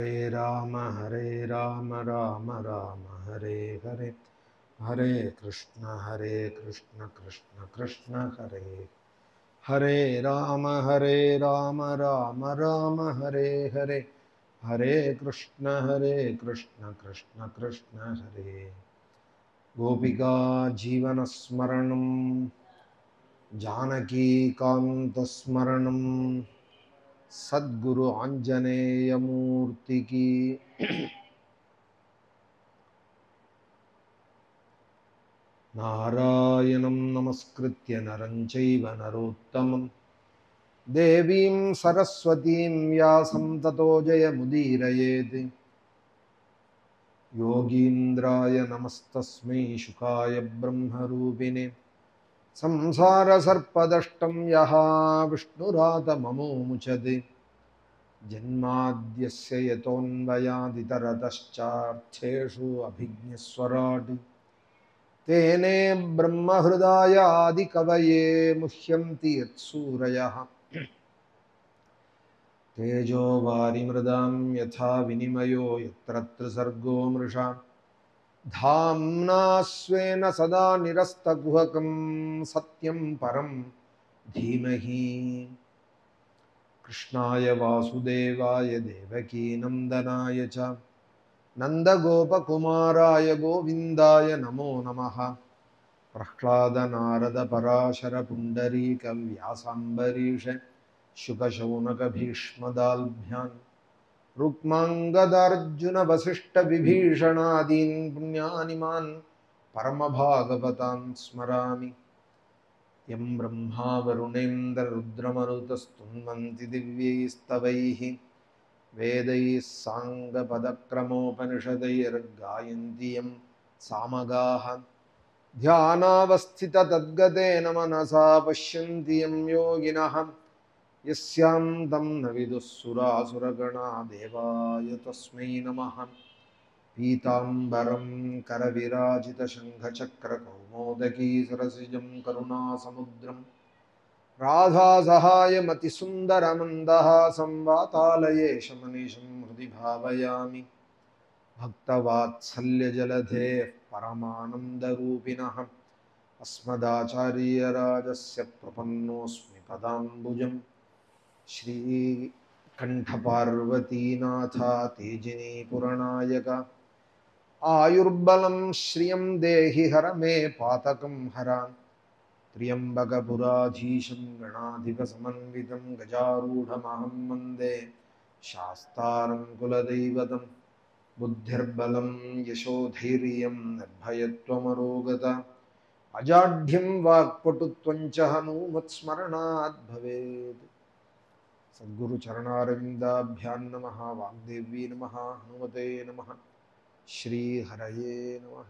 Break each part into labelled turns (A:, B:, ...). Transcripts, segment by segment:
A: हरे राम राम राम हरे हरे हरे कृष्ण कृष्ण कृष्ण हरे हरे राम राम राम हरे हरे हरे कृष्ण कृष्ण कृष्ण हरे गोपिका जीवन स्मरणं जानकी कांत स्मरणं सद्गुरु आंजनेय मूर्ति की नारायणं नमस्कृत्य नरं चैव नरोत्तमं देवीं सरस्वतीं व्यासं ततो जयमुदीरयेत् योगीन्द्राय नमस्तस्मै शुकाय ब्रह्मरूपिणे संसारसर्पदष्टं यः विष्णुरातममुमुचते जन्माद्यस्य यतोऽन्वयादितरतश्चार्थेषु अभिज्ञस्वराट् तेने ब्रह्महृदाय आदिकवये मुह्यन्ति यत्सूरयः तेजो वारिमृदां यथा विनिमयो यत्र त्रिसर्गो मृषा धाम्ना स्वेन सदा निरस्तकुहकं सत्यं परं धीमहि कृष्णाय वासुदेवाय देवकीनन्दनाय च नन्दगोपकुमाराय गोविन्दाय नमो नमः प्रह्लादनारदपराशरपुण्डरीकव्यासाम्बरीष शुकशौनकभीष्मदाल्भ्यान् रुक्माङ्गदार्जुनवसिष्ठविभीषणादीन् पुण्यानिमान् परमभागवतान् स्मरामि यं ब्रह्मा वरुणेन्द्ररुद्रमरुतस्तुन्वन्ति दिव्यैस्तवैः वेदैः साङ्गपदक्रमोपनिषदैर्गायन्ति यं सामगाः ध्यानावस्थिततद्गतेन मनसा पश्यन्ति यं योगिनः यस्यां तं न विदुः सुरासुरगणा देवाय तस्मै नमः पीताम्बरं करविराजितशङ्खचक्रकौमोदकी सरसिजं करुणासमुद्रं राधासहायमतिसुन्दरमन्दहासं वातालयेशमनिशं हृदि भावयामि भक्तवात्सल्यजलधेः परमानन्दरूपिणः अस्मदाचार्यराजस्य प्रपन्नोऽस्मि पदाम्बुजं श्रीकण्ठपार्वतीनाथ तेजिनीपुरनायक आयुर्बलं श्रियं देहि हर मे पातकं हर त्र्यम्बकपुराधीशं गणाधिपसमन्वितं गजारूढमहं वन्दे शास्तारं कुलदैवतं बुद्धिर्बलं यशोधैर्यं निर्भयत्वमरोगता अजाढ्यं वाक्पटुत्वं च हनूमत्स्मरणात् भवेत् सद्गुरु चरणारविन्दाभ्यां नमः वाग्देवी नमः हनुमते नमः श्री हरये नमः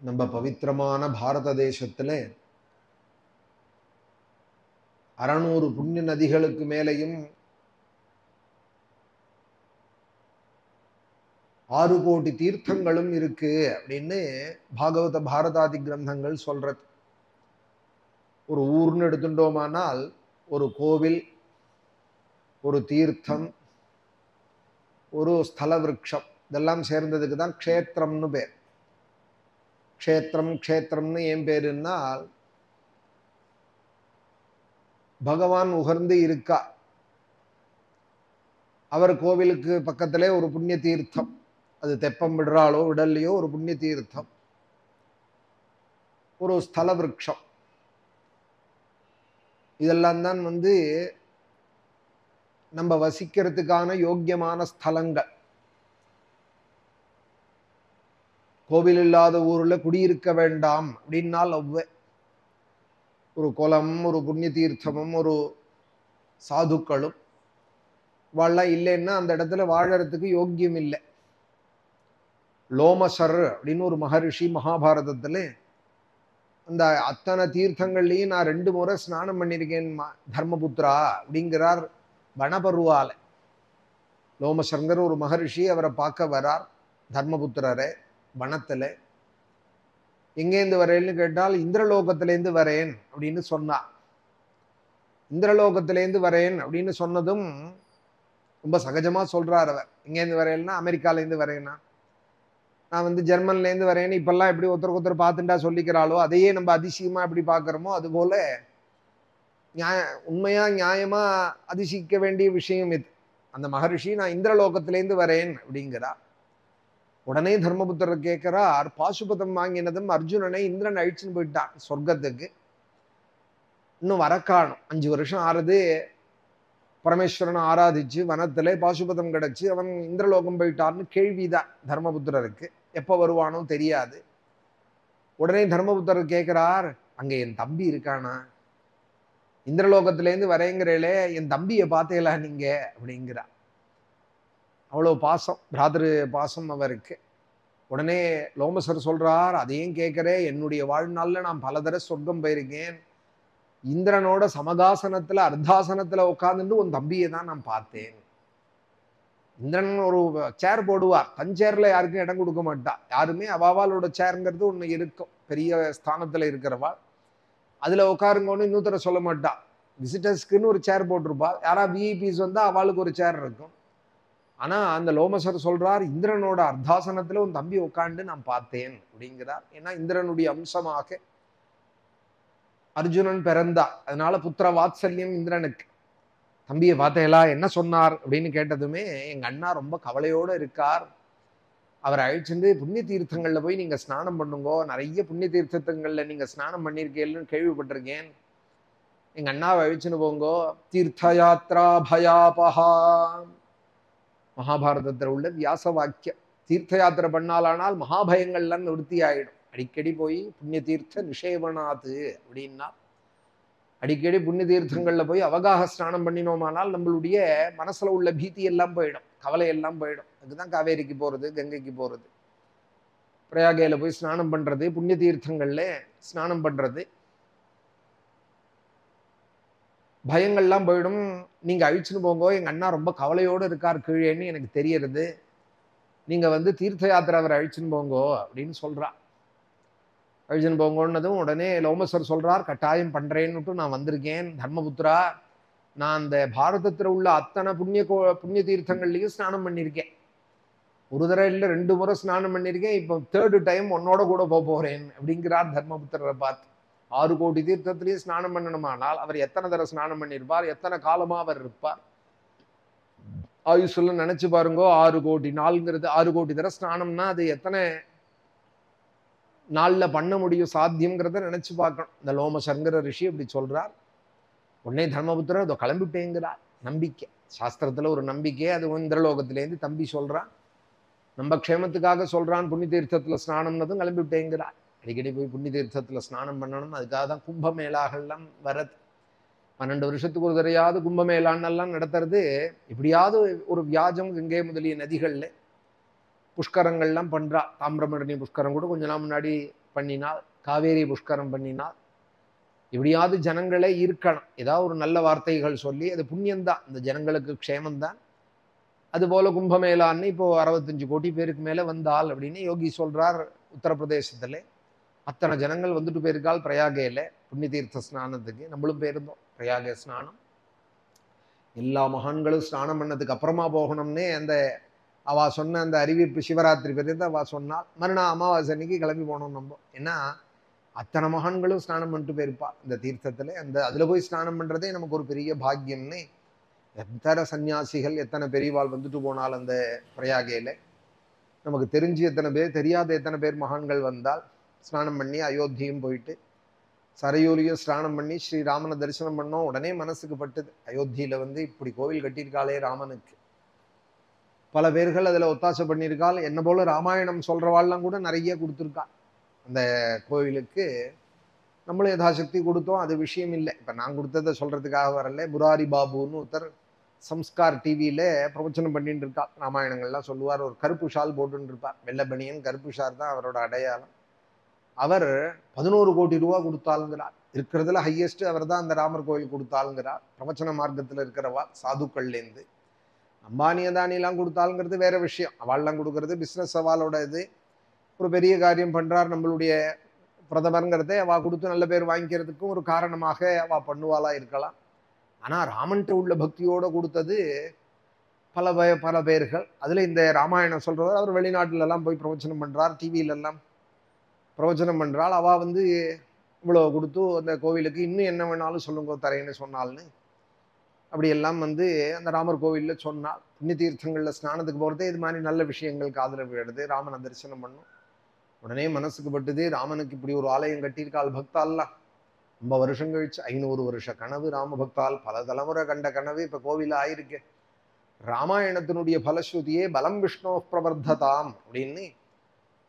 A: நம்ம பவித்திரமான பாரத தேசத்திலே 600 புண்ணிய நதிகளுக்கு மேலையும் 6 கோடி தீர்த்தங்களும் இருக்கு அப்படின்னு பாகவத பாரதாதி கிரந்தங்கள் சொல்றது. ஒரு ஊர்னு எடுத்துட்டோமானால் ஒரு கோவில், ஒரு தீர்த்தம், ஒரு ஸ்தல விருட்சம் இதெல்லாம் சேர்ந்ததுக்கு தான் க்ஷேத்திரம்னு பேர். க்ஷேத்திரம்னு ஏன் பேருன்னால் பகவான் உகர்ந்து இருக்கா. அவர் கோவிலுக்கு பக்கத்திலே ஒரு புண்ணிய தீர்த்தம், அது தெப்பம் விடுறாளோ விடல்லையோ ஒரு புண்ணிய தீர்த்தம், ஒரு ஸ்தல விருட்சம், இதெல்லாம் தான் நம்ம வசிக்கிறதுக்கான யோக்கியமான ஸ்தலங்கள். கோவில் இல்லாத ஊர்ல குடியிருக்க வேண்டாம் அப்படின்னால் ஒரு குளம், ஒரு புண்ணிய தீர்த்தமும், ஒரு சாதுக்களும் வாழ இல்லைன்னா அந்த இடத்துல வாழறதுக்கு யோக்கியம் இல்லை. லோமசர் அப்படின்னு ஒரு மகரிஷி மகாபாரதத்துல அந்த அத்தனை தீர்த்தங்கள்லையும் நான் 2 முறை ஸ்நானம் பண்ணியிருக்கேன் தர்மபுத்திரா அப்படிங்கிறார் வனபருவால. லோமசர்ங்கிற ஒரு மகரிஷி அவரை பார்க்க வரார் தர்மபுத்திரரை வனத்துல. எங்கேருந்து வரேன்னு கேட்டால் இந்திரலோகத்திலேருந்து வரேன் அப்படின்னு சொன்னா. இந்திரலோகத்திலேருந்து வரேன் அப்படின்னு சொன்னதும் ரொம்ப சகஜமா சொல்றார் அவர். எங்கேருந்து வரேன்னா அமெரிக்காலேருந்து வரேன்னா, நான் வந்து ஜெர்மன்லேருந்து வரேன்னு இப்பெல்லாம் எப்படி ஒருத்தருக்கு ஒருத்தர் பார்த்துட்டா சொல்லிக்கிறாளோ அதையே நம்ம அதிசயமா எப்படி பார்க்குறோமோ அதுபோல உண்மையா நியாயமா அதிசயிக்க வேண்டிய விஷயம் இது. அந்த மகரிஷி நான் இந்திரலோகத்திலேருந்து வரேன் அப்படிங்கிறா. உடனே தர்மபுத்திரர் கேட்கிறார், பாசுபதம் வாங்கினதும் அர்ஜுனனை இந்திரன் அழிச்சுன்னு போயிட்டான் சொர்க்கத்துக்கு, இன்னும் வர காணும் 5 வருஷம் ஆறுது. பரமேஸ்வரனை ஆராதிச்சு வனத்திலே பாசுபதம் கிடைச்சு அவன் இந்திரலோகம் போயிட்டான்னு கேள்விதான் தர்மபுத்திரருக்கு. எப்ப வருவானோ தெரியாது. உடனே தர்மபுத்திரர் கேட்கிறார், அங்க என் தம்பி இருக்கானா? இந்திரலோகத்திலேருந்து வரேங்கிறேளே, என் தம்பியை பார்த்தேலா நீங்க அப்படிங்கிறா. அவ்வளோ பாசம், பிராதரு பாசம் அவருக்கு. உடனே லோமசர் சொல்றார், அதையும் கேட்கிறே, என்னுடைய வாழ்நாள்ல நான் பல தடவை சொர்க்கம் போயிருக்கேன். இந்திரனோட சமகாசனத்துல அர்த்தாசனத்துல உட்கார்ந்துட்டு உன் தம்பியை தான் நான் பார்த்தேன். இந்திரன் ஒரு சேர் போடுவார், தன் சேர்ல யாருக்கும் இடம் கொடுக்க மாட்டா. யாருமே அவாவாலோட சேர்ங்கிறது ஒண்ணு இருக்கும், பெரிய ஸ்தானத்துல இருக்கிறவா. அதுல உட்காருங்கன்னு இன்னொருத்தர சொல்ல மாட்டா. விசிட்டர்ஸ்க்குன்னு ஒரு சேர் போட்டிருப்பா. யாரா விஐபிஸ் வந்தா அவளுக்கு ஒரு சேர் இருக்கும். ஆனா அந்த லோமசர் சொல்றார், இந்திரனோட அர்த்தாசனத்துல உன் தம்பி உட்காந்து நான் பார்த்தேன் அப்படிங்கிறார். ஏன்னா இந்திரனுடைய அம்சமாக அர்ஜுனன் பிறந்தா. அதனால புத்திர வாத்சல்யம் இந்திரனுக்கு. தம்பியை பார்த்தேலா, என்ன சொன்னார் அப்படின்னு கேட்டதுமே, எங்க அண்ணா ரொம்ப கவலையோட இருக்கார், அவரை அழிச்சுட்டு புண்ணிய தீர்த்தங்கள்ல போய் நீங்க ஸ்நானம் பண்ணுங்கோ, நிறைய புண்ணிய தீர்த்தங்கள்ல நீங்க ஸ்நானம் பண்ணியிருக்கேன்னு கேள்விப்பட்டிருக்கேன். எங்க அண்ணாவை அழிச்சுன்னு போங்கோ. தீர்த்த யாத்ரா பயாபஹா, மகாபாரதத்தில் உள்ள வியாச வாக்கியம். தீர்த்த யாத்திரை பண்ணாலானால் மகாபயங்கள்லாம் நிவர்த்தி ஆயிடும். அடிக்கடி போய் புண்ணிய தீர்த்த நிஷேவனாது அப்படின்னா, அடிக்கடி புண்ணிய தீர்த்தங்கள்ல போய் அவகாக ஸ்நானம் பண்ணினோமானால் நம்மளுடைய மனசுல உள்ள பீதி எல்லாம் போயிடும், கவலை எல்லாம் போயிடும். அதுதான் காவேரிக்கு போறது, கங்கைக்கு போறது, பிரயாகையில போய் ஸ்நானம் பண்றது, புண்ணிய தீர்த்தங்கள்ல ஸ்நானம் பண்றது. பயங்கள்லாம் போயிடும். நீங்க அழிச்சுன்னு போங்கோ, எங்க அண்ணா ரொம்ப கவலையோடு இருக்கார் கீழேன்னு எனக்கு தெரியறது, நீங்க வந்து தீர்த்த யாத்திரை அவரை அழிச்சுன்னு போங்கோ அப்படின்னு சொல்றா. அழிச்சுன்னு போங்கன்னதும் உடனே லோமசர் சொல்றார், கட்டாயம் பண்றேன்னுட்டு நான் வந்திருக்கேன் தர்மபுத்திரா. நான் அந்த பாரதத்துல உள்ள அத்தனை புண்ணிய தீர்த்தங்கள்லயும் ஸ்நானம் பண்ணியிருக்கேன். ஒரு தடவை இல்லை 2 முறை ஸ்நானம் பண்ணியிருக்கேன். இப்போ 3rd டைம் உன்னோட கூட போறேன் அப்படிங்கிறார் தர்மபுத்திரரை பார்த்து. 6 கோடி தீர்த்தத்திலேயே ஸ்நானம் பண்ணணுமானால் அவர் எத்தனை தடவை ஸ்நானம் பண்ணியிருப்பார், எத்தனை காலமா அவர் இருப்பார்? ஆயுசுல நினைச்சு பாருங்க. 6 கோடி நாள்ங்கிறது, 6 கோடி தடவை ஸ்நானம்னா அது எத்தனை நாள்ல பண்ண முடியும், சாத்தியம்ங்கிறத நினைச்சு பார்க்கணும். இந்த லோமசங்கிற ரிஷி அப்படி சொல்றார். உடனே தர்மபுத்திரர் அதோ கிளம்பிட்டேங்கிறார். நம்பிக்கை, சாஸ்திரத்துல ஒரு நம்பிக்கை. அது இந்திரலோகத்திலேருந்து தம்பி சொல்றான், நம்ம க்ஷேமத்துக்காக சொல்றான். புண்ணிய தீர்த்தத்துல ஸ்நானம்னதும் கிளம்பிவிட்டேங்கிறார். அடிக்கடி போய் புண்ணிய தீர்த்தத்துல ஸ்நானம் பண்ணணும். அதுக்காக தான் கும்பமேளாகள்லாம் வரது. 12 வருஷத்துக்கு ஒரு தடையாவது கும்பமேளான்னெல்லாம் நடத்துறது. இப்படியாவது ஒரு வியாஜம் கங்கை முதலிய நதிகள்ல புஷ்கரங்கள்லாம் பண்றா. தாமிரபரணி புஷ்கரம் கூட கொஞ்ச நாள் முன்னாடி பண்ணினால், காவேரி புஷ்கரம் பண்ணினால். இப்படியாவது ஜனங்களே இருக்கணும், ஏதாவது ஒரு நல்ல வார்த்தைகள் சொல்லி. அது புண்ணியம்தான், இந்த ஜனங்களுக்கு க்ஷேமந்தான். அதுபோல கும்பமேளான்னு இப்போ 65 கோடி பேருக்கு மேல வந்தால் அப்படின்னு யோகி சொல்றார். உத்தரப்பிரதேசத்துல அத்தனை ஜனங்கள் வந்துட்டு போயிருக்காள் பிரயாகையில புண்ணிய தீர்த்த ஸ்நானத்துக்கு. நம்மளும் போயிருந்தோம் பிரயாக ஸ்நானம். எல்லா மகான்களும் ஸ்நானம் பண்ணதுக்கு அப்புறமா போகணும்னே அந்த அவ சொன்ன அந்த அறிவிப்பு சிவராத்திரி பற்றி அவ சொன்னால், மறுநாள் அமாவாசை அன்னைக்கு கிளம்பி போனோம் நம்ம. ஏன்னா அத்தனை மகான்களும் ஸ்நானம் பண்ணிட்டு போயிருப்பா இந்த தீர்த்தத்துல. அதுல போய் ஸ்நானம் பண்றதே நமக்கு ஒரு பெரிய பாக்கியம்னு எத்தனை சன்னியாசிகள் எத்தனை பெரியவாள் வந்துட்டு போனால் அந்த பிரயாகையில நமக்கு தெரிஞ்சு எத்தனை பேர், தெரியாத எத்தனை பேர் மகான்கள் வந்தால் ஸ்நானம் பண்ணி அயோத்தியும் போயிட்டு சரையூரையும் ஸ்நானம் பண்ணி ஸ்ரீராமனை தரிசனம் பண்ணோம். உடனே மனசுக்கு பட்டுது, அயோத்தியில வந்து இப்படி கோவில் கட்டியிருக்காளே ராமனுக்கு. பல பேர்கள் அதுல ஒத்தாசை பண்ணியிருக்காள். என்ன போல ராமாயணம் சொல்றவாள்லாம் கூட நிறைய கொடுத்துருக்கா அந்த கோவிலுக்கு. நம்மளும் யதாசக்தி கொடுத்தோம், அது விஷயம் இல்லை. இப்ப நான் கொடுத்ததை சொல்றதுக்காக வரல. முராரி பாபுன்னு ஒருத்தர் சம்ஸ்கார் டிவியில பிரவச்சனம் பண்ணிட்டு இருக்கா. ராமாயணங்கள்லாம் சொல்லுவார். ஒரு கருப்பு ஷால் போட்டுன்னு இருப்பார், வெள்ளை பனியன், கருப்பு ஷால் தான் அவரோட அடையாளம். அவர் 11 கோடி ரூபா கொடுத்தாளுங்கிறார். இருக்கிறதுல ஹையஸ்ட் அவர் தான் அந்த ராமர் கோயில் கொடுத்தாளுங்கிறார். பிரவச்சன மார்க்கத்துல இருக்கிறவா சாதுக்கள்லேருந்து. அம்பானி அதானிலாம் கொடுத்தாளுங்கிறது வேற விஷயம். அவள்லாம் கொடுக்கறது பிஸ்னஸ், அவளோட இது. ஒரு பெரிய காரியம் பண்றார். நம்மளுடைய பிரதமருங்கிறதே அவ கொடுத்து நல்ல பேர் வாங்கிக்கிறதுக்கும் ஒரு காரணமாக அவ பண்ணுவாளா இருக்கலாம். ஆனா ராமன்ட்ட உள்ள பக்தியோட கொடுத்தது பல பேர்கள். அதுல இந்த ராமாயணம் சொல்றவர் அவர் வெளிநாட்டுல எல்லாம் போய் பிரவச்சனம் பண்றார், டிவியில எல்லாம் பிரவச்சனம் பண்றாள். அவ வந்து இவ்வளவு கொடுத்து அந்த கோவிலுக்கு இன்னும் என்ன வேணாலும் சொல்லுங்க தரேன்னு சொன்னாள்னு அப்படியெல்லாம் வந்து அந்த ராமர் கோவில்ல சொன்னாள். புண்ணிய தீர்த்தங்கள்ல ஸ்நானத்துக்கு போறதே இது மாதிரி நல்ல விஷயங்களுக்கு ஆதரவு எடுத்து ராமனை தரிசனம் பண்ணும். உடனே மனசுக்கு பட்டுது, ராமனுக்கு இப்படி ஒரு ஆலயம் கட்டியிருக்காள் பக்தால்லாம். ரொம்ப வருஷம் கழிச்சு 500 வருஷ கனவு ராம பக்தால், பல தலைமுறை கண்ட கனவு இப்ப கோவில ஆயிருக்கு. ராமாயணத்தினுடைய பலஸ்ருதியே பலம் விஷ்ணு பிரவர்த்ததாம் அப்படின்னு,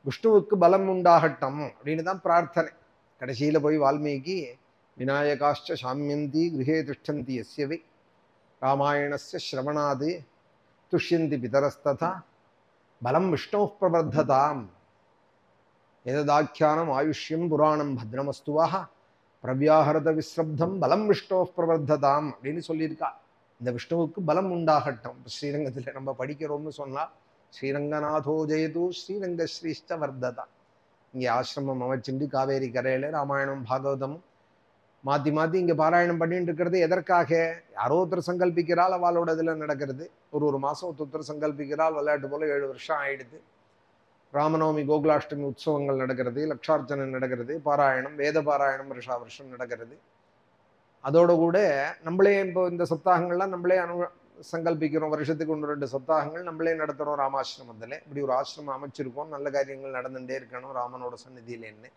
A: விஷ்ணுவுக்கு பலம் உண்டாகட்டும் அப்படின்னு தான் பிரார்த்தனை. கடைசியில போய் வால்மீகி விநாயகாஷ்ட சாமியந்தி கிரகே திஷ்டந்தி எஸ்யவை ராமாயணஸ்ய ஸ்ரவணாது துஷ்யந்தி பிதரஸ்ததா பலம் விஷ்ணு பிரவர்த்ததாம் ஏதாக்கியானம் ஆயுஷ்யம் புராணம் பத்ரமஸ்துவாக பிரவ்யாஹரத விஸ்ரப்தம் பலம் விஷ்ணு பிரவர்த்ததாம் அப்படின்னு சொல்லியிருக்கா. இந்த விஷ்ணுவுக்கு பலம் உண்டாகட்டும். ஸ்ரீரங்கத்தில் நம்ம படிக்கிறோம்னு சொன்னால் ஸ்ரீரங்கநாதோ ஜெயது ஸ்ரீரங்க ஸ்ரீஷ்ட வர்ததா. இங்கே ஆசிரமம் அமைச்சுண்டு காவேரி கரையில ராமாயணம் பாகவதமும் மாற்றி மாற்றி இங்கே பாராயணம் பண்ணிட்டு இருக்கிறது எதற்காக? யாரோ ஒருத்தர் சங்கல்பிக்கிறாள், அவளோட இதில் நடக்கிறது. ஒரு மாதம் ஒருத்தர் சங்கல்பிக்கிறாள், விளையாட்டு போல 7 வருஷம் ஆயிடுது. ராமநவமி கோகுலாஷ்டமி உற்சவங்கள் நடக்கிறது, லட்சார்ச்சனை நடக்கிறது, பாராயணம் வேத பாராயணம் வருஷம் நடக்கிறது. அதோட கூட நம்மளே இப்போ இந்த சப்தாகங்கள்லாம் நம்மளே சங்கல்பிக்கிறோம். வருஷத்துக்கு 1-2 சப்தாகங்கள் நம்மளே நடத்துகிறோம் ராமாசிரமத்தில். இப்படி ஒரு ஆசிரமம் அமைச்சிருக்கோம், நல்ல காரியங்கள் நடந்துட்டே இருக்கணும் ராமனோட சந்நிதியில். என்ன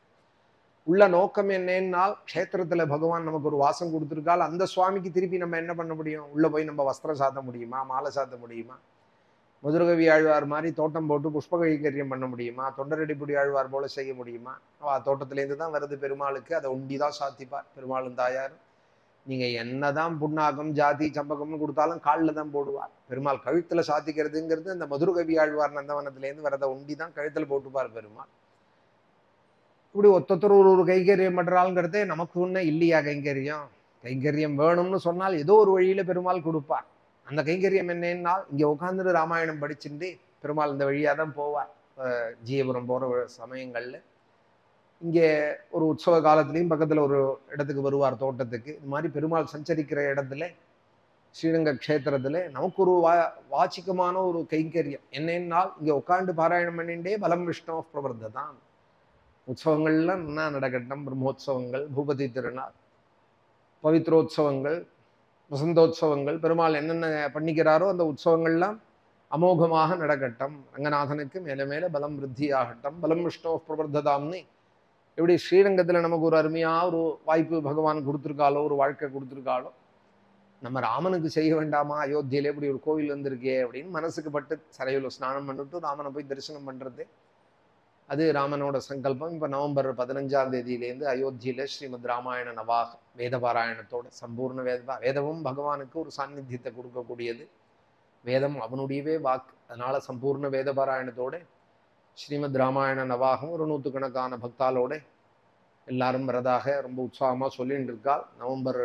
A: உள்ள நோக்கம் என்னன்னால், க்ஷேத்திரத்துல பகவான் நமக்கு ஒரு வாசம் கொடுத்துருக்கால், அந்த சுவாமிக்கு திருப்பி நம்ம என்ன பண்ண முடியும்? உள்ள போய் நம்ம வஸ்திரம் சாத்த முடியுமா? மாலை சாத்த முடியுமா? மதுரகவி ஆழ்வார் மாதிரி தோட்டம் போட்டு புஷ்ப கைங்கரியம் பண்ண முடியுமா? தொண்டரடிப்புடி ஆழ்வார் போல செய்ய முடியுமா? தோட்டத்திலேருந்து தான் வருது பெருமாளுக்கு, அதை ஒண்டிதான் சாத்திப்பார் பெருமாளும் தாயாரும். நீங்க என்னதான் புண்ணாகம் ஜாதி சம்பகம்னு கொடுத்தாலும் காலில் தான் போடுவார். பெருமாள் கழுத்துல சாத்திக்கிறதுங்கிறது அந்த மதுரகவி ஆழ்வார் நந்தவனத்திலேருந்து வரதை ஒண்டிதான் கழுத்துல போட்டுப்பார் பெருமாள். இப்படி ஒத்தொத்தர் ஒரு கைங்கரியம் பண்றாளுங்கிறதே நமக்கு ஒண்ணு இல்லையா? கைங்கரியம் வேணும்னு சொன்னால் ஏதோ ஒரு வழியில பெருமாள் கொடுப்பார். அந்த கைங்கரியம் என்னன்னால், இங்க உட்காந்துட்டு ராமாயணம் படிச்சுட்டு பெருமாள் இந்த வழியா தான் போவார். ஜீயபுரம் போற சமயங்கள்ல இங்கே ஒரு உற்சவ காலத்திலையும் பக்கத்துல ஒரு இடத்துக்கு வருவார் தோட்டத்துக்கு. இது மாதிரி பெருமாள் சஞ்சரிக்கிற இடத்துல ஸ்ரீரங்க க்ஷேத்திரத்துல நமக்கு ஒரு வாச்சிக்கமான ஒரு கைங்கரியம் என்னன்னால், இங்க உட்காந்து பாராயணம் பண்ணிட்டே பலம் விஷ்ணு பிரவர்த்ததான். உற்சவங்கள்லாம் என்ன நடக்கட்டும், பிரம்மோத்சவங்கள், பூபதி திருநாள், பவித்ரோத்சவங்கள், வசந்தோத்சவங்கள், பெருமாள் என்னென்ன பண்ணிக்கிறாரோ அந்த உற்சவங்கள்லாம் அமோகமாக நடக்கட்டும். ரங்கநாதனுக்கு மேல மேல பலம் விருத்தி ஆகட்டும், பலம் விஷ்ணு பிரவர்த்ததாம்னு எப்படி ஸ்ரீரங்கத்துல நமக்கு ஒரு அருமையா ஒரு வாய்ப்பு பகவான் கொடுத்துருக்காளோ, ஒரு வாழ்க்கை கொடுத்துருக்காளோ, நம்ம ராமனுக்கு செய்ய வேண்டாமா? அயோத்தியில இப்படி ஒரு கோவில் வந்திருக்கே அப்படின்னு மனசுக்கு பட்டு சரையுல ஸ்நானம் பண்ணிட்டு ராமனை போய் தரிசனம் பண்றது, அது ராமனோட சங்கல்பம். இப்போ நவம்பர் 15ஆம் தேதியிலேருந்து அயோத்தியில ஸ்ரீமத் ராமாயண நவாக வேத பாராயணத்தோட சம்பூர்ண வேதமும் பகவானுக்கு ஒரு சாநித்தியத்தை கொடுக்கக்கூடியது. வேதம் அவனுடையவே வாக்கு. அதனால சம்பூர்ண வேத பாராயணத்தோட ஸ்ரீமத் ராமாயண நவாகம் ஒரு 100கணக்கான பக்தாலோட எல்லாரும் வரதாக ரொம்ப உற்சாகமா சொல்லிட்டு இருக்காள். நவம்பர்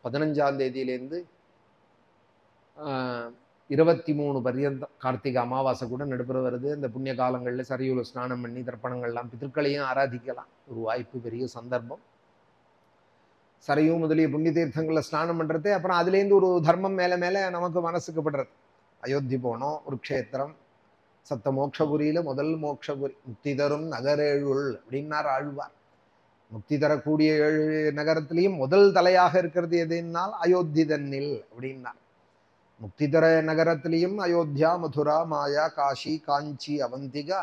A: 15ஆம் தேதியிலேருந்து 23 பர்யந்தம் கார்த்திகை அமாவாசை கூட நடுப்புற வருது. இந்த புண்ணிய காலங்களில் சரையூல ஸ்நானம் பண்ணி தர்ப்பணங்கள்லாம் பிதர்களையும் ஆராதிக்கலாம். ஒரு வாய்ப்பு, பெரிய சந்தர்ப்பம். சரையூ முதலிய புண்ணிய தீர்த்தங்களில் ஸ்நானம் பண்றது, அப்புறம் அதுலேருந்து ஒரு தர்மம் மேல மேல நமக்கு மனசுக்கு படுறது. அயோத்தி போனோம், ஒரு க்ஷேத்திரம், சப்த மோட்சபுரியில முதல் மோட்சபுரி, முக்தி தரும் நகரேழுள் அப்படின்னார் ஆழ்வார். முக்தி தரக்கூடிய 7 நகரத்திலையும் முதல் தலையாக இருக்கிறது எதுனால் அயோத்தி தன்னில் அப்படின்னார். முக்தி தர நகரத்திலையும் அயோத்தியா, மதுரா, மாயா, காஷி, காஞ்சி, அவந்திகா,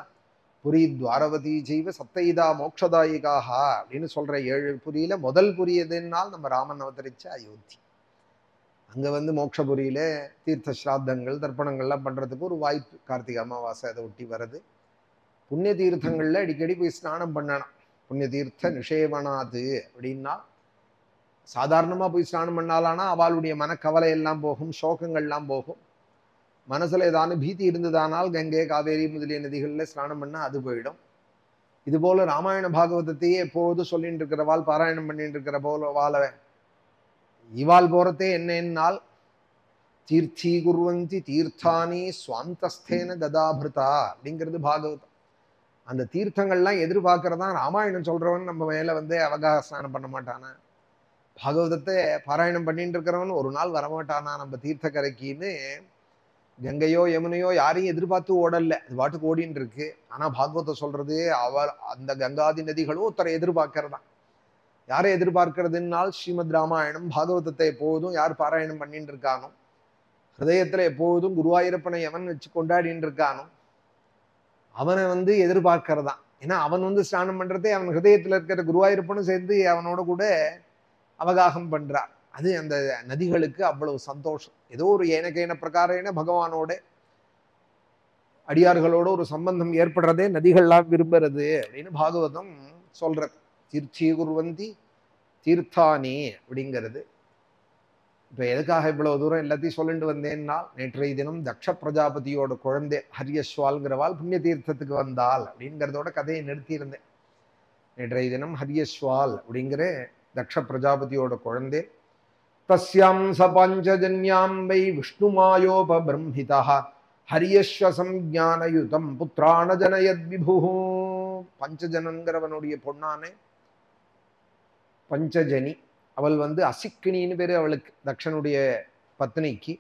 A: புரி, துவாரவதி செய்வ சப்தைதா மோட்சதாயிகாக அப்படின்னு சொல்ற 7 புரியில முதல் புரி எதுனால் நம்ம ராமன் அவதரிச்ச அயோத்தி. அங்க வந்து மோட்சபுரியில தீர்த்த ஸ்ராத்தங்கள் தர்ப்பணங்கள்லாம் பண்றதுக்கு ஒரு வாய்ப்பு கார்த்திகை அமாவாசை அதை ஒட்டி வருது. புண்ணிய தீர்த்தங்கள்ல அடிக்கடி போய் ஸ்நானம் பண்ணணும். புண்ணிய தீர்த்த நிஷேவனாது அப்படின்னா சாதாரணமா போய் ஸ்நானம் பண்ணாலானா அவளுடைய மனக்கவலை எல்லாம் போகும், சோகங்கள்லாம் போகும். மனசுல ஏதாவது பீதி இருந்ததானால் கங்கை, காவேரி முதலிய நதிகளில் ஸ்நானம் பண்ணா அது போயிடும். இது போல ராமாயண பாகவதத்தையே எப்போது சொல்லிட்டு இருக்கிறவாள், பாராயணம் பண்ணிட்டு இருக்கிற போல வாழ இவாள் போறதே என்னன்னால், தீர்த்தி குர்வந்தி தீர்த்தானி சுவாந்தஸ்தேன கதாபிருதா அப்படிங்கிறது பாகவதம். அந்த தீர்த்தங்கள்லாம் எதிர்பார்க்கறதா ராமாயணம் சொல்றவன் நம்ம மேல வந்து அவகாச ஸ்நானம் பண்ண மாட்டானா? பாகவதத்தை பாராயணம் பண்ணிட்டு இருக்கிறவன் ஒரு நாள் வரமாட்டானா நம்ம தீர்த்தக்கரைக்குன்னு கங்கையோ யமுனையோ யாரையும் எதிர்பார்த்து ஓடல, அது பாட்டுக்கு ஓடின்னு இருக்கு. ஆனா பாகவதம் சொல்றது அந்த கங்காதி நதிகளும் ஒருத்தரை எதிர்பார்க்கறதா. யாரை எதிர்பார்க்கிறதுனால் ஸ்ரீமத் ராமாயணம் பாகவதத்தை எப்போதும் யார் பாராயணம் பண்ணிட்டு இருக்கானோ, ஹிருதயத்துல எப்போதும் குருவாயூரப்பனை எவன் வச்சு கொண்டாடின்னு இருக்கானோ அவனை வந்து எதிர்பார்க்கறதான். ஏன்னா அவன் வந்து ஸ்நானம் பண்றதே அவன் ஹிருதயத்துல இருக்கிற குருவாயூரப்பனும் சேர்ந்து அவனோட கூட அவகாசம் பண்றார். அது அந்த நதிகளுக்கு அவ்வளவு சந்தோஷம். ஏதோ ஒரு ஏனக்கேன பிரகாரேன பகவானோட அடியார்களோட ஒரு சம்பந்தம் ஏற்படுறதே நதிகள்லாம் விரும்புறது அப்படின்னு பாகவதம் சொல்றது. தீர்த்தி குர்வந்தி தீர்த்தானி அப்படிங்கிறது. இப்ப எதுக்காக இவ்வளவு தூரம் எல்லாத்தையும் சொல்லிட்டு வந்தேன்னா, நேற்றைய தினம் தக்ஷ பிரஜாபதியோட குழந்தை ஹரியஸ்வால்ங்கிறவாள் புண்ணிய தீர்த்தத்துக்கு வந்தாள் அப்படிங்கிறதோட கதையை நிறுத்தியிருந்தேன். நேற்றைய தினம் ஹரியஸ்வால் அப்படிங்கிற தக்ஷ பிரஜாபதியோட குழந்தை தஸ்யாம் ச பஞ்சஜன்யாம் வை விஷ்ணுமாயோபிரம்ஹிதா ஹரியஸ்வசம் ஞானயுதம் புத்திராண ஜனயத் விபு. பஞ்சஜனங்கிறவனுடைய பொண்ணானே பஞ்சஜனி, அவள் வந்து அசிக்னின்னு பேரு அவளுக்கு, தக்ஷனுடைய பத்னிக்கு.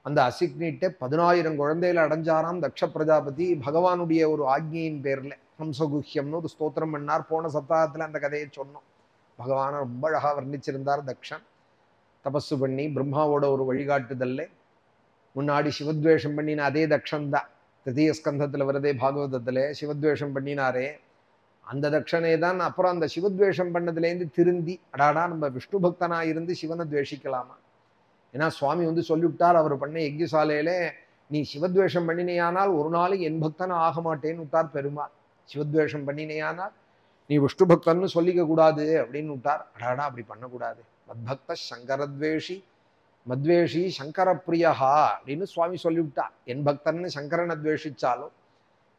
A: அந்த அசிக்னிட்ட 10,000 குழந்தைகளை அடைஞ்சாராம் தக்ஷ பிரஜாபதி பகவானுடைய ஒரு ஆக்ஞையின் பேர்ல. ஹம்சகுஹ்யம்னு ஒரு ஸ்தோத்திரம் பண்ணார். போன சப்தாகத்துல அந்த கதையை சொன்னோம். பகவான ரொம்ப அழகா வர்ணிச்சிருந்தார். தக்ஷன் தபசு பண்ணி பிரம்மாவோட ஒரு வழிகாட்டுதல்ல முன்னாடி சிவத்வேஷம் பண்ணின அதே தக்ஷன் தான் திருத்தீய ஸ்கந்தத்துல வருதே பாகவதத்துல சிவத்வேஷம் பண்ணினாரே அந்த தக்ஷனே தான். அப்புறம் அந்த சிவத்வேஷம் பண்ணதுலேருந்து திருந்தி அடாடா நம்ம விஷ்ணு பக்தனா இருந்து சிவனை துவேஷிக்கலாமா? ஏன்னா சுவாமி வந்து சொல்லிவிட்டார் அவர் பண்ண யஜ்யசாலையில, நீ சிவத்வேஷம் பண்ணினேயானால் ஒரு நாளைக்கு என் பக்தனா ஆக மாட்டேன்னு விட்டார் பெருமாள். சிவத்வேஷம் பண்ணினேயானால் நீ விஷ்ணு பக்தன்னு சொல்லிக்க கூடாது அப்படின்னு விட்டார். அடாடா அப்படி பண்ணக்கூடாது. மத்பக்த சங்கரத்வேஷி மத்வேஷி சங்கரப்பிரியா அப்படின்னு சுவாமி சொல்லிவிட்டார். என் பக்தன்னு சங்கரனை துவேஷிச்சாலும்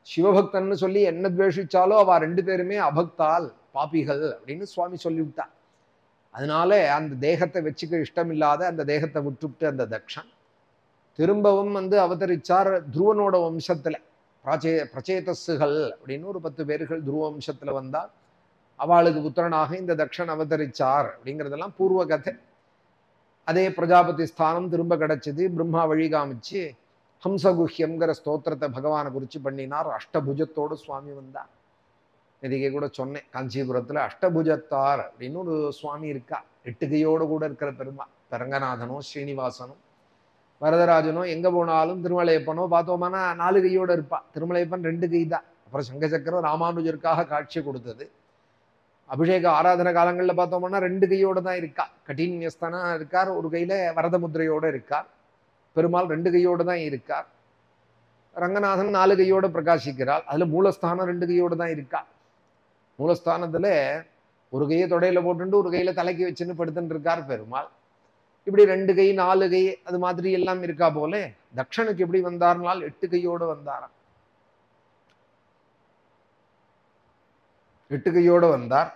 A: சிவபக்தன்னு சொல்லி என்ன துவேஷிச்சாலோ அவ 2 பேருமே அபக்தால் பாபிகள் அப்படின்னு சுவாமி சொல்லிவிட்டார். அதனால அந்த தேகத்தை வச்சுக்க இஷ்டம் இல்லாத அந்த தேகத்தை விட்டுவிட்டு அந்த தக்ஷன் திரும்பவும் வந்து அவதரிச்சார் துருவனோட வம்சத்துல. பிரச்சேதஸ்கள் அப்படின்னு ஒரு 10 பேர்கள் துருவ வம்சத்துல வந்தால் அவளுக்கு புத்திரனாக இந்த தக்ஷன் அவதரிச்சார் அப்படிங்கிறதெல்லாம் பூர்வ கதை. அதே பிரஜாபதி ஸ்தானம் திரும்ப கிடைச்சது. பிரம்மா வழி காமிச்சு ஹம்சகுஹ்யம்ங்கிற ஸ்தோத்திரத்தை பகவானை குறிச்சு பண்ணினார். அஷ்டபுஜத்தோடு சுவாமி வந்தார். இதுக்கே கூட சொன்னேன், காஞ்சிபுரத்துல அஷ்டபுஜத்தார் அப்படின்னு ஒரு சுவாமி இருக்கா. 8 கையோடு கூட இருக்கிற பெருமா. ரங்கநாதனோ ஸ்ரீனிவாசனும் வரதராஜனோ எங்க போனாலும் திருமலையப்பனோ பார்த்தோம்னா 4 கையோட இருப்பா. திருமலையப்பன் 2 கை தான். அப்புறம் சங்கச்சக்கரம் ராமானுஜருக்காக காட்சி கொடுத்தது. அபிஷேக ஆராதனை காலங்கள்ல பார்த்தோம்னா 2 கையோட தான் இருக்கா. கட்டின்யஸ்தனா இருக்கார், ஒரு கையில வரத முத்திரையோட இருக்கார். பெருமாள் 2 கையோடு தான் இருக்கார். ரங்கநாதன் 4 கையோட பிரகாசிக்கிறாள். அதுல மூலஸ்தானம் 2 கையோடு தான் இருக்கா. மூலஸ்தானத்துல ஒரு கையை தொடையில போட்டுட்டு ஒரு கையில தலைக்கு வச்சுன்னு படுத்துட்டு இருக்கார் பெருமாள். இப்படி 2 கை 4 கை அது மாதிரி எல்லாம் இருக்கா போல. தக்ஷனுக்கு எப்படி வந்தார்னால் 8 கையோடு வந்தாராம். 8 கையோடு வந்தார்.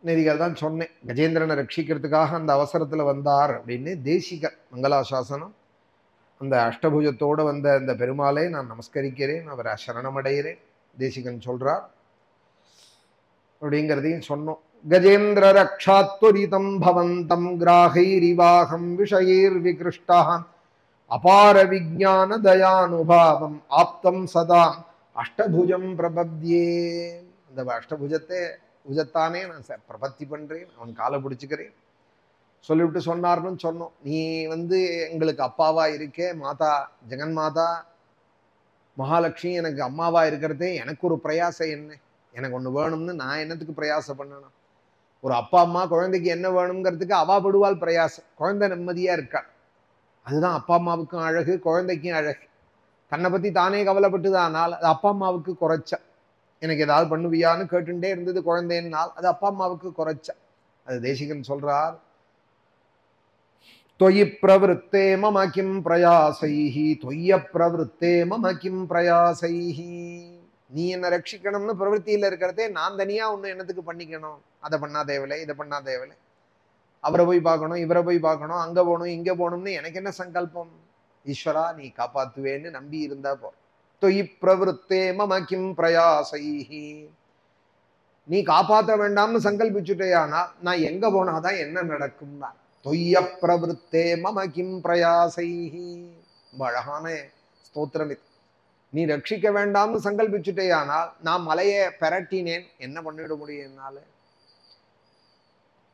A: நெறிகள் தான் சொன்னேன், கஜேந்திரனை ரட்சிக்கிறதுக்காக அந்த அவசரத்துல வந்தார் அப்படின்னு. தேசிக மங்களாசாசனம் அந்த அஷ்டபுஜத்தோடு வந்த அந்த பெருமாளை நான் நமஸ்கரிக்கிறேன், அவரை சரணமடைகிறேன் தேசிகன் சொல்றார் அப்படிங்கிறதையும் சொன்னோம். கஜேந்திர ரக்ஷாத்வரிதம் பவந்தம் கிராகைரிவாகம் விஷயைர் விகிருஷ்டா அபார விஜான தயானுபாவம் ஆப்தம் சதா அஷ்டபுஜம் பிரபத்யே. அந்த புஜத்தானே நான் பிரபத்தி பண்றேன், அவன் காலை பிடிச்சுக்கிறேன் சொல்லிவிட்டு சொன்னார்னு சொன்னோம். நீ வந்து எங்களுக்கு அப்பாவா இருக்கே, மாதா ஜெகன்மாதா மகாலட்சுமி எனக்கு அம்மாவா இருக்கிறதே எனக்கு ஒரு பிரயாசம் என்ன? எனக்கு ஒண்ணு வேணும்னு நான் என்னத்துக்கு பிரயாசம் பண்ணணும்? ஒரு அப்பா அம்மா குழந்தைக்கு என்ன வேணுங்கிறதுக்கு அவா படுவாள் பிரயாசம். குழந்தை நிம்மதியா இருக்கா, அதுதான் அப்பா அம்மாவுக்கும் அழகு, குழந்தைக்கும் அழகு. தன்னை பத்தி தானே கவலைப்பட்டுதானால் அது அப்பா அம்மாவுக்கு குறைச்ச. எனக்கு ஏதாவது பண்ணுவியான்னு கேட்டுட்டே இருந்தது குழந்தைன்னால் அது அப்பா அம்மாவுக்கு குறைச்ச. அது தேசிகன் சொல்றார், தொயி பிரவருத்தே மம கிம் பிரயாசைஹி தொய்ய பிரவருத்தே மம கிம் பிரயாசைஹி. நீ என்ன ரட்சிக்கணும்னு பிரவருத்தியில இருக்கிறதே, நான் தனியா ஒண்ணு என்னத்துக்கு பண்ணிக்கணும்? அதை பண்ணா தேவையில்லை, இதை பண்ணா தேவையில்லை, அவரை போய் பார்க்கணும், இவரை போய் பார்க்கணும், அங்க போகணும் இங்க போகணும்னு எனக்கு என்ன சங்கல்பம்? ஈஸ்வரா நீ காப்பாத்துவேன்னு நம்பி இருந்தா போ. தொயி பிரவருத்தே மம கிம் பிரயாசைஹி. நீ காப்பாற்ற வேண்டாம்னு சங்கல்பிச்சுட்டேயானா நான் எங்க போனாதான் என்ன நடக்கும்னா தொய்ய பிரவருத்தே மம கிம் பிரயாசைஹி. ரொம்ப அழகான ஸ்தோத்திரம் இது. நீ ரட்சிக்க வேண்டாம்னு சங்கல்பிச்சுட்டேயானால் நான் மலையை பெரட்டினேன், என்ன பண்ணிட முடியும் என்னால?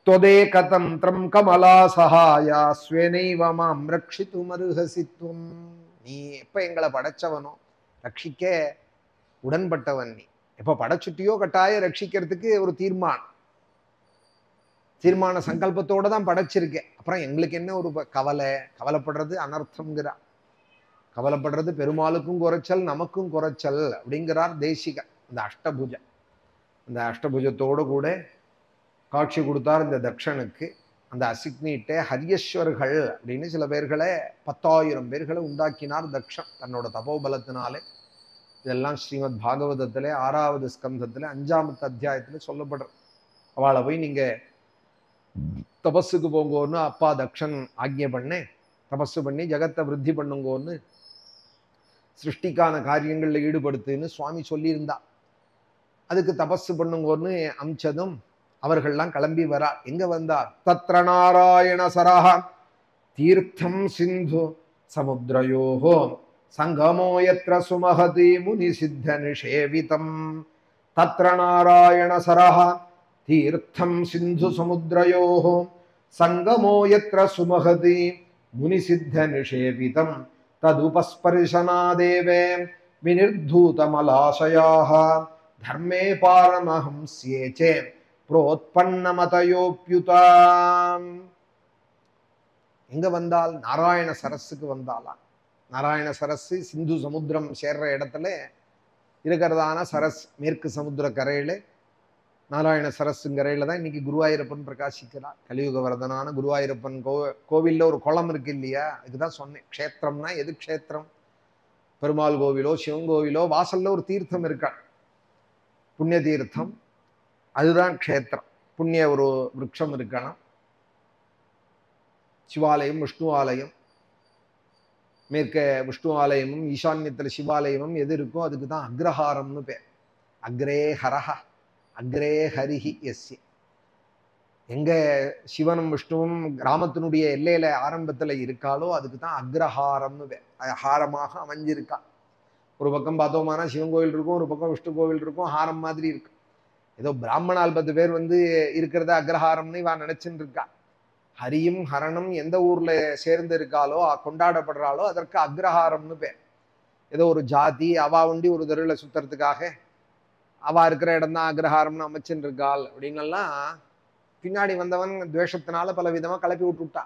A: தொதே கதந்திரம் கமலா சகாயா ஸ்வேனைவ மாம் ரட்சித்தும் அருஹசித்துவம். நீ எப்ப எங்களை படைச்சவனோ ரட்சிக்க உடன்பட்டவன். நீ எப்ப படைச்சுட்டியோ கட்டாய ரட்சிக்கிறதுக்கு ஒரு தீர்மான சங்கல்பத்தோட தான் படைச்சிருக்கேன். அப்புறம் எங்களுக்கு என்ன ஒரு கவலைப்படுறது அனர்த்தம்ங்கிறா. கவலைப்படுறது பெருமாளுக்கும் குறைச்சல் நமக்கும் குறைச்சல் அப்படிங்கிறார் தேசிகர். அந்த அஷ்டபுஜத்தோடு கூட காட்சி கொடுத்தார் இந்த தக்ஷனுக்கு. அந்த அசிக்னிட்டே ஹரியஸ்வர்கள் அப்படின்னு சில பேர்களை 10,000 பேர்களை உண்டாக்கினார் தக்ஷன் தன்னோட தபோபலத்தினாலே. இதெல்லாம் ஸ்ரீமத் பாகவதத்திலே 6வது ஸ்கந்தத்துல 5வது அத்தியாயத்துல சொல்லப்படுற. அவளை போய் நீங்க தபஸுக்கு போங்கோன்னு அப்பா தக்ஷன் ஆக்ஞை பண்ணேன். தபஸு பண்ணி ஜகத்தை விருத்தி பண்ணுங்கோன்னு சிருஷ்டிக்கான காரியங்கள்ல ஈடுபடுத்துன்னு சுவாமி சொல்லியிருந்தா. அதுக்கு தபஸு பண்ணுங்கோன்னு அமிச்சதும் அவர்கள்லாம் கிளம்பி வரா. எங்க வந்தார்? தத்ர நாராயண சரஹ தீர்த்தம் சிந்து சமுத்ரயோஹோ சங்கமோ யத்ர சுமஹதி முனி சித்த நிஷேவிதம். தத்ர நாராயண சரஹ தீர்த்தம் சிந்து சமுத்ரயோஹோ சங்கமோ யத்ர சுமஹதி முனி சித்த நிஷேவிதம். ததுபஸ்பர்ஷனாதேவே வினிர்தூதமலாசயாஹ தர்மே பாரமஹம்ஸ்யேச்சே புரோத்பன்னமதயோப்யுதாம். எங்க வந்தால்? நாராயண சரஸுக்கு வந்தாளா. நாராயண சரஸ் சிந்து சமுத்திரம் சேர்ற இடத்துல இருக்கிறதான சரஸ் மேற்கு சமுத்திர கரையில நாராயண சரஸுங்கரையில தான் இன்னைக்கு குருவாயூரப்பன் பிரகாசிக்கிறார். கலியுக வரதனான குருவாயூரப்பன் கோவில்ல ஒரு குளம் இருக்கு இல்லையா, இதுதான் சொன்னேன். க்ஷேத்திரம்னா எது க்ஷேத்திரம்? பெருமாள் கோவிலோ சிவன் கோவிலோ வாசல்ல ஒரு தீர்த்தம் இருக்கா, புண்ணிய தீர்த்தம், அதுதான் க்ஷேத்திரம். புண்ணிய ஒரு விருட்சம் இருக்கணும். சிவாலயம் விஷ்ணு ஆலயம், மேற்க விஷ்ணு ஆலயமும் ஈசான்யத்துல சிவாலயமும் எது இருக்கோ அதுக்கு தான் அக்ரஹாரம்னு பேர். அக்ரே ஹரஹ அக்ரே ஹரிஹி எஸ்ய. எங்க சிவனும் விஷ்ணுவும் கிராமத்தினுடைய எல்லையில ஆரம்பத்துல இருக்காளோ அதுக்கு தான் அக்ரஹாரம்னு பேர். ஹாரமாக அமைஞ்சிருக்கா. ஒரு பக்கம் பார்த்தோம்னா சிவன் கோவில் இருக்கும், ஒரு பக்கம் விஷ்ணு கோவில் இருக்கும், ஹாரம் மாதிரி இருக்கு. ஏதோ பிராமணால் 10 பேர் இருக்கிறத அக்ரஹாரம்னு இவன் நினைச்சுட்டு இருக்கா. ஹரியும் ஹரனும் எந்த ஊர்ல சேர்ந்து இருக்காளோ கொண்டாடப்படுறாளோ அதற்கு அக்ரஹாரம்னு பேர். ஏதோ ஒரு ஜாதி அவா உண்டி ஒரு தெருவில் சுத்துறதுக்காக அவா இருக்கிற இடம் தான் அக்ரஹாரம்னு அமைச்சுன்னு இருக்காள் அப்படின்னெல்லாம் பின்னாடி வந்தவன் துவேஷத்தினால பல விதமா கிளப்பி விட்டுட்டா.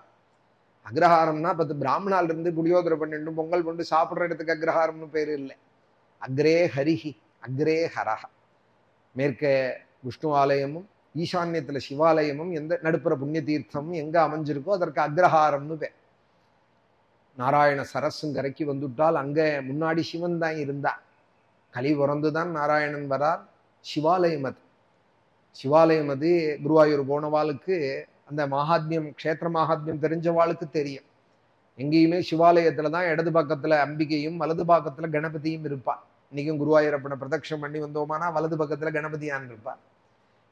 A: அக்ரஹாரம்னா 10 பிராமணால் இருந்து புளியோதரை பண்ணிட்டு பொங்கல் கொண்டு சாப்பிட்ற இடத்துக்கு அக்ரஹாரம்னு பேர் இல்லை. அக்ரே ஹரிஹி அக்ரே ஹரஹ. மேற்க விஷ்ணு ஆலயமும் ஈசான்யத்துல சிவாலயமும் எந்த நடுப்புற புண்ணிய தீர்த்தமும் எங்க அமைஞ்சிருக்கோ அதற்கு அக்ரஹாரம்னு பேர். நாராயண சரஸும் கரைக்கு வந்துட்டால் அங்க முன்னாடி சிவன் தான் இருந்தா. கலி பிறந்துதான் நாராயணன் வரார். சிவாலயம் அது. சிவாலயம் அது குருவாயூர் போனவாளுக்கு அந்த மகாத்மியம் க்ஷேத்திர மகாத்மியம் தெரிஞ்சவாளுக்கு தெரியும். எங்கேயுமே சிவாலயத்துல தான் இடது பக்கத்துல அம்பிகையும் வலது பக்கத்துல கணபதியும் இருப்பார். இன்னைக்கும் குருவாயூரப்பனை பிரதட்சணம் பண்ணி வந்தோமானா வலது பக்கத்துல கணபதியான் இருப்பார்,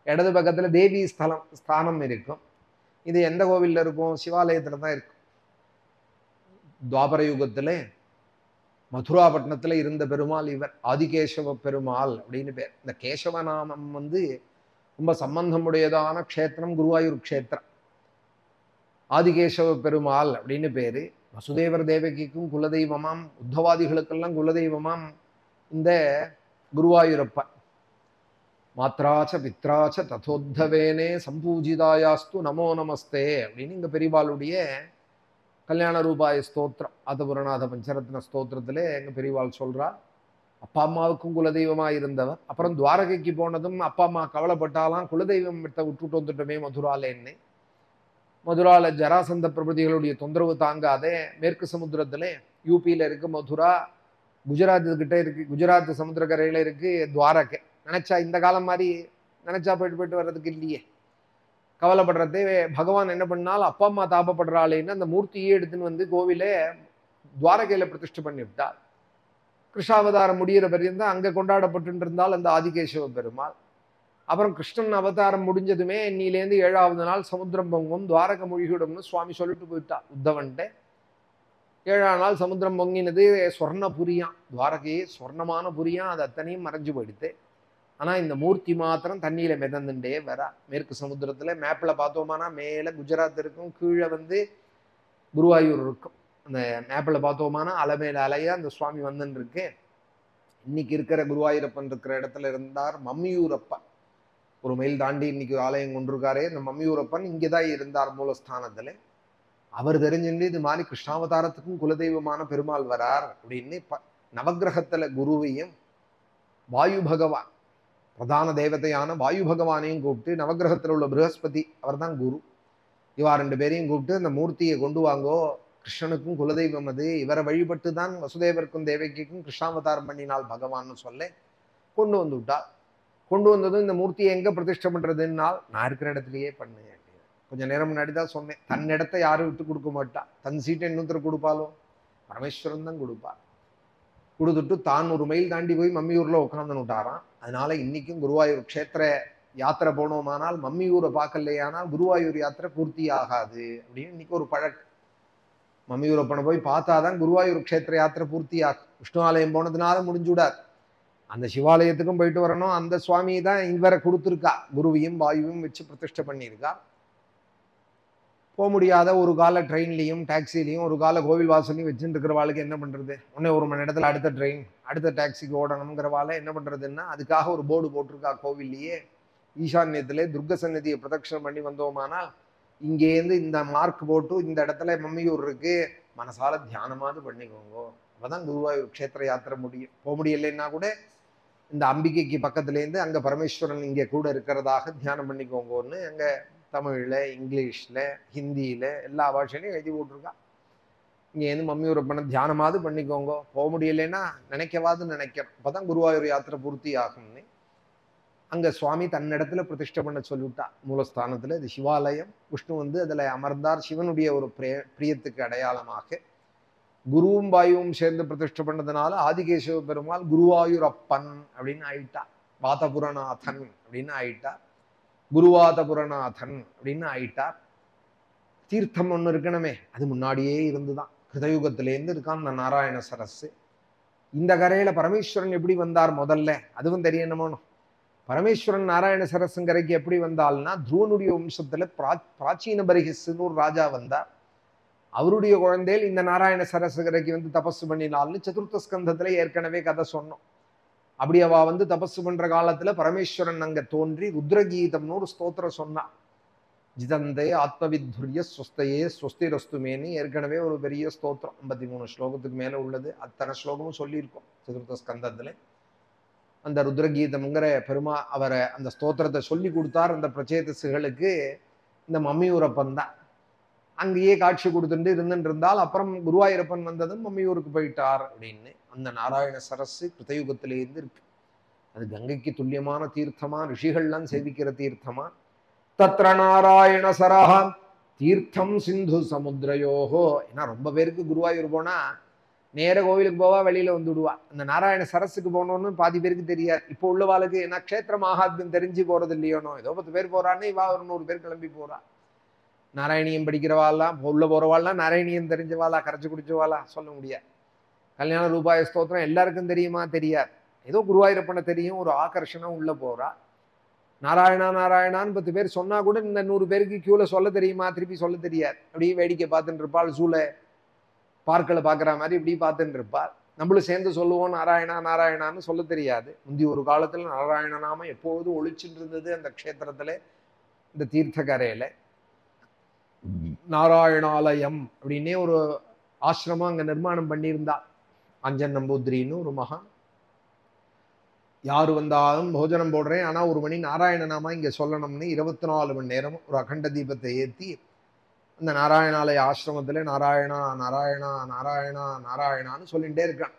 A: இடது பக்கத்துல தேவி ஸ்தானம் இருக்கும். இது எந்த கோவில்ல இருக்கும்? சிவாலயத்துல தான் இருக்கும். துவாபர யுகத்துல மதுராபட்டினத்துல இருந்த பெருமாள் இவர் ஆதிகேசவ பெருமாள் அப்படின்னு பேர். இந்த கேசவ நாமம் ரொம்ப சம்பந்தமுடையதான க்ஷேத்திரம் குருவாயூர் க்ஷேத்திரம். ஆதிகேசவ பெருமாள் அப்படின்னு பேரு. வசுதேவர் தேவகிக்கும் குலதெய்வமாம், உத்தவாதிகளுக்கெல்லாம் குலதெய்வமாம் இந்த குருவாயூரப்பன். மாத்ராச்ச பித்ராச்ச ததோத்தவேனே சம்பூஜிதாயாஸ்து நமோ நமஸ்தே அப்படின்னு இங்க பெரியவாளுடைய கல்யாண ரூபாய ஸ்தோத்திரம் ஆதபுரநாத பஞ்சரத்ன ஸ்தோத்திரத்திலே எங்க பெரியவாள் சொல்றா. அப்பா அம்மாவுக்கும் குலதெய்வமா இருந்தவர். அப்புறம் துவாரகைக்கு போனதும் அப்பா அம்மா கவலைப்பட்டாலாம், குலதெய்வம் விட்டுட்டு வந்துட்டோமே மதுராலேன்னு. மதுரால ஜராசந்த பிரபதிகளுடைய தொந்தரவு தாங்காதே மேற்கு சமுத்திரத்திலே யூபியில இருக்கு மதுரா, குஜராத் கிட்ட இருக்கு, குஜராத் சமுத்திரக்கரையில இருக்கு துவாரகை. நினைச்சா இந்த காலம் மாதிரி நினைச்சா போயிட்டு வர்றதுக்கு இல்லையே. கவலைப்படுறதே பகவான் என்ன பண்ணால் அப்பா அம்மா தாபப்படுறாளேன்னு அந்த மூர்த்தியே எடுத்துன்னு கோவிலே துவாரகையில பிரதிஷ்டை பண்ணி விட்டார். கிருஷ்ணாவதாரம் முடிகிற பரியந்தான் அங்கே கொண்டாடப்பட்டு இருந்தால் அந்த ஆதிகேசவ பெருமாள். அப்புறம் கிருஷ்ணன் அவதாரம் முடிஞ்சதுமே இன்னிலேருந்து 7வது நாள் சமுத்திரம் பொங்கும், துவாரக மூழ்கிடும்னு சுவாமி சொல்லிட்டு போயிட்டா உத்தவன்ட்டு. 7ஆம் நாள் சமுத்திரம் பொங்கினது. சொர்ண புரியான், துவாரகையே சொர்ணமான புரியான். அது அத்தனையும் மறைஞ்சு போயிடுது. ஆனால் இந்த மூர்த்தி மாத்திரம் தண்ணியில் மிதந்துட்டே வரா. மேற்கு சமுத்திரத்தில் மேப்பில் பார்த்தோமானா மேலே குஜராத் இருக்கும், கீழே குருவாயூர் இருக்கும். அந்த மேப்பில் பார்த்தோமானா அலை மேல அலையா அந்த சுவாமி வந்துன்னு இருக்கு. இன்னைக்கு இருக்கிற குருவாயூரப்பன் இருக்கிற இடத்துல இருந்தார் மம்மியூரப்பன். ஒரு மைல் தாண்டி இன்னைக்கு ஆலயம் கொண்டிருக்காரே இந்த மம்மியூரப்பன் இங்கே தான் இருந்தார் மூலஸ்தானத்தில். அவர் தெரிஞ்சுட்டு இது மாதிரி கிருஷ்ணாவதாரத்துக்கும் குலதெய்வமான பெருமாள் வரார் அப்படின்னு நவகிரகத்தில் குருவையும் வாயு பகவான் பிரதான தேவதையான வாயு பகவானையும் கூப்பிட்டு, நவகிரகத்தில் உள்ள ப்ரஹஸ்பதி அவர் தான் குரு, இவா 2 பேரையும் கூப்பிட்டு அந்த மூர்த்தியை கொண்டு வாங்கோ, கிருஷ்ணனுக்கும் குலதெய்வம் அது, இவரை வழிபட்டு தான் வசுதேவருக்கும் தேவகிக்கும் கிருஷ்ணாவதாரம் பண்ணினால் பகவான்னு சொல்ல கொண்டு வந்து விட்டா. கொண்டு வந்ததும் இந்த மூர்த்தியை எங்கே பிரதிஷ்டை பண்ணுறதுன்னால், நான் இருக்கிற இடத்துலையே பண்ணு. கொஞ்சம் நேரம் முன்னாடி தான் சொன்னேன், தன் இடத்தை யாரும் விட்டு கொடுக்க மாட்டா. தன் சீட்டை இன்னொருத்தர் கொடுப்பாலோ, பரமேஸ்வரன் தான் கொடுப்பார். கொடுத்துட்டு தான் ஒரு மைல் தாண்டி போய் மம்மியூரில் உட்காந்துன்னு விட்டாராம். அதனால இன்னைக்கும் குருவாயூர் க்ஷேத்திர யாத்திரை போனோமானால் மம்மியூரை பார்க்கலையானால் குருவாயூர் யாத்திரை பூர்த்தி ஆகாது அப்படின்னு இன்னைக்கு ஒரு பழக்கம். மம்மியூரப்பனை போய் பார்த்தாதான் குருவாயூர் க்ஷேத்திர யாத்திரை பூர்த்தி ஆகும். விஷ்ணு ஆலயம் போனதுனால முடிஞ்சு விடாது. அந்த சிவாலயத்துக்கும் போயிட்டு வரணும். அந்த சுவாமி தான் இவரை கொடுத்துருக்கா, குருவையும் வாயுவையும் வச்சு பிரதிஷ்டை பண்ணியிருக்கா. போக முடியாத ஒரு கால ட்ரெயின்லையும் டாக்ஸிலையும் ஒரு கால கோவில் வாசலையும் வச்சுட்டு இருக்கிறவாளுக்கு என்ன பண்ணுறது? உடனே 1 மணி நேரத்தில் அடுத்த ட்ரெயின் அடுத்த டாக்ஸிக்கு ஓடணுங்கிறவாள் என்ன பண்ணுறதுன்னா, அதுக்காக ஒரு போர்டு போட்டிருக்கா கோவில்லையே. ஈசான்யத்திலே துர்க சன்னதியை பிரதட்சணம் பண்ணி வந்தோமானால் இங்கேருந்து இந்த மார்க் போட்டு இந்த இடத்துல மம்மியூர் இருக்கு, மனசால தியானமாவது பண்ணிக்கோங்க. அப்போதான் குருவாயூர் க்ஷேத்திர யாத்திரை முடியும். போக முடியலைன்னா கூட இந்த அம்பிகைக்கு பக்கத்துலேருந்து அங்கே பரமேஸ்வரன் இங்கே கூட இருக்கிறதாக தியானம் பண்ணிக்கோங்கன்னு அங்கே தமிழில், இங்கிலீஷில், ஹிந்தியில் எல்லா பாஷையிலையும் எழுதி போட்டிருக்கா. இங்கேருந்து மம்மியூரப்பனை தியானமாவது பண்ணிக்கோங்க. போக முடியலைன்னா நினைக்கவாது நினைக்கிறோம். அப்போ தான் குருவாயூர் யாத்திரை பூர்த்தி ஆகும்னு அங்கே சுவாமி தன்னிடத்துல பிரதிஷ்டை பண்ண சொல்லிவிட்டா. மூலஸ்தானத்தில் இது சிவாலயம். விஷ்ணு அதில் அமர்ந்தார். சிவனுடைய ஒரு பிரியத்துக்கு அடையாளமாக குருவும் வாயுவும் சேர்ந்து பிரதிஷ்டை பண்ணதுனால ஆதிகேசவ பெருமாள் குருவாயூரப்பன் அப்படின்னு ஆயிட்டா. வாதபுரநாதன் அப்படின்னு ஆயிட்டார். குருவாதபுரநாதன் அப்படின்னு ஆயிட்டார். தீர்த்தம் ஒன்று இருக்கணுமே, அது முன்னாடியே இருந்துதான். கிருதயுகத்திலேருந்து இருக்கான் இந்த நாராயண சரஸ். இந்த கரையில பரமேஸ்வரன் எப்படி வந்தார் முதல்ல அதுவும் தெரியணுமோ. பரமேஸ்வரன் நாராயண சரஸ்ங்கரைக்கு எப்படி வந்தால்னா, துருவனுடைய வம்சத்துல பிராச்சீன பரிகிஸ்ன்னு ஒரு ராஜா வந்தார். அவருடைய குழந்தைகள் இந்த நாராயண சரஸ்கரைக்கு தபசு பண்ணினால்னு சதுர்த்த ஸ்கந்தத்துல ஏற்கனவே கதை சொன்னோம். அப்படி அவ தபசு பண்ற காலத்துல பரமேஸ்வரன் அங்க தோன்றி ருத்ரகீதம்னு ஒரு ஸ்தோத்திரம் சொன்னான். ஜிதந்தே ஆத்மவித்துரிய ஸ்வஸ்தையே ஸ்வஸ்திரஸ்துமேன்னு ஏற்கனவே ஒரு பெரிய ஸ்தோத்திரம் 53 ஸ்லோகத்துக்கு மேல உள்ளது. அத்தனை ஸ்லோகமும் சொல்லியிருக்கோம் சதுர்த்த ஸ்கந்தத்துல. அந்த ருத்ரகீதம்ங்கிற பெருமா அவரை அந்த ஸ்தோத்திரத்தை சொல்லி கொடுத்தார் அந்த பிரச்சேதசுகளுக்கு இந்த மம்மியூரப்பன் தான். அங்கேயே காட்சி கொடுத்துட்டு இருந்துட்டு இருந்தால் அப்புறம் குருவாயூரப்பன் வந்ததும் மம்மியூருக்கு போயிட்டார் அப்படின்னு. அந்த நாராயண சரஸ் கிருத்தயுகத்திலேருந்து இருக்கு. அது கங்கைக்கு துல்லியமான தீர்த்தமா, ரிஷிகள்லாம் சேவிக்கிற தீர்த்தமா. தத்ர நாராயண சரஹா தீர்த்தம் சிந்து சமுத்திரயோகோ. ஏன்னா ரொம்ப பேருக்கு குருவாயூர் போனா நேர கோவிலுக்கு போவா, வெளியில விடுவா. அந்த நாராயண சரஸுக்கு போனோன்னு பாதி பேருக்கு தெரியாது. இப்போ உள்ளவாளுக்கு ஏன்னா க்ஷேத்திர மகாத்மியம் தெரிஞ்சு போறது இல்லையோனோ, ஏதோ 10 பேர் போறான்னு இவா ஒரு 100 பேர் கிளம்பி போறா. நாராயணியம் படிக்கிறவாள்லாம் உள்ள போறவாள்லாம் நாராயணியம் தெரிஞ்சவாளா கரைச்சு குடிச்சவாளா சொல்ல முடியாது. கல்யாண ரூபாய ஸ்தோத்திரம் எல்லாருக்கும் தெரியுமா? தெரியாது. ஏதோ குருவாயூரப்பனை தெரியும், ஒரு ஆகர்ஷணம் உள்ள போறா. நாராயணா நாராயணான்னு 10 பேர் சொன்னா கூட இந்த 100 பேருக்கு கியூல சொல்ல தெரியுமா? திருப்பி சொல்ல தெரியாது. அப்படியே வேடிக்கை பார்த்துட்டு இருப்பாள். சூளை பார்க்கல பார்க்குற மாதிரி இப்படி பார்த்துட்டு இருப்பாள். நம்மளும் சேர்ந்து சொல்லுவோம் நாராயணா நாராயணான்னு சொல்ல தெரியாது. முந்தி ஒரு காலத்துல நாராயண நாம எப்போதும் ஒழிச்சுட்டு இருந்தது அந்த க்ஷேத்திரத்துல, இந்த தீர்த்தக்கரையில. நாராயணாலயம் அப்படின்னே ஒரு ஆசிரமம் அங்க நிர்மாணம் பண்ணியிருந்தா. அஞ்சன் நம்பூதிரின்னு ஒரு மகா. யாரு வந்தாலும் போஜனம் போடுறேன், ஆனா 1 மணி நாராயண நாமா இங்க சொல்லணும்னு 24 மணி நேரம் ஒரு அகண்ட தீபத்தை ஏற்றி அந்த நாராயணாலய ஆசிரமத்துல நாராயணா நாராயணா நாராயணா நாராயணான்னு சொல்லிகிட்டே இருக்கான்.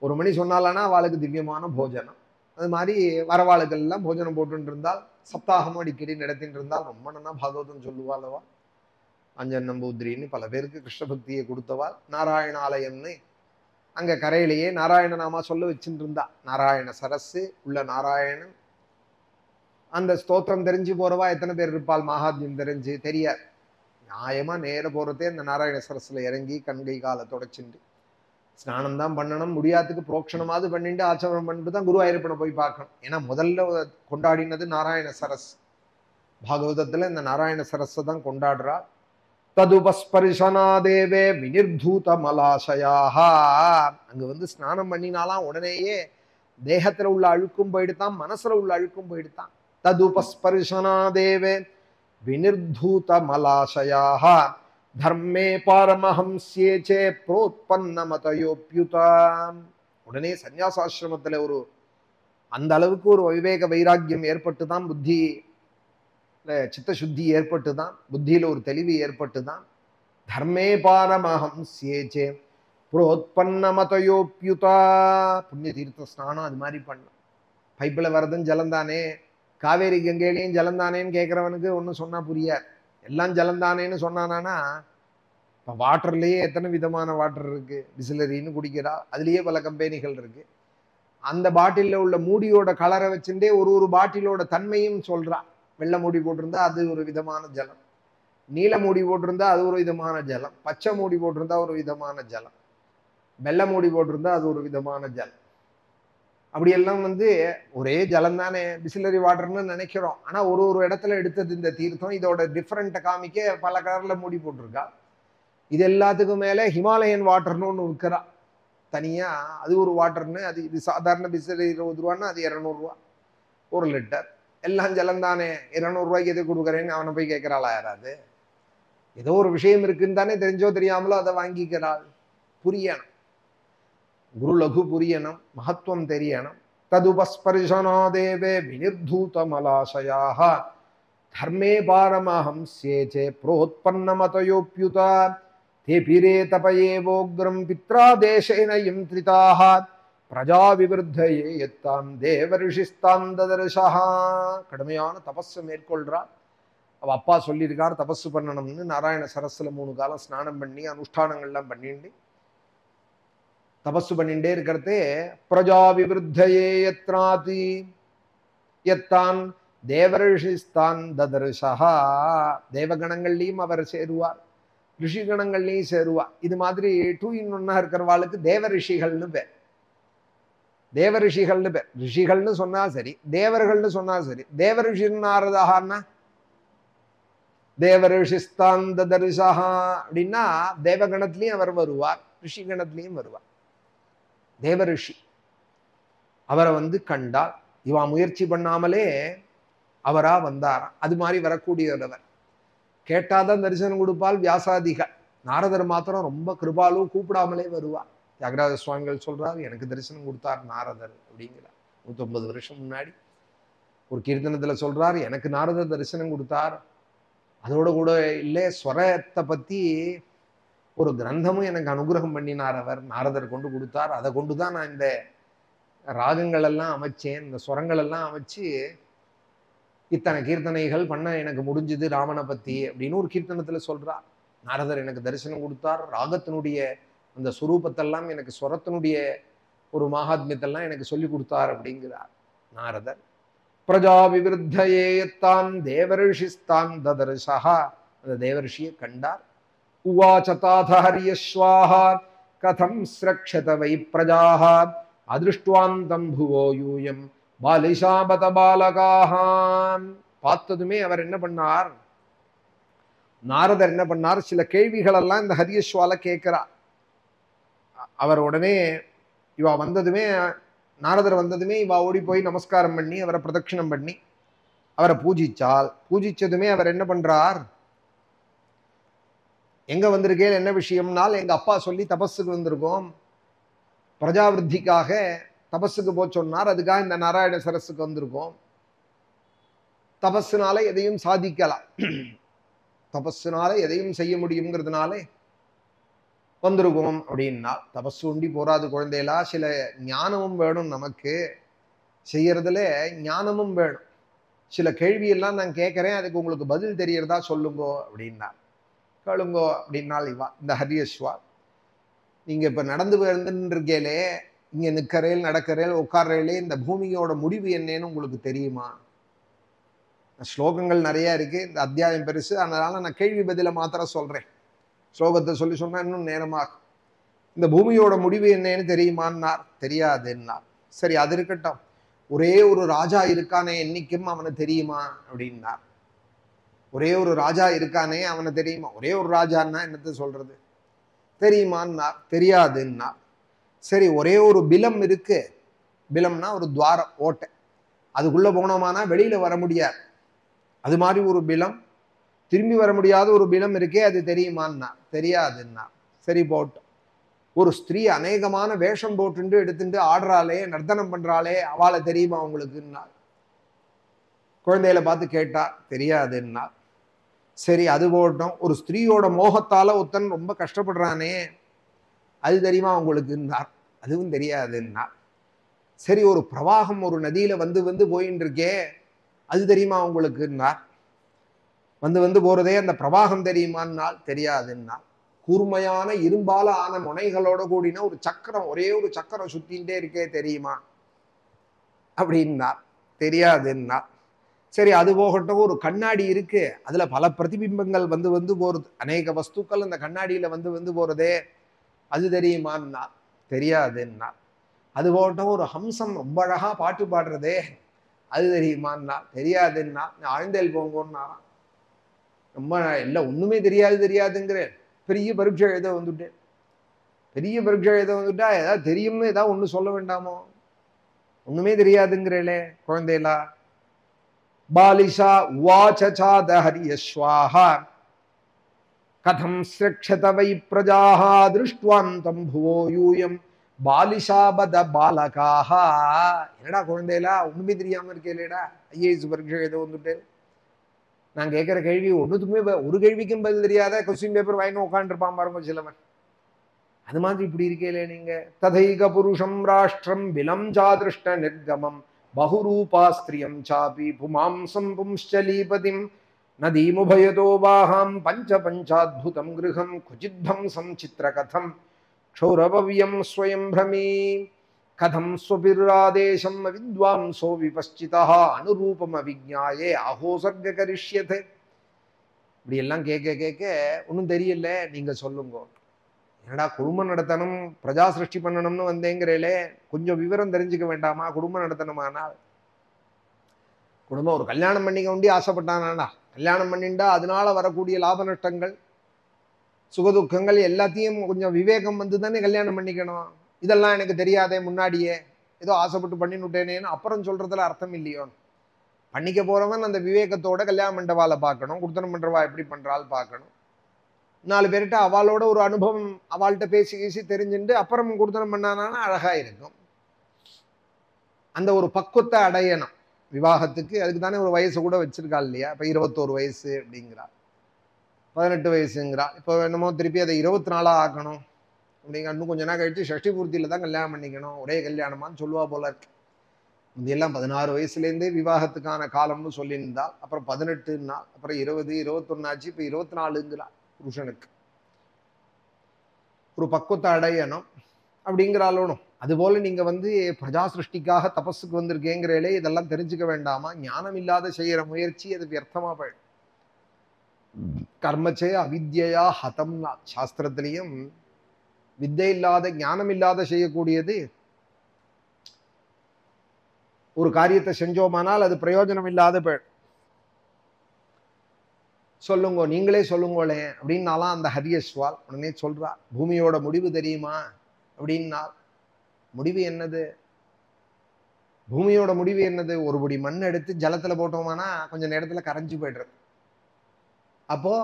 A: 1 மணி சொன்னாலனா அவளுக்கு திவ்யமான போஜனம். அது மாதிரி வரவாளுகள் எல்லாம் போஜனம் போட்டு இருந்தால், சப்தாகமும் அடிக்கடி நடத்திட்டு இருந்தால் ரொம்ப நல்லா பாகவதம் சொல்லுவாளவா. அஞ்சன் நம்பூதிரின்னு பல பேருக்கு கிருஷ்ண பக்தியை கொடுத்தவாள். நாராயணாலயம்னு அங்க கரையிலேயே நாராயண நாமா சொல்ல வச்சுட்டு இருந்தா. நாராயண சரஸ்ஸு உள்ள நாராயணன். அந்த ஸ்தோத்திரம் தெரிஞ்சு போறவா எத்தனை பேர் இருப்பாள்? மகாத்மியம் தெரிஞ்சு தெரியாது. நியாயமா நேர போறதே அந்த நாராயண சரஸ்ல இறங்கி கண்கை காலை தொடச்சுண்டு ஸ்நானம் தான் பண்ணணும். முடியாதுக்கு புரோக்ஷணமாவது பண்ணிட்டு ஆச்சமனம் பண்ணிட்டு தான் குருவாயூரப்பனை போய் பார்க்கணும். ஏன்னா முதல்ல கொண்டாடினது நாராயண சரஸ். பாகவதத்துல இந்த நாராயண சரஸை தான் கொண்டாடுறா. ததுபஸ்பரிசனா தேவே வினிர்தூத மலாசயாக. அங்க வந்து ஸ்நானம் பண்ணினாலாம் உடனேயே தேகத்துல உள்ள அழுக்கும் போயிடுத்தான், மனசுல உள்ள அழுக்கும் போயிடுத்தான். ததுபஸ்பரிசனா தேவே வினிர்தூத மலாசயாக தர்மே பாரமஹம்ஸ்யேச்சே புரோத்பன்ன மதயோப்யுதாம். உடனே சந்நியாசாசிரமத்துல ஒரு அந்த அளவுக்கு ஒரு விவேக வைராக்கியம் ஏற்பட்டுதான், புத்தி சித்தசுத்தி ஏற்பட்டுதான், புத்தியில ஒரு தெளிவு ஏற்பட்டுதான். தர்மே பாரமஹம்ஸ்யேச்சே புரோத்பன்ன மதயோப்யுதா. புண்ணிய தீர்த்த ஸ்நானம் அது மாதிரி பண்ணும். பைப்பில் வரதும் ஜலந்தானே, காவேரி கங்கையிலையும் ஜலந்தானேன்னு கேட்குறவனுக்கு ஒன்றும் சொன்னா புரியாது. எல்லாம் ஜலந்தானேன்னு சொன்னானா, இப்போ வாட்டர்லேயே எத்தனை விதமான வாட்டர் இருக்கு. பிஸ்லரின்னு குடிக்கிறா, அதுலேயே பல கம்பெனிகள் இருக்கு. அந்த பாட்டிலில் உள்ள மூடியோட கலரை வச்சுட்டே ஒரு பாட்டிலோட தன்மையும் சொல்றா. வெள்ளை மூடி போட்டிருந்தா அது ஒரு விதமான ஜலம், நீல மூடி போட்டிருந்தா அது ஒரு விதமான ஜலம், பச்சை மூடி போட்டிருந்தா ஒரு விதமான ஜலம், வெள்ளை மூடி போட்டிருந்தா அது ஒரு விதமான ஜலம். அப்படியெல்லாம் வந்து ஒரே ஜலம் தானே பிஸ்லரி வாட்டர்னு நினைக்கிறோம். ஆனா ஒரு இடத்துல எடுத்தது இந்த தீர்த்தம் இதோட டிஃப்ரெண்ட்டை காமிக்க பல கலர்ல மூடி போட்டிருக்கா. இது எல்லாத்துக்கும் மேல ஹிமாலயன் வாட்டர்னு ஒன்று விற்கிறா தனியா. அது ஒரு வாட்டர்னு. அது இது சாதாரண பிஸ்லரி 20 ரூபான்னா அது 200 ரூபா 1 லிட்டர். எல்லாம் ஜலம் தானே, 200 ரூபாய்க்கு எது கொடுக்குறேன்னு அவனை போய் கேட்கிறாளா யாராவது? ஏதோ ஒரு விஷயம் இருக்குன்னு தானே தெரிஞ்சோ தெரியாமலோ அதை வாங்கிக்கிறாள். புரியணும், குரு லகு புரியணும், மகத்துவம் தெரியணும். ததுபஸ்பரிசனா தேவே வினிர்தூத மலாசயாக தர்மே பாரமஹம்ஸ்யேச்சே புரோத்பன்ன மதயோப்யுதா தேபிரே தபயேவோக்ரம் பித்ராதேசேன யந்திரிதாக பிரஜா விவருத்தயே எத்தாம் தேவரிஷிஸ்தாம் ததர்ஷா. கடுமையான தபஸை மேற்கொள்றார். அவ அப்பா சொல்லியிருக்கார் தபஸு பண்ணணும்னு. நாராயண சரஸ்ல 3 காலம் ஸ்நானம் பண்ணி அனுஷ்டானங்கள்லாம் பண்ணிட்டு தபஸு பண்ணிட்டே இருக்கிறதே பிரஜா விவருத்தயே எத்ராதி எத்தான் தேவரிஷிஸ்தான் ததர்ஷா. தேவகணங்கள்லையும் அவர் சேருவார், ரிஷிகணங்கள்லையும் சேருவார். இது மாதிரி 2 in 1 இருக்கிறவாளுக்கு தேவ ரிஷிகள்னு பேர். தேவ ரிஷிகள்னு பேர். ரிஷிகள்னு சொன்னா சரி, தேவர்கள்னு சொன்னா சரி. தேவ ரிஷின்னு ஆறதாகனா தேவரிஷிஸ்தான் ததர்ஷா அப்படின்னா தேவகணத்திலையும் அவர் வருவார், ரிஷி கணத்திலையும் வருவார். தேவ ரிஷி அவரை வந்து கண்டால் இவா முயற்சி பண்ணாமலே அவரா வந்தாராம். அது மாதிரி வரக்கூடியவர். கேட்டாதான் தரிசனம் கொடுப்பால் வியாசாதிகள். நாரதர் மாத்திரம் ரொம்ப கிருபாலு, கூப்பிடாமலே வருவார். தியாகராஜ சுவாமிகள் சொல்றார், எனக்கு தரிசனம் கொடுத்தார் நாரதர் அப்படிங்கிறார். 150 வருஷம் முன்னாடி ஒரு கீர்த்தனத்துல சொல்றார், எனக்கு நாரதர் தரிசனம் கொடுத்தார். அதோட கூட இல்லை, ஸ்வரத்தை பத்தி ஒரு கிரந்தமும் எனக்கு அனுகிரகம் பண்ணினார் அவர். நாரதர் கொண்டு கொடுத்தார். அதை கொண்டுதான் நான் இந்த ராகங்கள் எல்லாம் அமைச்சேன், இந்த ஸ்வரங்கள் எல்லாம் அமைச்சு இத்தனை கீர்த்தனைகள் பண்ண எனக்கு முடிஞ்சது ராமனை பத்தி அப்படின்னு ஒரு கீர்த்தனத்துல சொல்றார். நாரதர் எனக்கு தரிசனம் கொடுத்தார், ராகத்தினுடைய அந்த சுரூபத்தெல்லாம் எனக்கு, ஸ்வரத்தினுடைய ஒரு மகாத்மியத்தெல்லாம் எனக்கு சொல்லி கொடுத்தார் அப்படிங்கிறார் நாரதர். பிரஜா விவருத்தயேத்தான் தேவரிஷிஸ்தான் ததர்ஷா. அந்த தேவரிஷியை கண்டார். உவாச்சதாத ஹரியஸ்வாஹ கதம் ஸ்ரக்ஷத வை பிரஜாஹ அதிருஷ்டுவாந்தம் புவோ யூயம் பாலிஷாபத பாலகாஹாம். பார்த்ததுமே அவர் என்ன பண்ணார், நாரதர் என்ன பண்ணார், சில கேள்விகள் எல்லாம் இந்த ஹரியஸ்வால கேட்கிறார். அவர் உடனே இவா வந்ததுமே, நாரதர் வந்ததுமே இவா ஓடி போய் நமஸ்காரம் பண்ணி அவரை பிரதட்சிணம் பண்ணி அவரை பூஜிச்சால், பூஜிச்சதுமே அவர் என்ன பண்றார், எங்க வந்திருக்கேன் என்ன விஷயம்னால், எங்க அப்பா சொல்லி தபஸுக்கு வந்திருக்கோம், பிரஜாவிருத்திக்காக தபஸுக்கு போய் சொன்னார், அதுக்காக இந்த நாராயண சரஸுக்கு வந்திருக்கோம், தபஸுனால எதையும் சாதிக்கலாம், தபஸுனால எதையும் செய்ய முடியுங்கிறதுனால வந்திருக்கோம் அப்படின்னா. தபஸு உண்டி போராது குழந்தைகளா, சில ஞானமும் வேணும் நமக்கு, செய்யறதுல ஞானமும் வேணும். சில கேள்வியெல்லாம் நான் கேட்கறேன், அதுக்கு உங்களுக்கு பதில் தெரியறதா சொல்லுங்கோ அப்படின்னா. கேளுங்கோ அப்படின்னால் இவா இந்த ஹரியஸ்வா. நீங்க இப்ப நடந்து வந்துட்டு இருக்கேலே, இங்க நிற்கிறேல் நடக்கிறேல் உட்கார்றேலே, இந்த பூமியோட முடிவு என்னன்னு உங்களுக்கு தெரியுமா? ஸ்லோகங்கள் நிறைய இருக்கு, இந்த அத்தியாயம் பெருசு, அதனால நான் கேள்வி பதில மாத்திரம் சொல்றேன். ஸ்லோகத்தை சொல்லி சொன்னா இன்னும் நேரமாகும். இந்த பூமியோட முடிவு என்னன்னு தெரியுமான்னார். தெரியாதுன்னார். சரி, அது இருக்கட்டும். ஒரே ஒரு ராஜா இருக்கானே, என்னைக்கும் அவனை தெரியுமா அப்படின்னார். ஒரே ஒரு ராஜா இருக்கானே, அவனை தெரியுமா? ஒரே ஒரு ராஜான்னா என்னத்த சொல்றது? தெரியுமான்னார். தெரியாதுன்னார். சரி, ஒரே ஒரு பிலம் இருக்கு. பிலம்னா ஒரு துவாரம், ஓட்டை. அதுக்குள்ள போனோமானா வெளியில வர முடியாது. அது மாதிரி ஒரு பிலம், திரும்பி வர முடியாத ஒரு பிலம் இருக்கே, அது தெரியுமான்னா? தெரியாதுன்னா. சரி, போட்டோம். ஒரு ஸ்திரீ அநேகமான வேஷம் போட்டு எடுத்துட்டு ஆடுறாளே, நர்த்தனம் பண்றாளே, அவளை தெரியுமா உங்களுக்குன்னா? குழந்தையில பார்த்து கேட்டா. தெரியாதுன்னா. சரி, அது போட்டோம். ஒரு ஸ்திரீயோட மோகத்தால ஒருத்தன் ரொம்ப கஷ்டப்படுறானே, அது தெரியுமா உங்களுக்குன்னார். அதுவும் தெரியாதுன்னா. சரி, ஒரு பிரவாகம் ஒரு நதியில வந்து வந்து போயின்னு இருக்கே, அது தெரியுமா உங்களுக்குன்னார். வந்து வந்து போறதே அந்த பிரவாகம் தெரியுமான்னால். தெரியாதுன்னா. கூர்மையான இரும்பால ஆன முனைகளோட கூடின ஒரு சக்கரம், ஒரே ஒரு சக்கரம் சுத்தின்ண்டே இருக்கே, தெரியுமா அப்படின்னா. தெரியாதுன்னா. சரி, அது போகட்டும். ஒரு கண்ணாடி இருக்கு, அதுல பல பிரதிபிம்பங்கள் வந்து வந்து போறது, அநேக வஸ்துக்கள் அந்த கண்ணாடியில வந்து வந்து போறதே, அது தெரியுமான்னா. தெரியாதுன்னா. அது போகட்டும். ஒரு ஹம்சம் ரொம்ப அழகா பாட்டு பாடுறதே, அது தெரியுமான்னா. தெரியாதுன்னா. ஆழ்ந்தேல் போங்கோன்னா. ரொம்ப இல்லை, ஒண்ணுமே தெரியாதுங்கிறேன். பெரிய பரீட்சை எழுத வந்துட்டேன். பெரிய பரீட்சை எழுத வந்துட்டா ஏதாவது தெரியும்னு ஏதாவது ஒண்ணு சொல்ல வேண்டாமோ? ஒண்ணுமே தெரியாதுங்கிறேளே குழந்தைகளா. பாலிஷா உவாச்ச ஹரியஸ்வாஹ கதம் ஸ்ரக்ஷத வை பிரஜாஹ திருஷ்டுவாந்தம் புவோ யூயம் பாலிஷாபத பாலகாஹ. என்னடா குழந்தைகளா, ஒண்ணுமே தெரியாம இருக்கேலேடா, ஐஏஎஸ் பரீட்சை எழுத வந்துட்டேன். நான் கேட்கிற கேள்வி ஒண்ணுத்துக்குமே, ஒரு கேள்விக்கும் பதில் தெரியாத கொஸ்டின் பேப்பர் வாங்கி உட்காந்துருப்பான் பாருங்க சிலவன். அது மாதிரி இப்படி இருக்கேலே நீங்க. ததைக புருஷம் ராஷ்டிரம் விலம் ஜாதிருஷ்ட நிர்கமம் பகுரூபாஸ்திரியம் சாபி புமாம்சம் பும்ச்சலீபதிம் நதீமுபயதோ வாஹாம் பஞ்ச பஞ்சாத்புதம் கிருஹம் குஜித்வம்சம் சித்திரகதம் க்ஷௌரபவ்யம் ஸ்வயம் பிரமீ கதம் ஸ்வபிராதேசம் வித்வாம்சோ விபஸ்சிதः அனுரூபம் அவிஜ்ஞாயே அஹோசர்க கரிஷ்யதே. இப்படி எல்லாம் கேட்க கேட்க ஒன்றும் தெரியல, நீங்க சொல்லுங்க. என்னடா குடும்பம் நடத்தணும், பிரஜா சிருஷ்டி பண்ணணும்னு வந்தேங்கிறேலே, கொஞ்சம் விவரம் தெரிஞ்சுக்க வேண்டாமா? குடும்பம் நடத்தணுமானால் குடும்பம் ஒரு கல்யாணம் பண்ணிக்க வேண்டி ஆசைப்பட்டானா, கல்யாணம் பண்ணிண்டா அதனால வரக்கூடிய லாப நஷ்டங்கள் சுகதுக்கங்கள் எல்லாத்தையும் கொஞ்சம் விவேகம் வந்து தானே கல்யாணம் பண்ணிக்கணும். இதெல்லாம் எனக்கு தெரியாதே முன்னாடியே, ஏதோ ஆசைப்பட்டு பண்ணினுட்டேனேன்னு அப்புறம் சொல்றதுல அர்த்தம் இல்லையோ. பண்ணிக்க போறவன் அந்த விவேகத்தோட கல்யாணம் மண்டபால பார்க்கணும், குடுத்தனம் பண்றவா எப்படி பண்றாள் பார்க்கணும். 4 பேர்கிட்ட அவளோட ஒரு அனுபவம், அவள்கிட்ட பேசி தெரிஞ்சுட்டு அப்புறம் குடுத்தனம் பண்ணானா அழகா இருக்கும். அந்த ஒரு பக்குவத்தை அடையணும் விவாகத்துக்கு. அதுக்கு தானே ஒரு வயசு கூட வச்சிருக்கா இல்லையா? இப்ப 21 வயசு அப்படிங்கிறா, 18 வயசுங்கிறா. இப்போ என்னமோ திருப்பி அதை 24 ஆக்கணும் அப்படிங்கிற. இன்னும் கொஞ்ச நாள் கழிச்சு ஷஷ்டி பூர்த்தியில தான் கல்யாணம் பண்ணிக்கணும், ஒரே கல்யாணமான்னு சொல்லுவா போல இருக்கு. முந்தையெல்லாம் 16 வயசுலேருந்தே விவாகத்துக்கான காலம்னு சொல்லியிருந்தால், அப்புறம் 18 அப்புறம் 20, 21 ஆச்சு, இப்போ 24ங்கிறா. புருஷனுக்கு ஒரு பக்குவத்தை அடையணும் அப்படிங்கிறாலும். அதுபோல நீங்க வந்து பிரஜா சிருஷ்டிக்காக தபஸுக்கு வந்திருக்கேங்கிறே, இதெல்லாம் தெரிஞ்சுக்க வேண்டாமா? ஞானம் இல்லாத செய்யற முயற்சி அது வியர்த்தமா போயிடும். கர்மச்சே அவித்யா ஹதம்னா, சாஸ்திரத்திலையும் வித்தை இல்லாத ஞானம் இல்லாத செய்யக்கூடியது ஒரு காரியத்தை செஞ்சோமானால் அது பிரயோஜனம் இல்லாத போயிடும். சொல்லுங்க, நீங்களே சொல்லுங்களே அப்படின்னாலாம் அந்த ஹரியஸ்வால் உடனே சொல்றா. பூமியோட முடிவு தெரியுமா அப்படின்னா, முடிவு என்னது? பூமியோட முடிவு என்னது? ஒரு படி மண் எடுத்து ஜலத்துல போட்டோமானா கொஞ்ச நேரத்துல கரைஞ்சு போயிடுறது. அப்போ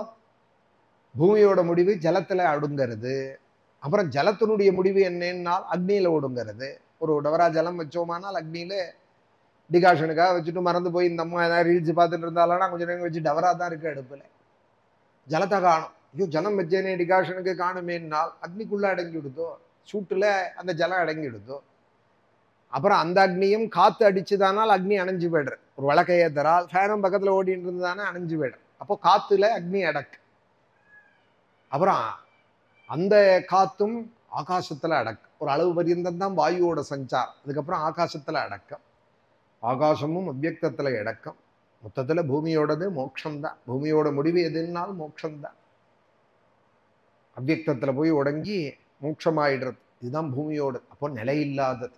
A: பூமியோட முடிவு ஜலத்துல அடுங்கிறது. அப்புறம் ஜலத்தினுடைய முடிவு என்னன்னால் அக்னியில ஒடுங்கிறது. ஒரு டவரா ஜலம் வச்சோமானால் அக்னியில டிகாஷனுக்காக வச்சுட்டு மறந்து போய் இந்த அம்மா ஏதாவது ரீல்ஸ் பார்த்துட்டு இருந்தாலும் கொஞ்சம் நேரம் வச்சு டவரா தான் இருக்கு அடுப்புல. ஜலத்தை காணும். ஐயோ ஜலம் வச்சேனே டிகாஷனுக்கு காணுமேனால் அக்னிக்குள்ள அடங்கி விடுதோ, சூட்டுல அந்த ஜலம் அடங்கி விடுதோ. அப்புறம் அந்த அக்னியும் காத்து அடிச்சுதானால் அக்னி அணைஞ்சு போய்டுற. ஒரு விளக்கையே தரால் ஃபேனும் பக்கத்துல ஓடிட்டு இருந்ததானே அணைஞ்சு போய்டுற. அப்போ காத்துல அக்னி அடக்கு. அப்புறம் அந்த காத்தும் ஆகாசத்துல அடக்கம். ஒரு அளவு பரியந்தம் தான் வாயுவோட சஞ்சாரம், அதுக்கப்புறம் ஆகாசத்துல அடக்கம். ஆகாசமும் அவ்யக்தத்துல அடக்கம். மொத்தத்துல பூமியோடது மோட்சம்தான். பூமியோட முடிவு எதுனால் மோட்சம்தான். அவ்யக்தத்துல போய் உடங்கி மோட்சமாயிடுறது, இதுதான் பூமியோட. அப்போ நிலை இல்லாதது.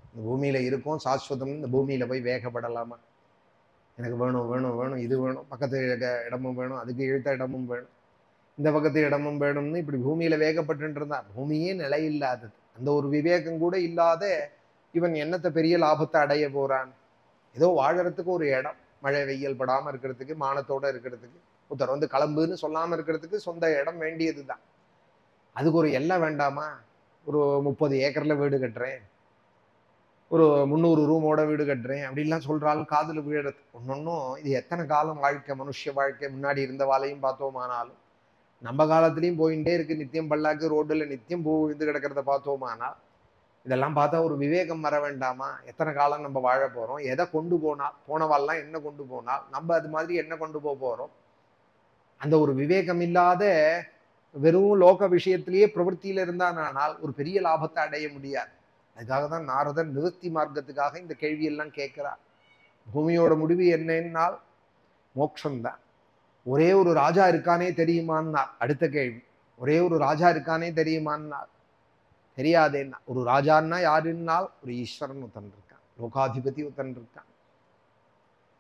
A: இந்த பூமியில இருக்கும் சாஸ்வதம், இந்த பூமியில போய் வேகப்படலாமா? எனக்கு வேணும் வேணும் வேணும், இது வேணும், பக்கத்து இடமும் வேணும், அதுக்கு இழுத்த இடமும் வேணும், இந்த பக்கத்து இடமும் வேணும்னு இப்படி பூமியில வேகப்பட்டு இருந்தா பூமியே நிலை இல்லாதது. அந்த ஒரு விவேகம் கூட இல்லாத இவன் என்னத்தை பெரிய லாபத்தை அடைய போறான்? ஏதோ வாழறதுக்கு ஒரு இடம், மழை வெயில் படாம இருக்கிறதுக்கு, மானத்தோட இருக்கிறதுக்கு, ஒருத்தர் வந்து கிளம்புன்னு சொல்லாம இருக்கிறதுக்கு சொந்த இடம் வேண்டியதுதான். அதுக்கு ஒரு எல்லை வேண்டாமா? ஒரு 30 ஏக்கர்ல வீடு கட்டுறேன், ஒரு 300 ரூமோட வீடு கட்டுறேன் அப்படின்லாம் சொல்றாலும் காதுல விழுறது. ஒன்னொன்னும் இது எத்தனை காலம் வாழ்க்கை, மனுஷ வாழ்க்கை. முன்னாடி இருந்த வாழையும் பார்த்தோமானாலும் நம்ம காலத்திலையும் போயிட்டே இருக்கு. நித்தியம் பல்லாக்கு ரோடுல நித்தியம் பூ விழுந்து கிடக்கிறத பார்த்தோமானால் இதெல்லாம் பார்த்தா ஒரு விவேகம் வர வேண்டாமா? எத்தனை காலம் நம்ம வாழ போறோம்? எதை கொண்டு போனால், போனவாள்லாம் என்ன கொண்டு போனால், நம்ம அது மாதிரி என்ன கொண்டு போறோம்? அந்த ஒரு விவேகம் இல்லாத வெறும் லோக விஷயத்திலேயே பிரவൃத்தியில இருந்தானால் ஒரு பெரிய லாபத்தை அடைய முடியாது. அதுக்காக தான் நாரதர் நிவர்த்தி மார்க்கத்துக்காக இந்த கேள்வியெல்லாம் கேட்கிறார். பூமியோட முடிவு என்னன்னால் மோட்சம்தான். ஒரே ஒரு ராஜா இருக்கானே தெரியுமான்னா அடுத்த கேள்வி. ஒரே ஒரு ராஜா இருக்கானே தெரியுமான்னா தெரியாதேன்னா. ஒரு ராஜான்னா யாருன்னால் ஒரு ஈஸ்வரன் ஒருத்தன் இருக்கான், லோகாதிபதி ஒருத்தன் இருக்கான்.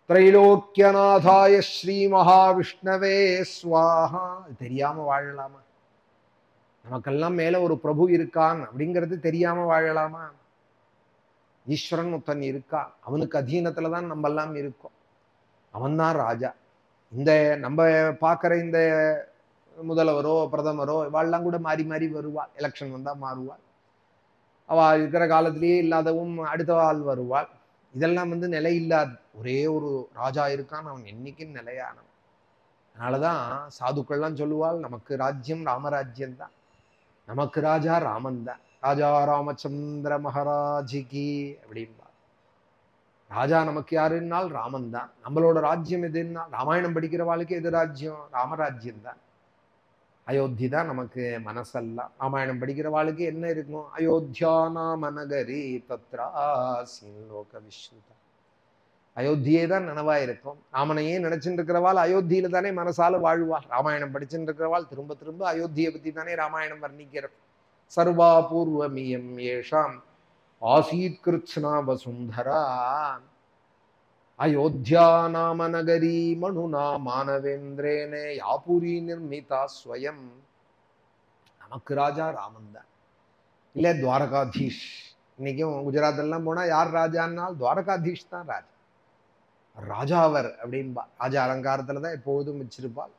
A: திரைலோக்கியநாதாய ஸ்ரீ மகாவிஷ்ணவே ஸ்வாஹா. தெரியாம வாழலாமா? நமக்கெல்லாம் மேல ஒரு பிரபு இருக்கான் அப்படிங்கிறது தெரியாம வாழலாமா? ஈஸ்வரன் ஒருத்தன் இருக்கான், அவனுக்கு அதீனத்துலதான் நம்ம எல்லாம் இருக்கோம். அவன்தான் ராஜா. இந்த நம்ம பார்க்கிற இந்த முதல்வரோ பிரதமரோ இவாள்லாம் கூட மாறி மாறி வருவாள். எலெக்ஷன் வந்தா மாறுவாள். அவ இருக்கிற காலத்திலேயே இல்லாதவும் அடுத்த ஆள் வருவாள். இதெல்லாம் வந்து நிலை இல்லாது. ஒரே ஒரு ராஜா இருக்கான், அவன் என்னைக்கும் நிலையானவன். அதனாலதான் சாதுக்கள்லாம் சொல்லுவாள், நமக்கு ராஜ்யம் ராமராஜ்யம் தான், நமக்கு ராஜா ராமன் தான், ராஜா ராமச்சந்திர மகாராஜிக்கு அப்படின்பா. ராஜா நமக்கு யாருன்னால் ராமன் தான். நம்மளோட ராஜ்யம் எதுன்னா ராமாயணம் படிக்கிறவாளுக்கு எது ராஜ்யம்? ராமராஜ்யம் தான். அயோத்தி தான் நமக்கு மனசெல்லாம். ராமாயணம் படிக்கிறவாளுக்கு என்ன இருக்கும்? அயோத்தியா நாம நகரி தத்ராசீன் லோக விஸ்ருதா. அயோத்தியே தான் நினைவா இருக்கும். ராமனையே நினைச்சுட்டு இருக்கிறவாள் அயோத்தியில தானே மனசால வாழ்வாள். ராமாயணம் படிச்சுட்டு இருக்கிறவாள் திரும்ப திரும்ப அயோத்தியை பத்தி தானே ராமாயணம் வர்ணிக்கிறது. சர்வா பூர்வமியம் ஏஷாம் ஆசீத் கிருத்ஸ்னா வசுந்தரா அயோத்தியா நாம நகரி மனுனா மானவேந்திரேனே யாபுரி நிர்மிதா ஸ்வயம். நமக்கு ராஜா ராமன் தான். இல்ல துவாரகாதீஷ். இன்னைக்கும் குஜராத் எல்லாம் போனா யார் ராஜான்னால் துவாரகாதீஷ் தான் ராஜா. ராஜாவர் அப்படின்பா. ராஜா அலங்காரத்துலதான் எப்போதும் வச்சிருப்பாள்.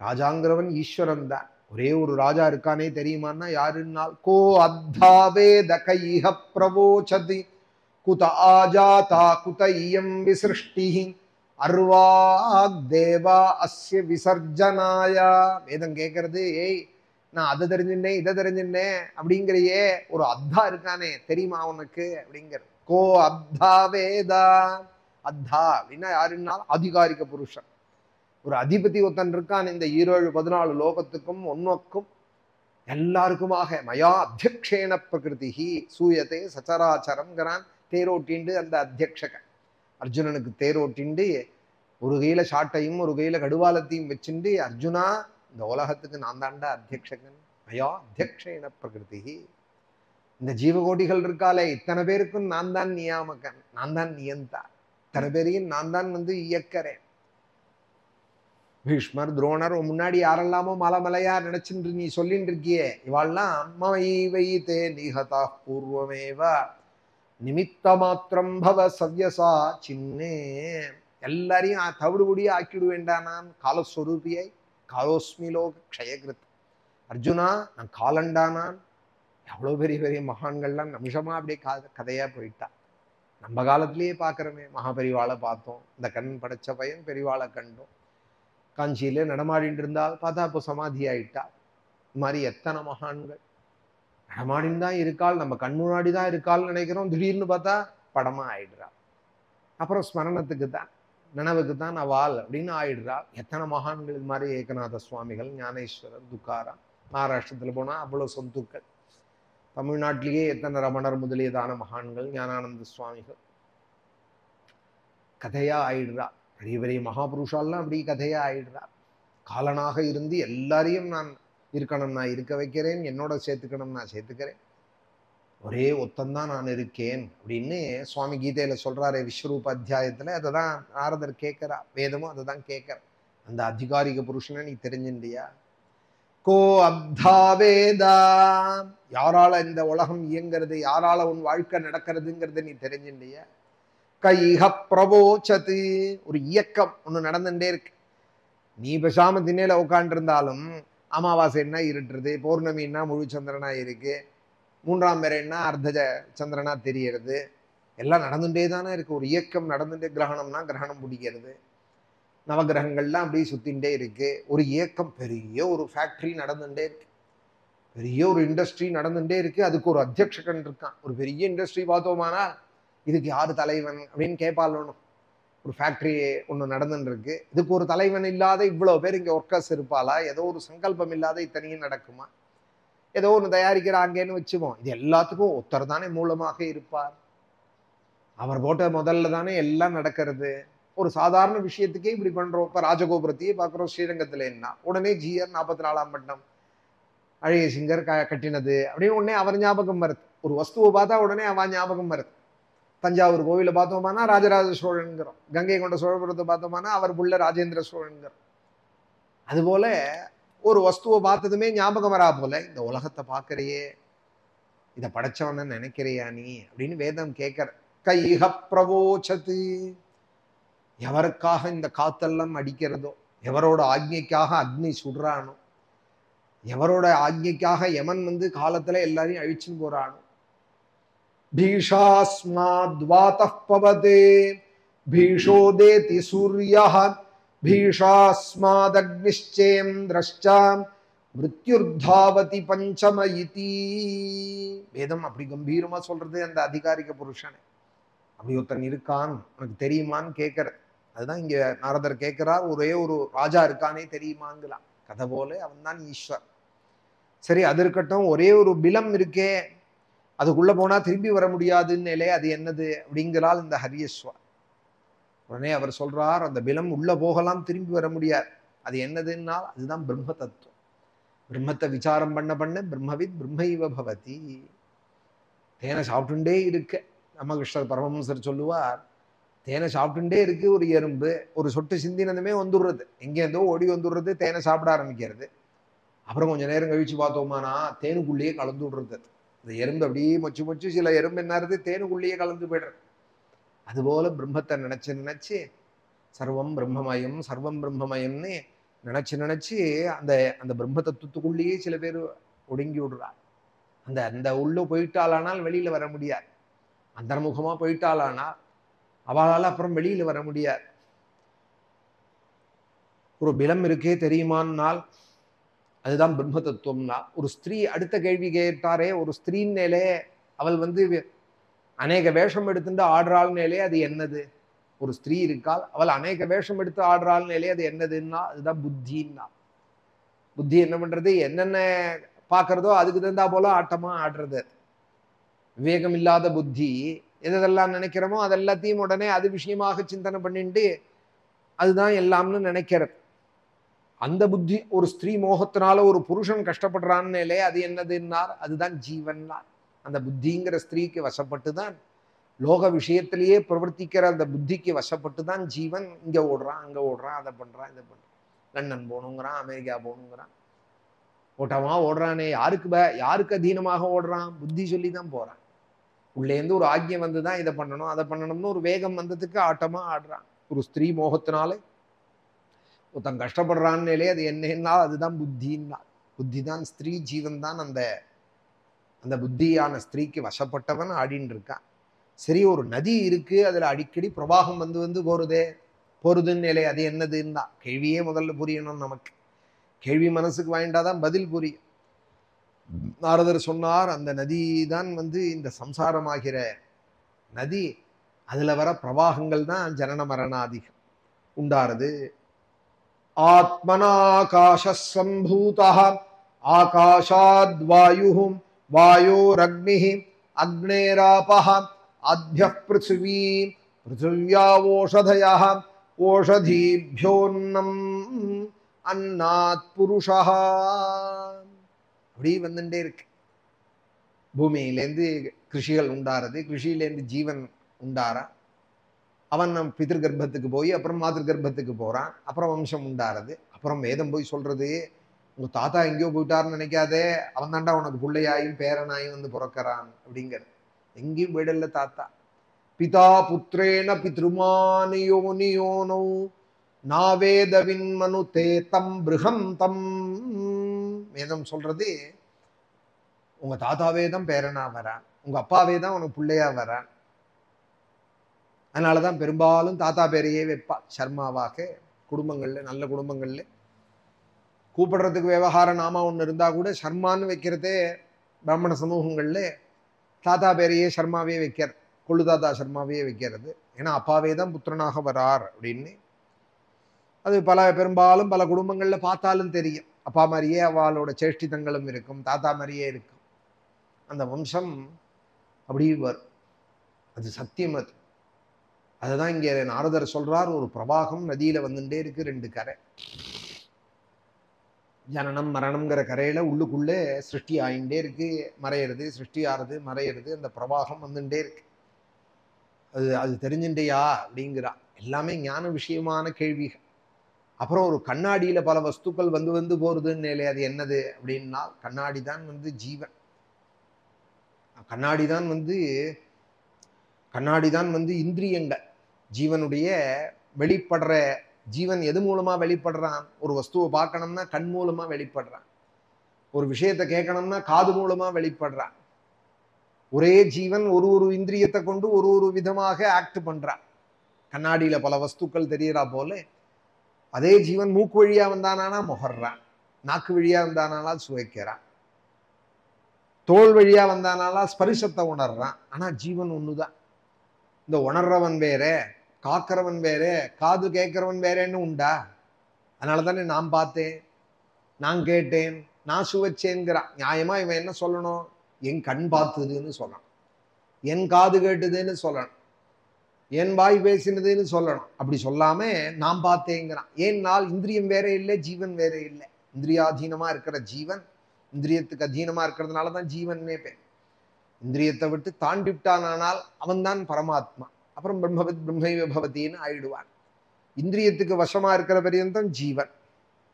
A: ராஜாங்கிறவன் ஈஸ்வரன் தான். ஒரே ஒரு ராஜா இருக்கானே தெரியுமான்னா யாருன்னால் கோ அத்தாவே தகைஹ பிரவோச்சதி குத ஆஜாதா குத இயம் விசிருஷ்டி அர்வாக் தேவா அஸ்ய விசர்ஜனாயா. வேதம் கேட்கறது, ஏய் நான் அதை தெரிஞ்சுட்டேன் இதை தெரிஞ்சுட்டேன் அப்படிங்கிறையே, ஒரு அத்தா இருக்கானே தெரியுமா உனக்கு அப்படிங்கிற. கோ அத்தா வேதா. அத்தா அப்படின்னா யாருன்னா ஆதிகாரிக புருஷன், ஒரு அதிபதி ஒருத்தன் இருக்கான். இந்த 17-14 லோகத்துக்கும் ஒன்னுக்கும் எல்லாருக்குமாக மயா அத்தியக்ஷேன பிரகிருதி சூயத்தை சச்சராச்சரம்ங்கிறான். தேரோட்டிண்டு அந்த அத்தியக்ஷகன் அர்ஜுனனுக்கு தேரோட்டிண்டு ஒரு கையில சாட்டையும் ஒரு கையில கடுவாலத்தையும் வச்சுண்டு, அர்ஜுனா இந்த உலகத்துக்கு நான் தாண்டா அத்தியக்ஷகன், மயா அத்தியக்ஷேன பிரகிருதி. இந்த ஜீவகோடிகள் இருக்காலே இத்தனை பேருக்கும் நான் தான் நியாமகன், நான் தான் நியந்தா, இத்தனை பேரையும் நான் தான் வந்து இயக்கிறேன். பீஷ்மர் துரோணர் முன்னாடி யாரெல்லாமோ மலைமலையா நினைச்சுட்டு நீ சொல்லிட்டு இருக்கியே, இவாள்லாம் வைத்தே நிகதா பூர்வமேவ நிமித்த மாத்திரம் பவ சவ்யசா சின்னே. எல்லாரையும் தவிடுபடியா ஆக்கிடுவேண்டா நான் காலஸ்வரூபியை. காலோஸ்மி லோக க்ஷயகிருத். அர்ஜுனா நான் காலண்டானான். எவ்வளவு பெரிய பெரிய மகான்கள்லாம் நிமிஷமா அப்படியே கதையா போயிட்டா. நம்ம காலத்திலேயே பார்க்கிறோமே, மகாபெரிவாளை பார்த்தோம், இந்த கண் படைச்ச பையன் பெரிவாளை கண்டோம். காஞ்சியில நடமாடிட்டு இருந்தால் பார்த்தா இப்போ சமாதி ஆயிட்டா. இது மாதிரி எத்தனை மகான்கள் நடமாடின்னு தான் இருக்காள், நம்ம கண் முன்னாடி தான் இருக்காள்னு நினைக்கிறோம். திடீர்னு பார்த்தா படமா ஆயிடுறா. அப்புறம் ஸ்மரணத்துக்கு தான், நினைவுக்கு தான் அவள் அப்படின்னு ஆயிடுறா. எத்தனை மகான்கள் இது மாதிரி. ஏகநாத சுவாமிகள், ஞானேஸ்வரர், துக்காராம். மகாராஷ்டிரத்துல போனா அவ்வளவு சொத்துக்கள். தமிழ்நாட்டிலேயே எத்தனை ரமணர் முதலியதான மகான்கள், ஞானானந்த சுவாமிகள் கதையா ஆயிடுறா. பெரிய பெரிய மகாபுருஷாலாம் அப்படி கதையா ஆயிடுறா. காலனாக இருந்து எல்லாரையும் நான் இருக்கணும், நான் இருக்க வைக்கிறேன், என்னோட சேர்த்துக்கணும், நான் சேர்த்துக்கிறேன், ஒரே ஒத்தந்தான் நான் இருக்கேன் அப்படின்னு சுவாமி கீதையில சொல்றாரு. விஸ்வரூப அத்தியாயத்துல அதை தான் நாரதர் கேட்கிறா. வேதமும் அதை தான் கேட்கிற. அந்த அதிகாரிக புருஷனை நீ தெரிஞ்சுண்டியா? கோ அப்தா வேதா, யாரால இந்த உலகம் இயங்கிறது, யாரால உன் வாழ்க்கை நடக்கிறதுங்கிறத நீ தெரிஞ்சுண்டியா? கைஹ பிரபோச்சது, ஒரு இயக்கம் ஒண்ணு நடந்துட்டே இருக்கு. நீ பேசாம திண்ணையில உட்காந்து இருந்தாலும் அமாவாசைன்னா இருட்டுறது, பௌர்ணமின்னா முழு சந்திரனா இருக்கு, மூன்றாம் பேரைன்னா அர்த்த சந்திரனா தெரியறது, எல்லாம் நடந்துட்டே தானே இருக்கு. ஒரு இயக்கம் நடந்துட்டே, கிரகணம்னா கிரகணம் பிடிக்கிறது, நவகிரகங்கள்லாம் அப்படியே சுத்தின்ண்டே இருக்கு. ஒரு இயக்கம், பெரிய ஒரு ஃபேக்டரி நடந்துட்டே இருக்கு, பெரிய ஒரு இண்டஸ்ட்ரி நடந்துட்டே இருக்கு. அதுக்கு ஒரு அத்தியட்சகன் இருக்கான். ஒரு பெரிய இண்டஸ்ட்ரி பார்த்தோமானா இதுக்கு யாரு தலைவன் அப்படின்னு கேட்பாலும். ஒரு ஃபேக்டரி ஒன்று நடந்துட்டு இருக்கு, இதுக்கு ஒரு தலைவன் இல்லாத இவ்வளவு பேர் இங்க ஒர்க்கர்ஸ் இருப்பாளா? ஏதோ ஒரு சங்கல்பம் இல்லாத இத்தனையும் நடக்குமா? ஏதோ ஒன்று தயாரிக்கிறாங்கன்னு வச்சுவோம், இது எல்லாத்துக்கும் ஒருத்தர் தானே மூலமாக இருப்பார். அவர் போட்ட முதல்ல தானே எல்லாம் நடக்கிறது. ஒரு சாதாரண விஷயத்துக்கே இப்படி பண்றோம். இப்ப ராஜகோபுரத்தையே பார்க்குறோம் ஸ்ரீரங்கத்துல, என்ன உடனே GR 44ஆம் பட்டம் அழகிய சிங்கர் கட்டினது அப்படின்னு உடனே அவர் ஞாபகம் வருது. ஒரு வஸ்துவை பார்த்தா உடனே அவன் ஞாபகம் வருது. தஞ்சாவூர் கோவில பார்த்தோமானா ராஜராஜ சோழன்கிறோம், கங்கை கொண்ட சோழபுரத்தை பார்த்தோமானா அவர் புள்ள ராஜேந்திர சோழன்கிறோம். அதுபோல ஒரு வஸ்துவை பார்த்ததுமே ஞாபகம் வரா போல இந்த உலகத்தை பார்க்கறையே, இதை படைச்சவன நினைக்கிறையா நீ அப்படின்னு வேதம் கேட்கிற. கைஹ பிரவோச்சது, எவருக்காக இந்த காத்தெல்லாம் அடிக்கிறதோ, எவரோட ஆக்ஞைக்காக அக்னி சுடுறானோ, எவரோட ஆக்ஞைக்காக யமன் வந்து காலத்துல எல்லாரையும் அழிச்சுன்னு போறானோ, பீஷாஸ்மாத்வாதः பவதே பீஷோதேதி சூர்யः பீஷாஸ்மாதக்னிஷ்சேந்திரஷ்சாம் மிருத்யுர்தாவதி பஞ்சம இதி. வேதம் அப்படி கம்பீரமா சொல்றது அந்த அதிகாரிக புருஷனை. அப்படி ஒருத்தன் இருக்கான் உனக்கு தெரியுமான்னு கேட்கறது. அதுதான் இங்க நாரதர் கேட்கிறார். ஒரே ஒரு ராஜா இருக்கானே தெரியுமாங்களாம். கதை போல அவன் தான் ஈஸ்வர். சரி, அது இருக்கட்டும். ஒரே ஒரு பிலம் இருக்கே, அதுக்குள்ள போனா திரும்பி வர முடியாதுன்னு, அது என்னது அப்படிங்கிறாள் இந்த ஹரியஸ்வர். உடனே அவர் சொல்றார், அந்த பிலம் உள்ள போகலாம், திரும்பி வர முடியாது. அது என்னதுன்னா அதுதான் பிரம்ம தத்துவம். பிரம்மத்தை விசாரம் பண்ண பண்ண பிரம்மவித் பிரம்மைவ பவதி. தேனை சாப்பிட்டுண்டே இருக்க, ராமகிருஷ்ணர் பரமஹம்சர் சொல்லுவார், தேனை சாப்பிட்டுட்டே இருக்கு ஒரு எறும்பு, ஒரு சொட்டு சிந்தினதுமே வந்துடுறது, எங்கேருந்தோ ஓடி வந்துடுறது, தேனை சாப்பிட ஆரம்பிக்கிறது. அப்புறம் கொஞ்சம் நேரம் கழிச்சு பார்த்தோமானா தேனுக்குள்ளேயே கலந்து விடுறது. அந்த எறும்பு அப்படியே மொச்சு மொச்சு, சில எறும்பு என்னது தேனுக்குள்ளேயே கலந்து போய்டுறது. அதுபோல பிரம்மத்தை நினைச்சு நினைச்சு சர்வம் பிரம்மமயம் சர்வம் பிரம்மமயம்னு நினைச்சு நினைச்சு அந்த அந்த பிரம்ம தத்துவத்துக்குள்ளேயே சில பேர் ஒடுங்கி விடுறார். அந்த அந்த உள்ள போயிட்டாலானால் வெளியில வர முடியாது. அந்தர்முகமா போயிட்டாலானால் அவளால் அப்புறம் வெளியில வர முடியாது. ஒரு பிலம் இருக்கே தெரியுமானால் அதுதான் பிரம்ம தத்துவம்னா. ஒரு ஸ்திரீ அடுத்த கேள்வி கேட்டாரே, ஒரு ஸ்திரீன்னேலே அவள் வந்து அநேக வேஷம் எடுத்துட்டு ஆடுறாள்னேலே அது என்னது? ஒரு ஸ்திரீ இருக்காள், அவள் அநேக வேஷம் எடுத்து ஆடுறாள்னேலே அது என்னதுன்னா அதுதான் புத்தின்னா. புத்தி என்ன பண்றது? என்னென்ன பார்க்கறதோ அதுக்கு தகுந்தா போல ஆட்டமா ஆடுறது. விவேகம் இல்லாத புத்தி எதெல்லாம் நினைக்கிறோமோ அதெல்லாத்தையும் உடனே அது விஷயமாக சிந்தனை பண்ணிட்டு அதுதான் எல்லாம்னு நினைக்கிறது. அந்த புத்தி ஒரு ஸ்திரீ மோகத்தினால ஒரு புருஷன் கஷ்டப்படுறான்னே அது என்னதுன்னார் அதுதான் ஜீவன்னார். அந்த புத்திங்கிற ஸ்திரீக்கு வசப்பட்டு தான், லோக விஷயத்திலேயே பிரவர்த்திக்கிற அந்த புத்திக்கு வசப்பட்டு தான் ஜீவன் இங்க ஓடுறான், அங்க ஓடுறான், அதை பண்றான், இதை பண்றான். லண்டன் போகணுங்கிறான், அமெரிக்கா போகணுங்கிறான், ஓட்டமா ஓடுறானே. யாருக்கு அதீனமாக ஓடுறான்? புத்தி சொல்லி தான் போறான். உள்ளேருந்து ஒரு ஆக்ஞை வந்துதான் இதை பண்ணணும் அதை பண்ணணும்னு ஒரு வேகம் வந்ததுக்கு ஆட்டமா ஆடுறான். ஒரு ஸ்திரீ மோகத்தினாலே ஒருத்தன் கஷ்டப்படுறான்னே அது என்னன்னா அதுதான் புத்தின்னா. புத்தி தான் ஸ்திரீ, ஜீவன் தான் அந்த அந்த புத்தியான ஸ்திரீக்கு வசப்பட்டவன் ஆடின்னு இருக்கான். சரி, ஒரு நதி இருக்கு, அதுல அடிக்கடி பிரவாகம் வந்து வந்து போறதுன்னு அது என்னதுன்னா கேள்வியே முதல்ல புரியணும் நமக்கு. கேள்வி மனசுக்கு வாங்கிட்டாதான் பதில் புரியும். நாரதர் சொன்னார், அந்த நதி தான் வந்து இந்த சம்சாரமாகிற நதி, அதுல வர பிரவாகங்கள் தான் ஜனன மரணாதிகம் உண்டாருது. ஆத்மனாகாச சம்பூதா ஆகாஷாத் வாயுஹும் வாயோரக்னிஹி அக்னேராபஹ ஆத்யः பிருத்திவி பிருத்திவ்யாவோஷதயः ஓஷதீப்யோன்னம் அன்னாத் புருஷः. அப்படி வந்துட்டே இருக்கு. பூமியிலேருந்து கிருஷிகள் உண்டாறது, கிருஷியிலேருந்து ஜீவன் உண்டாரா, அவன் நம் பிதிரு கர்ப்பத்துக்கு போய் அப்புறம் மாதர் கர்ப்பத்துக்கு போறான், அப்புறம் வம்சம் உண்டாறது, அப்புறம் வேதம் போய் சொல்றது உங்க தாத்தா எங்கேயோ போயிட்டாருன்னு நினைக்காதே, அவன் தாண்டா உனக்கு பிள்ளையாயும் பேரனாயும் வந்து பிறக்கிறான் அப்படிங்கிறது. எங்கேயும் போயிடல தாத்தா. பிதா புத்திரேன பித்ருமானியோனியோனோ நாவேதவின் மனு தே தம் பிருகந்தம். வேதம் சொல்றது உங்க தாத்தாவே தான் பேரனா வரான், உங்க அப்பாவே தான் உனக்கு பிள்ளையா வரான். அதனாலதான் பெரும்பாலும் தாத்தா பேரையே வைப்பா சர்மாவாக. குடும்பங்கள்ல, நல்ல குடும்பங்கள்ல கூப்பிடுறதுக்கு விவகார நாமா ஒன்று இருந்தா கூட சர்மான்னு வைக்கிறதே பிராமண சமூகங்கள்ல தாத்தா பேரையே சர்மாவே வைக்கிறது, கொள்ளு தாத்தா சர்மாவே வைக்கிறது. ஏன்னா அப்பாவே தான் புத்திரனாக வரார் அப்படின்னு. அது பெரும்பாலும் பல குடும்பங்கள்ல பார்த்தாலும் தெரியும். அப்பா மாதிரியே அவளோட சேஷ்டிதங்களும் இருக்கும், தாத்தா மாதிரியே இருக்கும். அந்த வம்சம் அப்படி வரும், அது சத்தியம். அதுதான் இங்கே நாரதர் சொல்றார். ஒரு பிரவாகம் நதியில வந்துட்டே இருக்கு, 2 கரை. ஜனனம் மரணம்ங்கிற கரையில உள்ளுக்குள்ளே சிருஷ்டி ஆயிண்டே இருக்கு, மறையிறது, சிருஷ்டி ஆறுது, மறையிறது. அந்த பிரவாகம் வந்துட்டே இருக்கு. அது தெரிஞ்சுட்டேயா அப்படிங்கிறா. எல்லாமே ஞான விஷயமான கேள்விகள். அப்புறம் ஒரு கண்ணாடியில பல வஸ்துக்கள் வந்து வந்து போறதுன்னு, அது என்னது அப்படின்னா கண்ணாடி தான் ஜீவன். கண்ணாடி தான் இந்திரியங்கள். ஜீவனுடைய வெளிப்படுற ஜீவன் எது மூலமா வெளிப்படுறான்? ஒரு வஸ்துவை பார்க்கணும்னா கண் மூலமா வெளிப்படுறான், ஒரு விஷயத்தை கேட்கணும்னா காது மூலமா வெளிப்படுறான். ஒரே ஜீவன் ஒரு இந்திரியத்தை கொண்டு ஒரு விதமாக ஆக்ட் பண்றான். கண்ணாடியில பல வஸ்துக்கள் தெரியறா போல அதே ஜீவன் மூக்கு வழியா வந்தானா முகர்றான், நாக்கு வழியா வந்தானாலா சுவைக்கிறான், தோல் வழியா வந்தானாலா ஸ்பரிசத்தை உணர்றான். ஆனா ஜீவன் ஒண்ணுதான். இந்த உணர்றவன் வேற, காக்கிறவன் வேற, காது கேட்கிறவன் வேறேன்னு உண்டா? அதனால தானே நான் பார்த்தேன், நான் கேட்டேன், நான் சுவைச்சேங்கிறான். நியாயமா இவன் என்ன சொல்லணும்? என் கண் பார்த்ததுன்னு சொல்லணும், என் காது கேட்டதுன்னு சொல்லணும், என் வாய் பேசினதுன்னு சொல்லணும். அப்படி சொல்லாம நான் பார்த்தேங்கிறான். ஏன்னால் இந்திரியம் வேற இல்லை, ஜீவன் வேற இல்லை. இந்திரியாதீனமா இருக்கிற ஜீவன் இந்திரியத்துக்கு அதீனமா இருக்கிறதுனாலதான் ஜீவன்னே பேர். இந்திரியத்தை விட்டு தாண்டிவிட்டானால் அவன்தான் பரமாத்மா. அப்புறம் பிரம்மவித் பிரம்மைவ பவதின்னு ஆயிடுவான். இந்திரியத்துக்கு வசமா இருக்கிற பரியந்தம் ஜீவன்.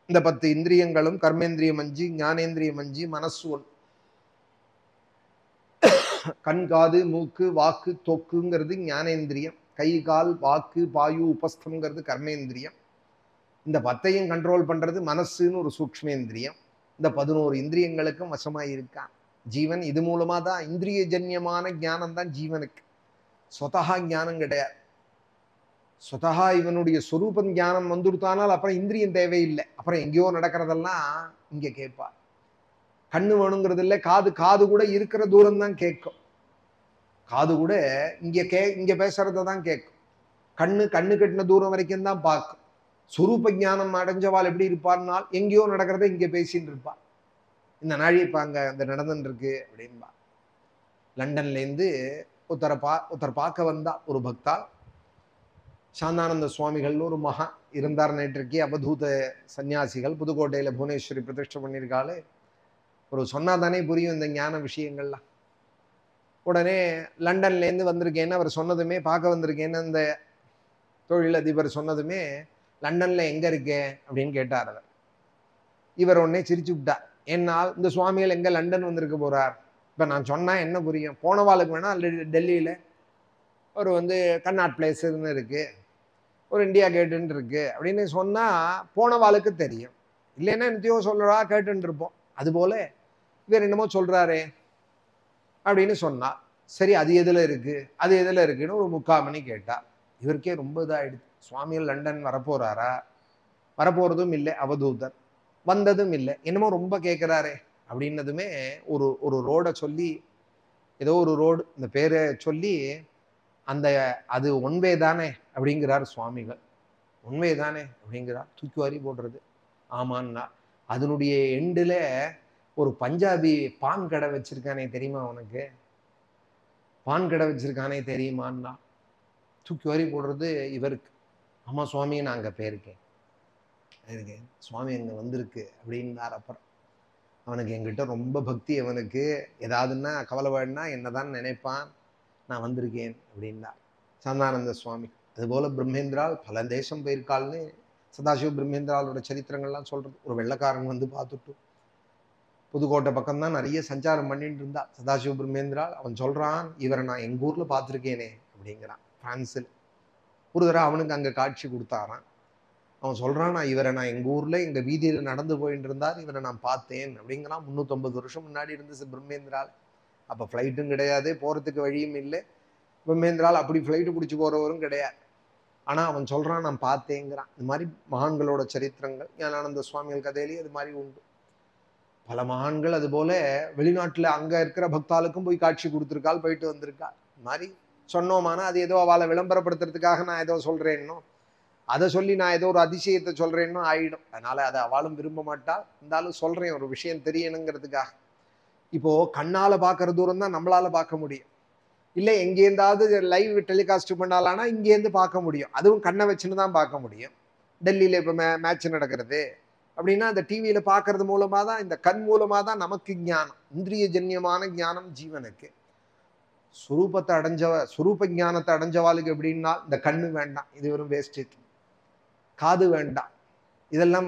A: இந்த 10 இந்திரியங்களும் கர்மேந்திரியம் 5, ஞானேந்திரியம் 5, மனசு 1. கண், காது, மூக்கு, வாக்கு, தொக்குங்கிறது ஞானேந்திரியம். கை, கால், வாக்கு, பாயு, உபஸ்தம்ங்கிறது கர்மேந்திரியம். இந்த 10ஐயும் கண்ட்ரோல் பண்றது மனசுன்னு ஒரு சூக்ஷ்மேந்திரியம். இந்த 11 இந்திரியங்களுக்கும் வசமா இருக்கான் ஜீவன். இது மூலமா தான் இந்திரிய ஜன்யமான ஞானம் தான் ஜீவனுக்கு. சொதகா ஞானம் கிடையாது. சொதகா இவனுடைய சொரூபம் ஞானம் வந்துடுத்தானால் அப்புறம் இந்திரியம் தேவையில்லை. அப்புறம் எங்கேயோ நடக்கிறதெல்லாம் இங்க கேட்பார். கண்ணு வேணுங்கிறது இல்லை, காது கூட இருக்கிற தூரம் தான் கேட்கும். காது கூட இங்க பேசுறத தான் கேட்கும். கண்ணு கட்டின தூரம் வரைக்கும் தான் பார்க்கும். சொரூப ஞானம் அடைஞ்சவாள் எப்படி இருப்பார்னால் எங்கேயோ நடக்கிறத இங்க பேசிட்டு இருப்பார். இந்த நாழி இப்ப அங்க இந்த நடந்துட்டு இருக்கு அப்படின்பா. லண்டன்ல இருந்து ஒருத்தர் பார்க்க வந்தா ஒரு பக்தா. சாந்தானந்த சுவாமிகள் ஒரு மகா இருந்தார். நேற்றுக்கு அவதூத சன்னியாசிகள் புதுக்கோட்டையில புவனேஸ்வரி பிரதிஷ்டை பண்ணியிருக்காளு. ஒரு சொன்னாதானே புரியும் இந்த ஞான விஷயங்கள்லாம். உடனே லண்டன்ல இருந்து வந்திருக்கேன்னு அவர் சொன்னதுமே, பார்க்க வந்திருக்கேன்னு அந்த தொழிலதிபர் சொன்னதுமே, லண்டன்ல எங்க இருக்கே அப்படின்னு கேட்டார் அவர். இவர் உடனே சிரிச்சு விட்டார். என்னால் இந்த சுவாமிகள் எங்க லண்டன் வந்திருக்க போறார்? இப்ப நான் சொன்னா என்ன புரியும்? போனவாளுக்கு வேணா டெல்லியில ஒரு கர்நாட் பிளேஸ்ன்னு இருக்கு, ஒரு இந்தியா கேட்டுன்னு இருக்கு அப்படின்னு சொன்னா போனவாளுக்கு தெரியும். இல்லைன்னா என்னத்தையோ சொல்றா கேட்டுன்னு இருப்போம். அதுபோல இவர் என்னமோ சொல்றாரே அப்படின்னு சொன்னா, சரி அது எதுல இருக்கு அது எதுல இருக்குன்னு ஒரு 3/4 மணி கேட்டா இவருக்கே ரொம்ப இதாயிடுது. சுவாமிகள் லண்டன் வரப்போறாரா? வரப்போறதும் இல்லை, அவதூதர் வந்ததும் இல்லை, என்னமோ ரொம்ப கேட்கிறாரே அப்படின்னதுமே ஒரு ரோடை சொல்லி, ஏதோ ஒரு ரோடு, இந்த பேரை சொல்லி, அது ஒன்வே தானே அப்படிங்கிறார் சுவாமிகள். ஒன்வே தானே அப்படிங்கிறார். தூக்கி வாரி போடுறது. ஆமான்னா அதனுடைய எண்டுல ஒரு பஞ்சாபி பான் கடை வச்சிருக்கானே தெரியுமா உனக்கு? பான் கடை வச்சிருக்கானே தெரியுமான்னா தூக்கி வரி போடுறது இவருக்கு. ஆமா சுவாமி, நான் அங்கே போயிருக்கேன், சுவாமி அங்கே வந்திருக்கு அப்படின்னார். அப்புறம் அவனுக்கு என்கிட்ட ரொம்ப பக்தி, அவனுக்கு ஏதாவதுன்னா கவலைப்படுனா என்னதான் நினைப்பான், நான் வந்திருக்கேன் அப்படின்னா சந்தானந்த சுவாமி. அதுபோல பிரம்மேந்திரால் பல தேசம் போயிருக்காள்னு சதாசிவ பிரம்மேந்திராலோட சரித்திரங்கள்லாம் சொல்றது. ஒரு வெள்ளைக்காரன் வந்து பார்த்துட்டு புதுக்கோட்டை பக்கம்தான் நிறைய சஞ்சாரம் பண்ணிட்டு இருந்தா சதாசிவ பிரம்மேந்திரால். அவன் சொல்றான், இவரை நான் எங்க ஊர்ல பார்த்துருக்கேனே அப்படிங்கிறான். பிரான்சில் ஒரு தடவை அவனுக்கு அங்க காட்சி கொடுத்தாரான். அவன் சொல்றான், நான் இவரை நான் எங்க ஊர்ல எங்க வீதியில நடந்து போயிட்டு இருந்தார், இவரை நான் பார்த்தேன் அப்படிங்கிறான். 350 வருஷம் முன்னாடி இருந்துச்சு பிரம்மேந்திரால். அப்ப ஃப்ளைட்டும் கிடையாது, போறதுக்கு வழியும் இல்லை. பிரம்மேந்திரால் அப்படி ஃப்ளைட்டு பிடிச்சி போறவரும் கிடையாது. ஆனா அவன் சொல்றான், நான் பார்த்தேங்கிறான். இந்த மாதிரி மகான்களோட சரித்திரங்கள் ஞானானந்த சுவாமிகள் கதையிலேயே அது மாதிரி உண்டு. பல மகான்கள் அது போல வெளிநாட்டுல அங்க இருக்கிற பக்தாளுக்கும் போய் காட்சி கொடுத்துருக்காள், போயிட்டு வந்திருக்காள். இந்த மாதிரி சொன்னோமானா அது ஏதோ அவளை விளம்பரப்படுத்துறதுக்காக நான் ஏதோ சொல்றேன்னோ, அதை சொல்லி நான் ஏதோ ஒரு அதிசயத்தை சொல்றேன்னோ ஆயிடும். அதனால அதை அவளும் விரும்ப மாட்டாள். இருந்தாலும் சொல்றேன், ஒரு விஷயம் தெரியணுங்கிறதுக்காக. இப்போ கண்ணால பாக்குற தூரம் தான் நம்மளால பார்க்க முடியும். இல்லை எங்கேருந்தாவது லைவ் டெலிகாஸ்ட் பண்ணாலானா இங்கேருந்து பார்க்க முடியும். அதுவும் கண்ணை வச்சுன்னு தான் பார்க்க முடியும். டெல்லியில இப்போ மேட்ச் நடக்கிறது அப்படின்னா அந்த டிவியில பார்க்கறது மூலமா தான், இந்த கண் மூலமா தான் நமக்கு ஞானம், இந்திரிய ஜன்யமான ஞானம் ஜீவனுக்கு. சுரூபத்தை சுரூப ஞானத்தை அடைஞ்சவாளுக்கு எப்படின்னா இந்த கண்ணு வேண்டாம், இது வெறும் வேஸ்டேஜ். காது வேண்டாம், இதெல்லாம்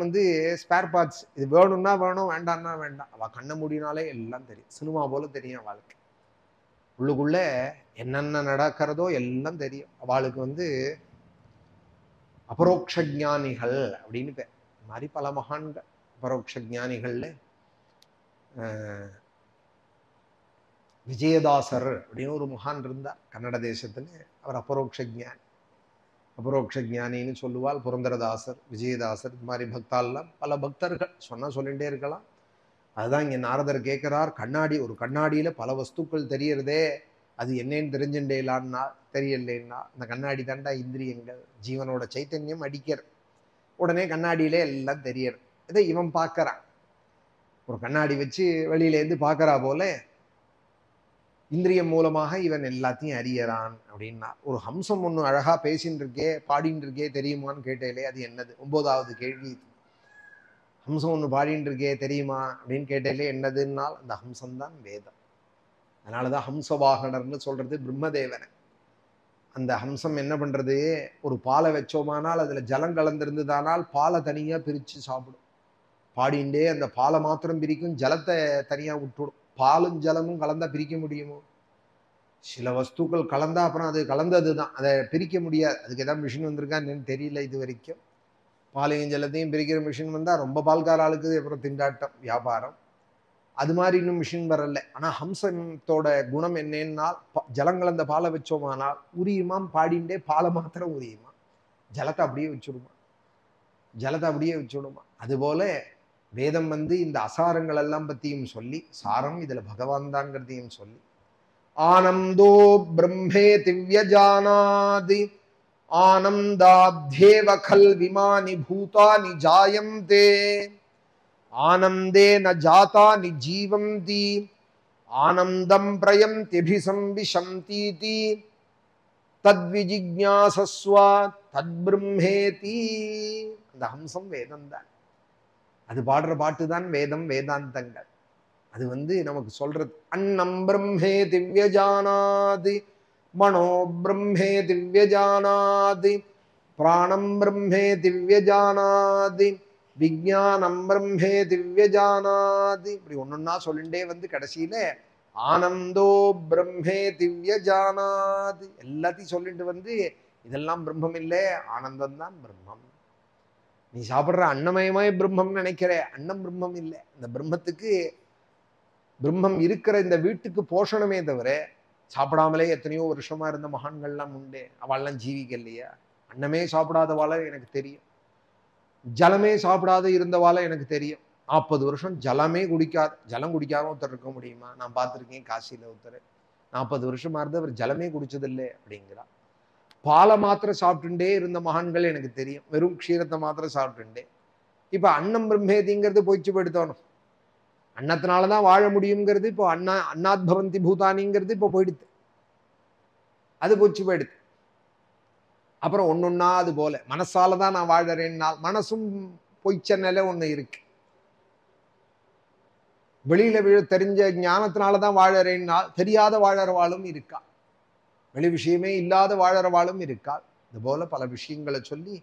A: ஸ்பேர் பார்ட்ஸ். இது வேணும்னா வேணும், வேண்டாம்னா வேண்டாம். அவ கண்ணை மூடினாலே எல்லாம் தெரியும், சினிமா போல தெரியும் அவளுக்கு. உள்ளுக்குள்ள என்னென்ன நடக்கிறதோ எல்லாம் தெரியும். அவளுக்கு அபரோக்ஷ ஞானிகள் அப்படின்னு பேர். இந்த மாதிரி பல மகான்கள் அபரோக்ஷ ஞானிகள்ல விஜயதாசர் அப்படின்னு ஒரு மகான் இருந்தார் கன்னட தேசத்துல. அவர் அபரோக்ஷ ஞானி, அபரோக்ஷ ஞானின்னு சொல்லுவாள். புரந்தரதாசர், விஜயதாசர், இது மாதிரி பக்தாலாம் பல பக்தர்கள் சொன்னா சொல்லிட்டே இருக்கலாம். அதுதான் இங்க நாரதர் கேட்கிறார், ஒரு கண்ணாடியில பல வஸ்துக்கள் தெரியறதே, அது என்னன்னு தெரிஞ்சுட்டேலான்னா தெரியலேன்னா, அந்த கண்ணாடி தாண்டா இந்திரியங்கள், ஜீவனோட சைத்தன்யம் அடிக்கிற உடனே கண்ணாடியிலே எல்லாம் தெரியறது. இதை இவன் பார்க்கறான், ஒரு கண்ணாடி வச்சு வெளியிலேருந்து பார்க்கறா போல இந்திரியம் மூலமாக இவன் எல்லாத்தையும் அறியறான் அப்படின்னா. ஒரு ஹம்சம் ஒண்ணு அழகா பேசின்னு இருக்கே, பாடின்னு இருக்கே, தெரியுமான்னு கேட்டேலே, அது என்னது? 9வது கேள்வி. ஹம்சம் ஒண்ணு பாடின்னு இருக்கே தெரியுமா அப்படின்னு கேட்டேலே என்னதுன்னால் அந்த ஹம்சம்தான் வேதம். அதனாலதான் ஹம்சவாகனர்னு சொல்றது பிரம்மதேவனை. அந்த ஹம்சம் என்ன பண்றது, ஒரு பாலை வச்சோமானால் அதுல ஜலம் கலந்திருந்ததானால் பாலை தனியா பிரிச்சு சாப்பிடும். பாடிண்டே அந்த பாலை மாத்திரம் பிரிக்கும், ஜலத்தை தனியா விட்டுடும். பாலும் ஜலமும் கலந்தா பிரிக்க முடியுமோ? சில வஸ்துக்கள் கலந்தா அப்புறம் அது கலந்தது தான், அதை பிரிக்க முடியாது. அதுக்கு ஏதாவது மிஷின் வந்திருக்கான்னு தெரியல இது வரைக்கும். பாலையும் ஜலத்தையும் பிரிக்கிற மிஷின் வந்தா ரொம்ப பால்கார ஆளுக்கு அப்புறம் திண்டாட்டம், வியாபாரம். அது மாதிரி இன்னும் மிஷின் வரல. ஆனா ஹம்சத்தோட குணம் என்னன்னா, ஜலங்கலந்த பாலை வச்சோமானால் உரியுமாம், பாடிண்டே பாலை மாத்திரம் உரியுமா, ஜலத்தை அப்படியே வச்சுடுமா. அதுபோல வேதம் இந்த அசாரங்கள் எல்லாம் பத்தியும் சொல்லி, சாரம் இதுல பகவான் தான்ங்கிறதையும் சொல்லி, ஆனந்தோ பிரம்மே திவ்யஜானாதி ஆனந்தாத்யேவ கல்விமானி பூதானி ஜாயந்தே ஆனந்தே ந ஜாதானி ஜீவந்தி ஆனந்தம் பிரயந்திபிசம்விசந்தீதி தத்விஜிக்ஞாசஸ்வ தத்பிரம்மேதி. அந்த ஹம்சம் வேதம் தான். அது பாடுற பாட்டு தான் வேதம், வேதாந்தங்கள். அது நமக்கு சொல்றது, அன்னம் பிரம்மே திவ்யஜானாதி மனோ பிரம்மே திவ்யஜானாதி பிராணம் பிரம்மே திவ்யஜானாதி விஞ்ஞானம் பிரம்மே திவ்யஜானாதி. இப்படி ஒன்னொன்னா சொல்லிண்டே கடைசியில ஆனந்தோ பிரம்மே திவ்யஜானாதி எல்லாத்தையும் சொல்லிட்டு இதெல்லாம் பிரம்மம் இல்லை, ஆனந்தம் தான் பிரம்மம். நீ சாப்பிட்ற அன்னமயமாய் பிரம்மம் நினைக்கிற, அன்னம் பிரம்மம் இல்லை. இந்த பிரம்மத்துக்கு, பிரம்மம் இருக்கிற இந்த வீட்டுக்கு போஷணமே தவிர சாப்பிடாமலே எத்தனையோ வருஷமா இருந்த மகான்கள்லாம் உண்டு. அவள்லாம் ஜீவிக்கலையா? அன்னமே சாப்பிடாதவாள எனக்கு தெரியும், ஜலமே சாப்பிடாத இருந்தவாள எனக்கு தெரியும். 40 வருஷம் ஜலம் குடிக்காம ஒருத்தர் இருக்க முடியுமா? நான் பார்த்துருக்கேன் காசியில ஒருத்தர் 40 வருஷமா இருந்து அவர் ஜலமே குடிச்சதில்லை அப்படிங்கிறார். பாலை மாத்திரம் சாப்பிட்டுட்டே இருந்த மகான்கள் எனக்கு தெரியும், வெறும் க்ஷீரத்தை மாத்திரம் சாப்பிட்டுட்டே. இப்ப அன்னம் பிரம்மேதிங்கிறது போயிடுத்தோணும். அன்னத்தினாலதான் வாழ முடியுங்கிறது இப்போ அன்னாத் பவந்தி பூதானிங்கிறது இப்போ போயிடுது. அது போயிடுது. அப்புறம் ஒன்னொன்னா அது போல மனசாலதான் நான் வாழறேன்னா மனசும் பொய்ச்ச நிலை ஒண்ணு இருக்கு. வெளியில தெரிஞ்ச ஞானத்தினாலதான் வாழறேன்னா தெரியாத வாழறவாளும் இருக்கா. வெளி விஷயமே இல்லாத வாழறவாளும் இருக்கா. இது போல பல விஷயங்களை சொல்லி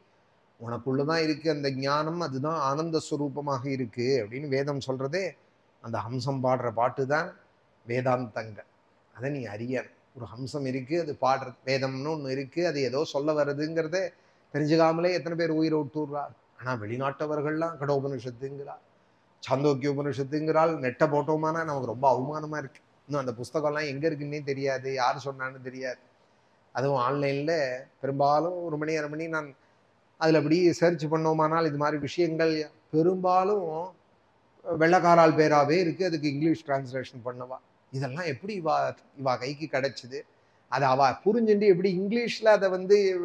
A: உனக்குள்ளதான் இருக்கு அந்த ஞானம், அதுதான் ஆனந்த ஸ்வரூபமாக இருக்கு அப்படின்னு வேதம் சொல்றதே. அந்த ஹம்சம் பாடுற பாட்டு தான் வேதாந்தங்கள். அதை நீ அறியணும். ஒரு ஹம்சம் இருக்கு, அது பாடுறது. வேதம்னு ஒண்ணு இருக்கு, அது ஏதோ சொல்ல வருதுங்கிறத தெரிஞ்சுக்காமலே எத்தனை பேர் உயிரை விட்டுறார். ஆனா வெளிநாட்டவர்கள்லாம் கடோபனிஷத்துங்கிறார், சாந்தோக்கிய உபனிஷத்துங்கிறாள். நெட்டை போட்டோமானா நமக்கு ரொம்ப அவமானமா இருக்கு. இன்னும் அந்த புஸ்தகம்லாம் எங்க இருக்குன்னே தெரியாது, யார் சொன்னான்னு தெரியாது. அதுவும் ஆன்லைன்ல பெரும்பாலும் 1 மணி 1/2 மணி நான் அதில் அப்படி சர்ச் பண்ணோமானால் இது மாதிரி விஷயங்கள் பெரும்பாலும் வெள்ளக்காரால் பேராவே இருக்கு. அதுக்கு இங்கிலீஷ் டிரான்ஸ்லேஷன் பண்ணவா. இதெல்லாம் எப்படி இவா கைக்கு கிடைச்சிது? அதை அவ புரிஞ்சுட்டு எப்படி இங்கிலீஷ்ல அதை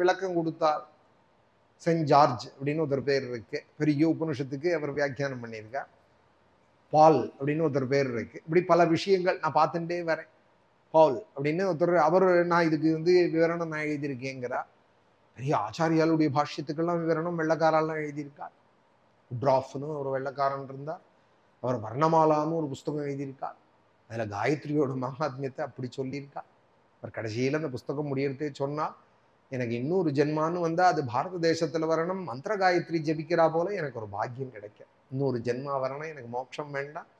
A: விளக்கம் கொடுத்தார். செயின்ட் ஜார்ஜ் அப்படின்னு ஒருத்தர் பேர் இருக்கு, பெரிய உபனிஷத்துக்கு அவர் வியாக்கியானம் பண்ணியிருக்கார். பால் அப்படின்னு ஒருத்தர் பேர் இருக்கு. இப்படி பல விஷயங்கள் நான் பார்த்துட்டே வரேன். பால் அப்படின்னு ஒருத்தர், அவர் நான் இதுக்கு விவரணம் நான் எழுதியிருக்கேங்கிறா. பெரிய ஆச்சாரியாளுடைய பாஷ்யத்துக்கெல்லாம் விவரணம் வெள்ளக்காரெல்லாம் எழுதியிருக்கார். உட்ராஃப்னு ஒரு வெள்ளக்காரன் இருந்தார், அவர் வர்ணமாலான்னு ஒரு புஸ்தகம் எழுதியிருக்கார். அதுல காயத்ரியோட மகாத்மியத்தை அப்படி சொல்லியிருக்கார். அவர் கடைசியில அந்த புஸ்தகம் முடியறதே சொன்னா, எனக்கு இன்னொரு ஜென்மான்னு வந்தா அது பாரத தேசத்துல வரணும், மந்திர காயத்ரி ஜபிக்கிறா போல எனக்கு ஒரு பாக்கியம் கிடைக்கும். இன்னொரு ஜென்மா வரணும், எனக்கு மோட்சம் வேண்டாம்,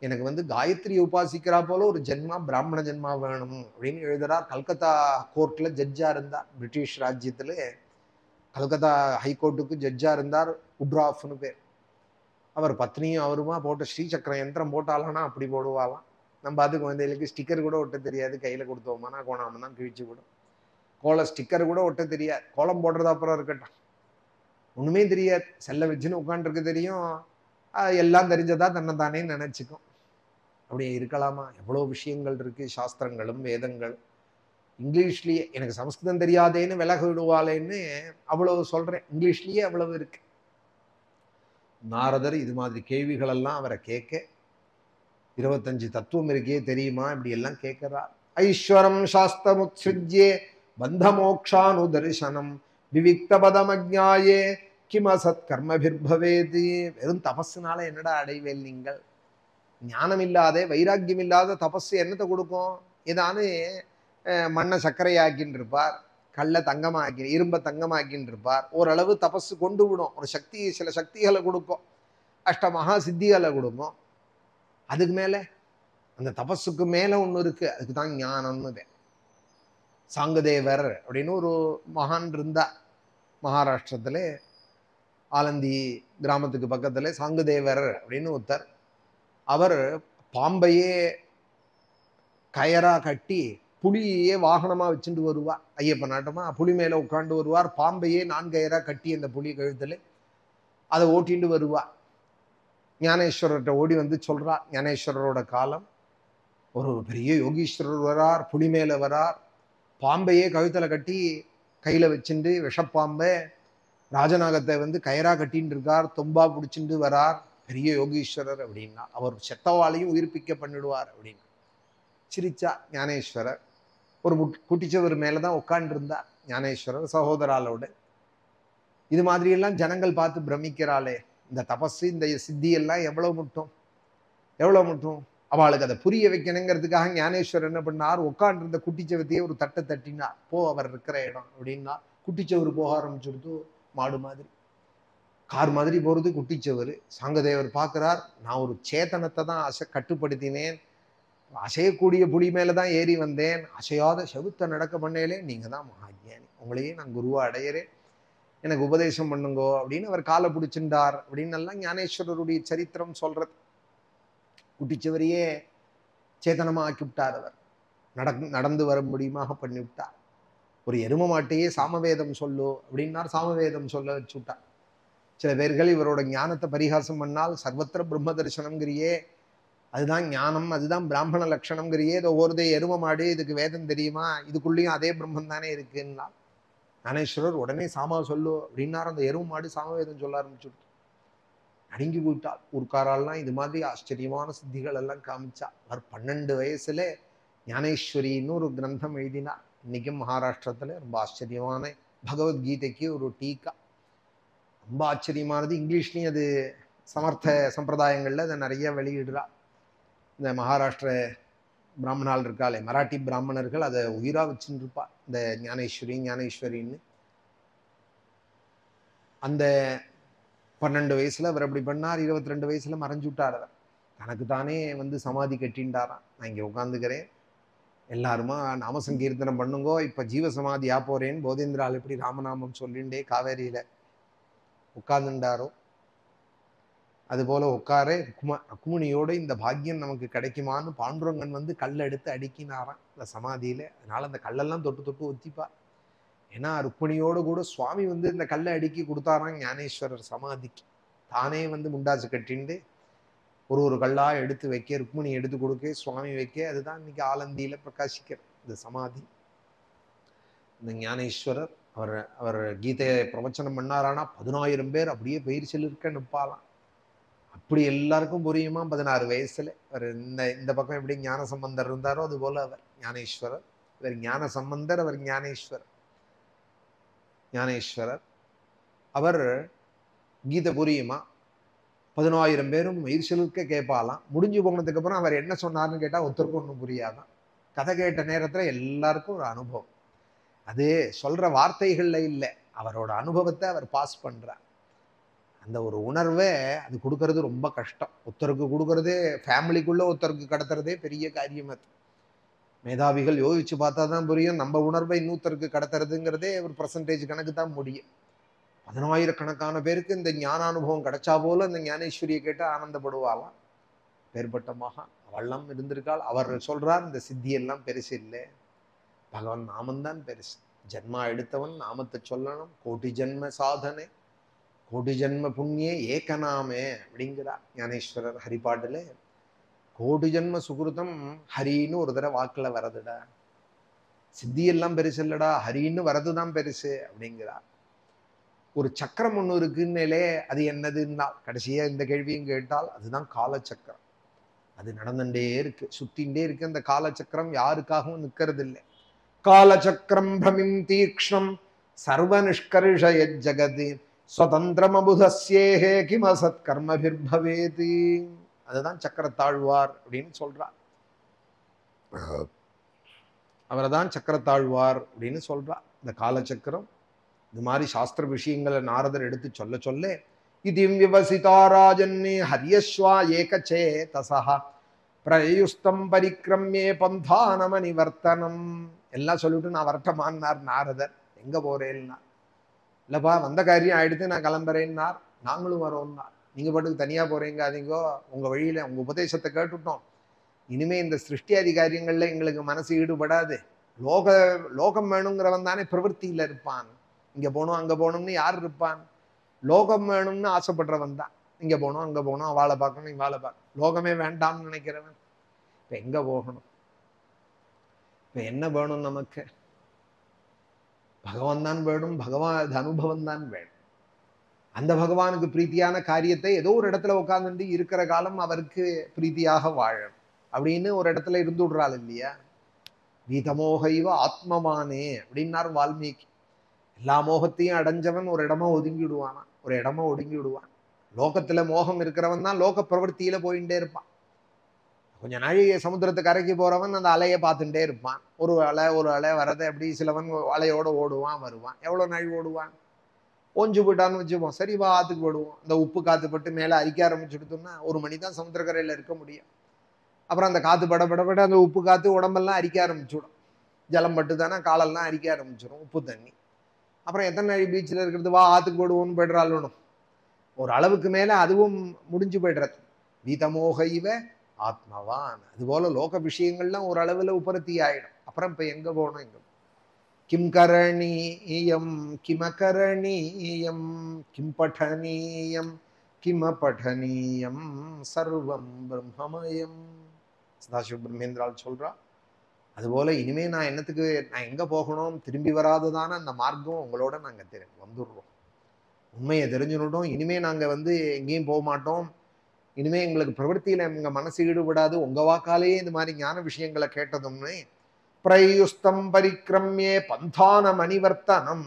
A: எனக்கு காயத்ரி உபாசிக்கிறா போல ஒரு ஜென்மா, பிராமண ஜென்மா வேணும் அப்படின்னு எழுதுறார். கல்கத்தா கோர்ட்ல ஜட்ஜா இருந்தார். பிரிட்டிஷ் ராஜ்யத்துல கல்கத்தா ஹைகோர்ட்டுக்கு ஜட்ஜா இருந்தார். உட்ராஃப்னு பேர். அவர் பத்னியும் அவருமா போட்ட ஸ்ரீசக்கரம் யந்திரம் போட்டாலானா அப்படி போடுவாலாம். நம்ம அது குழந்தைகளுக்கு ஸ்டிக்கர் கூட ஒட்ட தெரியாது, கையில கொடுத்தோம்னா கோணாம தான் கிழிச்சு விடும். கோலம் ஸ்டிக்கர் கூட ஒட்ட தெரியாது. கோலம் போடுறது அப்புறம் இருக்கட்டும், ஒண்ணுமே தெரியாது. செல்ல வச்சுன்னு உட்காந்துருக்க தெரியும், எல்லாம் தெரிஞ்சதா தன்னைத்தானே நினைச்சுக்கும். அப்படியே இருக்கலாமா? எவ்வளவு விஷயங்கள் இருக்கு, சாஸ்திரங்களும் வேதங்கள். இங்கிலீஷ்லயே எனக்கு சமஸ்கிருதம் தெரியாதேன்னு விலக விடுவாளேன்னு அவ்வளவு சொல்றேன். இங்கிலீஷ்லயே அவ்வளவு இருக்கு. நாரதர் இது மாதிரி கேள்விகள் எல்லாம் அவரை கேட்க, 25 தத்துவம் இருக்கே தெரியுமா இப்படி எல்லாம் கேட்கிறார். ஐஸ்வரம் சாஸ்திரமுத்ஸ்ருஜ்யே பந்தமோக்ஷானு தரிசனம் விவிக்த பதமஜ்ஞாயே கிமசத் கர்மபிர்பவேதி. வெறும் தபஸ்னால என்னடா அடைவேல் நீங்கள்? ஞானம் இல்லாத வைராக்கியம் இல்லாத தபஸ் என்னத்தை கொடுக்கும்? ஏதானு மண்ணை சர்க்கரையாக்கின்னு இருப்பார், கல்லை தங்கமாக்கி இரும்ப தங்கமாக்கின்னு இருப்பார். ஓரளவு தபஸ் கொண்டு விடும், ஒரு சக்தி, சில சக்திகளை கொடுக்கும், அஷ்டமகா சித்திகளை கொடுக்கும். அதுக்கு மேல அந்த தபஸுக்கு மேல ஒண்ணு இருக்கு, அதுக்கு தான் ஞானம்னு. சாங்கதேவர் அப்படின்னு ஒரு மகான் இருந்தா மகாராஷ்டிரத்துல, ஆலந்தி கிராமத்துக்கு பக்கத்துல சாங்கதேவர் அப்படின்னு ஒருத்தர். அவர் பாம்பையே கயரா கட்டி புலியே வாகனமா வச்சுட்டு வருவார். ஐயப்ப நாட்டமா புலி மேல உட்காந்து வருவார். பாம்பையே 4 கயரா கட்டி அந்த புலி கழுத்துல அதை ஓட்டிட்டு வருவார். ஞானேஸ்வரர்கிட்ட ஓடி சொல்றார். ஞானேஸ்வரரோட காலம், ஒரு பெரிய யோகீஸ்வரர் வரார், புலி மேல வரார், பாம்பையே கழுத்துல கட்டி கையில வச்சுட்டு விஷப்பாம்பை ராஜநாகத்தை கயரா கட்டின்னு இருக்கார், தொம்பா பிடிச்சிட்டு வரார், பெரிய யோகீஸ்வரர் அப்படின்னா. அவர் செத்தவாளையும் உயிர்ப்பிக்க பண்ணிடுவார் அப்படின்னு சிரிச்சா ஞானேஸ்வரர். ஒரு குட்டிச்சவர் மேலதான் உட்கார்ந்து இருந்தார் ஞானேஸ்வரர் சகோதராலோட. இது மாதிரி எல்லாம் ஜனங்கள் பார்த்து பிரமிக்கிறாளே, இந்த தபஸ் இந்த சித்தி எல்லாம் எவ்வளவு முட்டும். அவளுக்கு அதை புரிய வைக்கணுங்கிறதுக்காக ஞானேஸ்வரர் என்ன பண்ணார், உட்கார்ந்து இருந்த குட்டிச்சவத்தையே ஒரு தட்டை தட்டினார். போ, அவர் இருக்கிற இடம் அப்படின்னா. குட்டிச்சவர் போக ஆரம்பிச்சுடுத்து, மாடு மாதிரி கார் மாதிரி போறது குட்டிச்சவர். சாங்கதேவர் பார்க்கிறார், நான் ஒரு சேத்தனத்தை தான் கட்டுப்படுத்தினேன், அசையக்கூடிய புலி மேலதான் ஏறி வந்தேன், அசையாத செவுத்த நடக்க பண்ணேலே, நீங்க தான் மகாஜானி, உங்களையே நான் குருவா அடையிறேன், எனக்கு உபதேசம் பண்ணுங்கோ அப்படின்னு அவர் காலை பிடிச்சிருந்தார் அப்படின்னு எல்லாம் ஞானேஸ்வரருடைய சரித்திரம் சொல்றது. குட்டிச்சவரையே சேத்தனமா ஆக்கி விட்டார். அவர் நடந்து வர முடியுமாக பண்ணி விட்டார். ஒரு எரும மாட்டையே சாமவேதம் சொல்லு அப்படின்னார், சாமவேதம் சொல்ல வச்சு விட்டார். சில பேர்கள் இவரோட ஞானத்தை பரிகாசம் பண்ணால், சர்வத்திர பிரம்ம தரிசனம்ங்கிறியே, அதுதான் ஞானம், அதுதான் பிராமண லட்சணம்ங்கிறியே, இதை ஒருதே எரும மாடு, இதுக்கு வேதம் தெரியுமா, இதுக்குள்ளேயும் அதே பிரம்மன் தானே இருக்குன்னா. ஞானேஸ்வரர் உடனே சாமா சொல்லு அப்படின்னார். அந்த எரும மாடு சாமவேதம் சொல்ல ஆரம்பிச்சுட்டு, நடுங்கி போயிட்டாள். ஊர்க்காரெல்லாம் இது மாதிரி ஆச்சரியமான சித்திகள் எல்லாம் காமிச்சா. அவர் 12 வயசுல ஞானேஸ்வரின்னு ஒரு கிரந்தம் எழுதினார். இன்னைக்கும் மகாராஷ்டிரத்துல ரொம்ப ஆச்சரியமான பகவத்கீதைக்கு ஒரு டீக்கா. ரொம்ப ஆச்சரியமானது. இங்கிலீஷ்லயும் அது சமர்த்த சம்பிரதாயங்கள்ல அதை நிறைய வெளியிடுறா. இந்த மகாராஷ்டிர பிராமணால் இருக்காளே, மராட்டி பிராமணர்கள் அதை உயிரா வச்சுட்டு இருப்பா, இந்த ஞானேஸ்வரின்னு. அந்த 12 வயசுல அவர் அப்படி பண்ணார். 22 வயசுல மறைஞ்சு விட்டார். அவர் தனக்கு தானே சமாதி கட்டின்டாராம். நான் இங்க உட்காந்துக்கிறேன், எல்லாருமா நாம சங்கீர்த்தனம் பண்ணுங்கோ, இப்ப ஜீவ சமாதி போறேன்னு போதேந்திரால் எப்படி ராமநாமம் சொல்லிண்டே காவேரியில உட்கார்ந்துட்டாரோ அது போல உட்காரே ருக்மிணியோட இந்த பாக்கியம் நமக்கு கிடைக்குமான்னு பாண்டுரங்கன் கல்ல எடுத்து அடிக்கினாராம் இந்த சமாதியில. அதனால அந்த கல்லெல்லாம் தொட்டு தொட்டு ஒத்திப்பா. ஏன்னா ருக்மிணியோடு கூட சுவாமி இந்த கல்லை அடுக்கி கொடுத்தாராம் ஞானேஸ்வரர் சமாதிக்கு. தானே முண்டாசு கட்டிண்டு ஒரு கல்லா எடுத்து வைக்க, ருக்மிணி எடுத்து கொடுக்க, சுவாமி வைக்க. அதுதான் இன்னைக்கு ஆலந்தியில பிரகாசிக்கிற இந்த சமாதி. இந்த ஞானேஸ்வரர் அவர் கீதையை பிரவச்சனம் பண்ணாரானா 10,000 பேர் அப்படியே பயிர் செல்லிருக்க நிற்பாலாம். அப்படி எல்லாருக்கும் புரியுமா 16 வயசுல. அவர் இந்த பக்கம் எப்படி ஞான சம்பந்தர் இருந்தாரோ அது போல அவர் ஞானேஸ்வரர். இவர் ஞான சம்பந்தர், அவர் ஞானேஸ்வரர். அவர் கீதை புரியுமா 10,000 பேரும் ஈர்ஷலுக்க கேட்பாலாம். முடிஞ்சு போனதுக்கு அப்புறம் அவர் என்ன சொன்னார்னு கேட்டா ஒருத்தருக்கும் ஒன்றும் புரியாதான். கதை கேட்ட நேரத்துல எல்லாருக்கும் ஒரு அனுபவம். அது சொல்ற வார்த்தைகள்ல இல்லை, அவரோட அனுபவத்தை அவர் பாஸ் பண்றார். அந்த ஒரு உணர்வை அது கொடுக்கறது ரொம்ப கஷ்டம். ஒருத்தருக்கு கொடுக்கறதே, ஃபேமிலிக்குள்ள ஒருத்தருக்கு கடத்துறதே பெரிய காரியம். அது மேதாவிகள் யோசிச்சு பார்த்தா தான் புரியும். நம்ம உணர்வை இன்னொருத்தருக்கு கடத்துறதுங்கிறதே ஒரு பர்சன்டேஜ் கணக்கு தான் முடியும். 10,000 பேருக்கு இந்த ஞான அனுபவம் கிடைச்சா போல இந்த ஞானேஸ்வரியை கேட்டு ஆனந்தப்படுவாளாம். பேர்பட்ட மகா அவள்லாம் இருந்திருக்காள். அவர் சொல்றார், இந்த சித்தி எல்லாம் பெருசு இல்லை, பகவான் நாமந்தான் பெருசு. ஜென்மா எடுத்தவன் நாமத்தை சொல்லணும். கோட்டி ஜென்ம சாதனை, கோடி ஜென்ம புண்ணிய ஏகநாமே அப்படிங்கிறார் ஞானேஸ்வரர் ஹரிபாட்டுல. கோடி ஜென்ம சுகிருதம் ஹரின்னு ஒரு தடவை வாக்குல வரதுடா. சித்தியெல்லாம் பெருசு இல்லடா, ஹரின்னு வரதுதான் பெருசு அப்படிங்கிறார். ஒரு சக்கரம் ஒண்ணு இருக்குன்னே, அது என்னதுன்னா கடைசியா இந்த கேள்வியும் கேட்டால் அதுதான் காலச்சக்கரம். அது நடந்துட்டே இருக்கு, சுத்தின்ண்டே இருக்கு. அந்த காலச்சக்கரம் யாருக்காகவும் நிற்கிறது இல்லை. காலச்சக்கரம் பிரமிம் தீக்ஷ்ணம் சர்வ நிஷ்கர்ஷய ஜகதி ஸ்வதந்திரமபுதஸ்யேஹே கிம சத்கர்மபிர்பவேதி. அதுதான் சக்கரத்தாழ்வார் அப்படின்னு சொல்றார். அவர்தான் சக்கரத்தாழ்வார் அப்படின்னு சொல்றார். இந்த காலச்சக்கரம் இது மாதிரி சாஸ்திர விஷயங்களை நாரதர் எடுத்து சொல்ல சொல்ல, இதிம் விவசிதாராஜன்னே ஹரியஸ்வா ஏகச்சே தசா பிரயுஸ்தம் பரிக்கிரம்யே பந்தானம நிவர்த்தனம் எல்லாம் சொல்லிட்டு நான் வரட்டமான்னார் நாரதர். எங்க போறேன்னா, இல்லப்பா வந்த காரியம் ஆயிடுத்து, நான் கிளம்புறேன்னார். நாங்களும் வரோம்னா, நீங்க பாட்டுக்கு தனியா போறீங்க, அதிங்கோ உங்க வழியில உங்க உபதேசத்தை கேட்டுட்டோம், இனிமே இந்த சிருஷ்டி அதிகாரியங்கள்ல எங்களுக்கு மனசு ஈடுபடாது. லோகம் வேணுங்கிறவன் தானே பிரவൃத்தியில இருப்பான். இங்க போகணும் அங்க போகணும்னு யார் இருப்பான்? லோகம் வேணும்னு ஆசைப்படுறவன் தான். இங்க போகணும் அங்க போகணும், அவளை பார்க்கணும் இவாளை பார்க்கணும். லோகமே வேண்டாம்னு நினைக்கிறவன் இப்ப எங்க போகணும்? இப்ப என்ன வேணும் நமக்கு? பகவான் தான் வேணும். பகவான் அனுபவம் தான் வேணும். அந்த பகவானுக்கு பிரீத்தியான காரியத்தை ஏதோ ஒரு இடத்துல உட்கார்ந்துட்டு இருக்கிற காலம் அவருக்கு பிரீத்தியாக வாழணும் அப்படின்னு ஒரு இடத்துல இருந்து விடுறாள் இல்லையா? வீதமோகைவ ஆத்மமானே அப்படின்னார் வால்மீகி. எல்லா மோகத்தையும் அடைஞ்சவன் ஒரு இடமா ஒதுங்கிடுவானா, ஒரு இடமா ஒடுங்கி விடுவான். லோகத்துல மோகம் இருக்கிறவன் தான் லோக பிரவൃத்தியில போயிட்டே இருப்பான். கொஞ்ச நாள் சமுத்திரத்துக்கு கரைக்கு போறவன் அந்த அலையை பார்த்துட்டே இருப்பான். ஒரு அலை வரதை அப்படி சிலவன் அலையோட ஓடுவான் வருவான். எவ்வளவு நாள் ஓடுவான்? ஓஞ்சு போயிட்டான்னு வச்சுப்போம், சரி வா ஆத்துக்கு போடுவோம். அந்த உப்பு காத்து பட்டு மேல அரிக்க ஆரம்பிச்சுடுத்தோம்னா 1 மணி தான் சமுத்திரக்கரையில இருக்க முடியும். அப்புறம் அந்த காத்து பட அந்த உப்பு காத்து உடம்பெல்லாம் அரிக்க ஆரம்பிச்சுடும். ஜலம் பட்டு தானே காலெல்லாம் அரிக்க ஆரம்பிச்சிடும் உப்பு தண்ணி. அப்புறம் எத்தனை நாள் பீச்சில் இருக்கிறது, வா ஆத்துக்கு போடுவோன்னு போய்டுறாலும் ஒரு அளவுக்கு மேல அதுவும் முடிஞ்சு போய்டுறது. வீதமோகைவ ஆத்மவான். அதுபோல லோக விஷயங்கள்லாம் ஒரு அளவுல உபரத்தி ஆயிடும். அப்புறம் இப்ப எங்க போகணும்? எங்க கிம் கரணீயம் கிமகரணீயம் கிம் பఠனீயம் கிம பఠனீயம் சர்வம் பிரம்மமயம். சதாசிவ பிரம்மேந்திரால் சொல்றா. அதுபோல இனிமே நான் என்னத்துக்கு, நான் எங்க போகணும், திரும்பி வராததான அந்த மார்க்கம் உங்களோட நாங்க வந்துடுறோம். உண்மையை தெரிஞ்சுட்டோம், இனிமே நாங்க எங்கேயும் போக மாட்டோம், இனிமே எங்களுக்கு பிரவൃத்தியில எங்க மனசு ஈடுபடாது, உங்க வாக்காலேயே இந்த மாதிரி ஞான விஷயங்களை கேட்டதும்னு பிரயுஸ்தம் பரிக்கிரமியே பந்தானம் அனிவர்த்தனம்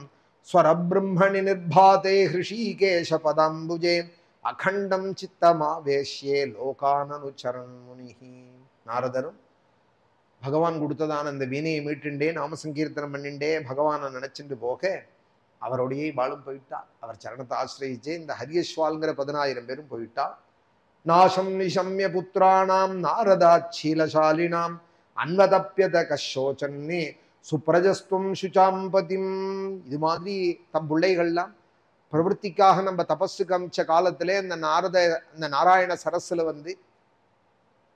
A: ஸ்வரபிரம்மணி நிர்பாதே ஹிருஷிகேஷ பதாம்புஜே அகண்டம் சித்தமாவேஷ்யே லோகானனுச்சரன் முனிஹி. நாரதரும் பகவான் கொடுத்ததான அந்த வீணையை மீட்டுண்டே நாம சங்கீர்த்தனம் பண்ணிண்டே பகவானை நினைச்சுட்டு போக அவருடைய பாலும் போயிட்டா. அவர் சரணத்தை ஆசிரியிச்சே இந்த ஹரியஸ்வால்ங்கிற 10,000 பேரும் போயிட்டா. நாசம் நிசம்ய புத்திராணாம் நாரதாச்சீலசாலினாம் அன்வதப்பியத கஷோச்சன்னே சுப்ரஜஸ்துவம் சுச்சாம்பதிம். இது மாதிரி தம் பிள்ளைகள்லாம் பிரவൃத்திக்காக நம்ம தபஸுக்கு அமைச்ச காலத்திலே இந்த நாராயண சரஸ்ல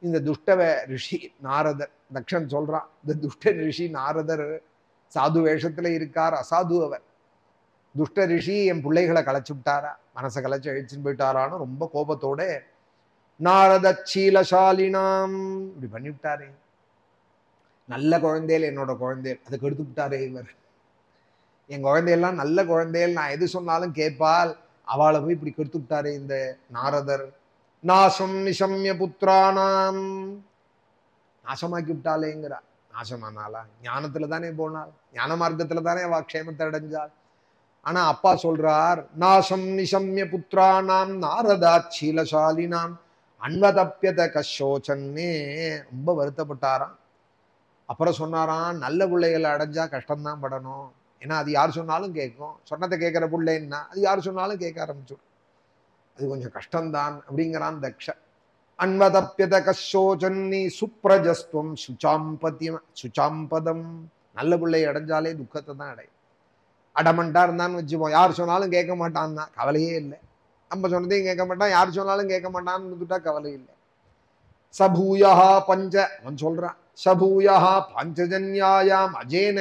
A: இந்த துஷ்ட ரிஷி நாரதர், தக்ஷன் சொல்றான், இந்த துஷ்ட ரிஷி நாரதர் சாது வேஷத்துல இருக்கார், அசாது அவர். துஷ்ட ரிஷி என் பிள்ளைகளை களைச்சு விட்டாரா, மனசை களைச்சு அழிச்சுன்னு போயிட்டாரான்னு ரொம்ப கோபத்தோட நாரத சீலசாலினாம் இப்படி பண்ணிவிட்டாரே. நல்ல குழந்தைகள், என்னோட குழந்தைகள், அதை கெடுத்து விட்டாரே இவர். என் குழந்தையெல்லாம் நல்ல குழந்தைகள், நான் எது சொன்னாலும் கேட்பால், அவளை போய் இப்படி கெடுத்து விட்டாரே இந்த நாரதர். நாசம் நிசம்ய புத்திரானாம், நாசமாக்கி விட்டாலேங்கிறா. நாசமானாலா? ஞானத்துல தானே போனாள், ஞான மார்க்கத்துல தானே அவ க்ஷேமத்தை அடைஞ்சாள். ஆனா அப்பா சொல்றார், நாசம் நிசம்ய புத்திரானாம் நாரதாச்சீலசாலினாம் அன்வதப்பியத கஷோச்சன்னே. ரொம்ப வருத்தப்பட்டாராம். அப்புறம் சொன்னாராம், நல்ல பிள்ளைகளை அடைஞ்சா கஷ்டம்தான் படணும். ஏன்னா அது யார் சொன்னாலும் கேட்கும். சொன்னதை கேட்கிற பிள்ளைன்னா அது யார் சொன்னாலும் கேட்க ஆரம்பிச்சிடும், அது கொஞ்சம் கஷ்டம்தான் அப்படிங்கிறான் தக்ஷ. அன்வதப்பியத கஷோச்சன்னி சுப்ரஜஸ்துவம் சுச்சாம்பதம். நல்ல பிள்ளை அடைஞ்சாலே துக்கத்தை தான் அடையும். அடமண்டா இருந்தான்னு வச்சுப்போம், யார் சொன்னாலும் கேட்க மாட்டான்னா கவலையே இல்லை. நம்ம சொன்னதையும் கேட்க மாட்டான், யார் சொன்னாலும் கேட்க மாட்டான்னு இருந்துட்டா கவலை இல்லை. சபூயா பஞ்ச, அவன் சொல்றான், சபூயா பஞ்சஜன்யாயாம் அஜேன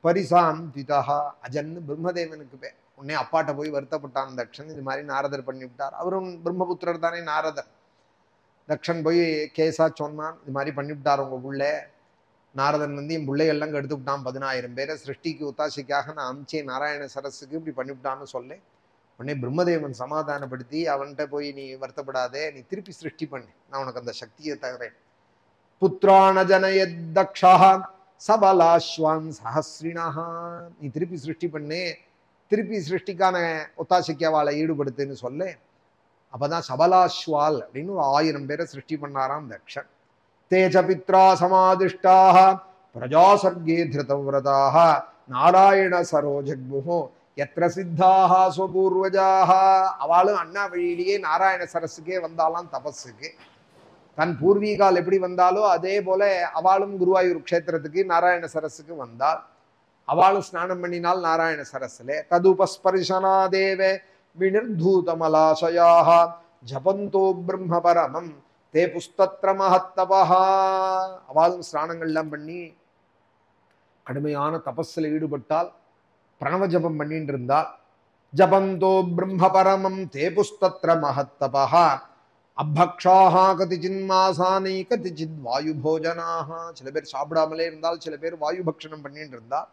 A: பரிசாந்திதா. அஜன் பிரம்மதேவனுக்கு பேர். உடனே அப்பாட்ட போய் வருத்தப்பட்டான் தக்ஷன், இது மாதிரி நாரதர் பண்ணிவிட்டார். அவரும் பிரம்மபுத்திரர் தானே நாரதர். தக்ஷன் போய் கேஸா சொன்னான், இது மாதிரி பண்ணிவிட்டார் உங்க பிள்ளை. நாரதன் என் பிள்ளைகள்லாம் கெடுத்து விட்டான், 10,000 பேரை சிருஷ்டிக்கு உத்தாசிக்காக நான் அமிச்சேன் நாராயண சரஸுக்கு, இப்படி பண்ணிவிட்டான்னு சொல்ல உடனே பிரம்மதேவன் சமாதானப்படுத்தி, அவன்கிட்ட போய் நீ வருத்தப்படாதே, நீ திருப்பி சிருஷ்டி பண்ணு, நான் உனக்கு அந்த சக்தியை தகுறேன். புத்திராண ஜனயத் தக்ஷா சபலாஸ்வான் சஹஸ்ரிணா. நீ திருப்பி சிருஷ்டி பண்ணு, திருப்பி சிருஷ்டிக்கான ஒத்தாசைக்கு அவளை ஈடுபடுத்துன்னு சொல்ல அப்பதான் சபலாஸ்வால் அப்படின்னு 1000 பேரை சிருஷ்டி பண்ணாராம் தக்ஷன். தேஜ பித்ரா சமாதிஷ்டாக பிரஜாசர்கே திருதவிரதாக நாராயண சரோஜக்புஹோ எத்திர சித்தாக ஸ்வபூர்வஜாக. அவளும் அண்ணா வழியிலேயே நாராயண சரஸுக்கே வந்தாலாம் தபஸுக்கு. தன் பூர்வீகால் எப்படி வந்தாலோ அதே போல அவளும் குருவாயூர் க்ஷேத்திரத்துக்கு நாராயண சரஸுக்கு வந்தாள். அவளும் ஸ்நானம் பண்ணினால் நாராயண சரஸ்லே. ததுபஸ்பர்ஷனா தேவே வினிர்தூதமலாசயாக ஜபந்தோ பிரம்ம பரமம் தே புஸ்தத்ர மஹத்தபா. அவளும் ஸ்நானங்கள்லாம் பண்ணி கடுமையான தபஸில் ஈடுபட்டால், பிரணவ ஜபம் பண்ணிட்டு இருந்தால். ஜபந்தோ பிரம்ம பரமம் தே புஸ்தத்ர மஹத்தபா அபக்ஷாஹ கதிச்சின் மாசானி கதிச்சித் வாயு போஜனாக. சில பேர் சாப்பிடாமலே இருந்தால், சில பேர் வாயு பக்ஷணம் பண்ணிட்டு இருந்தால்.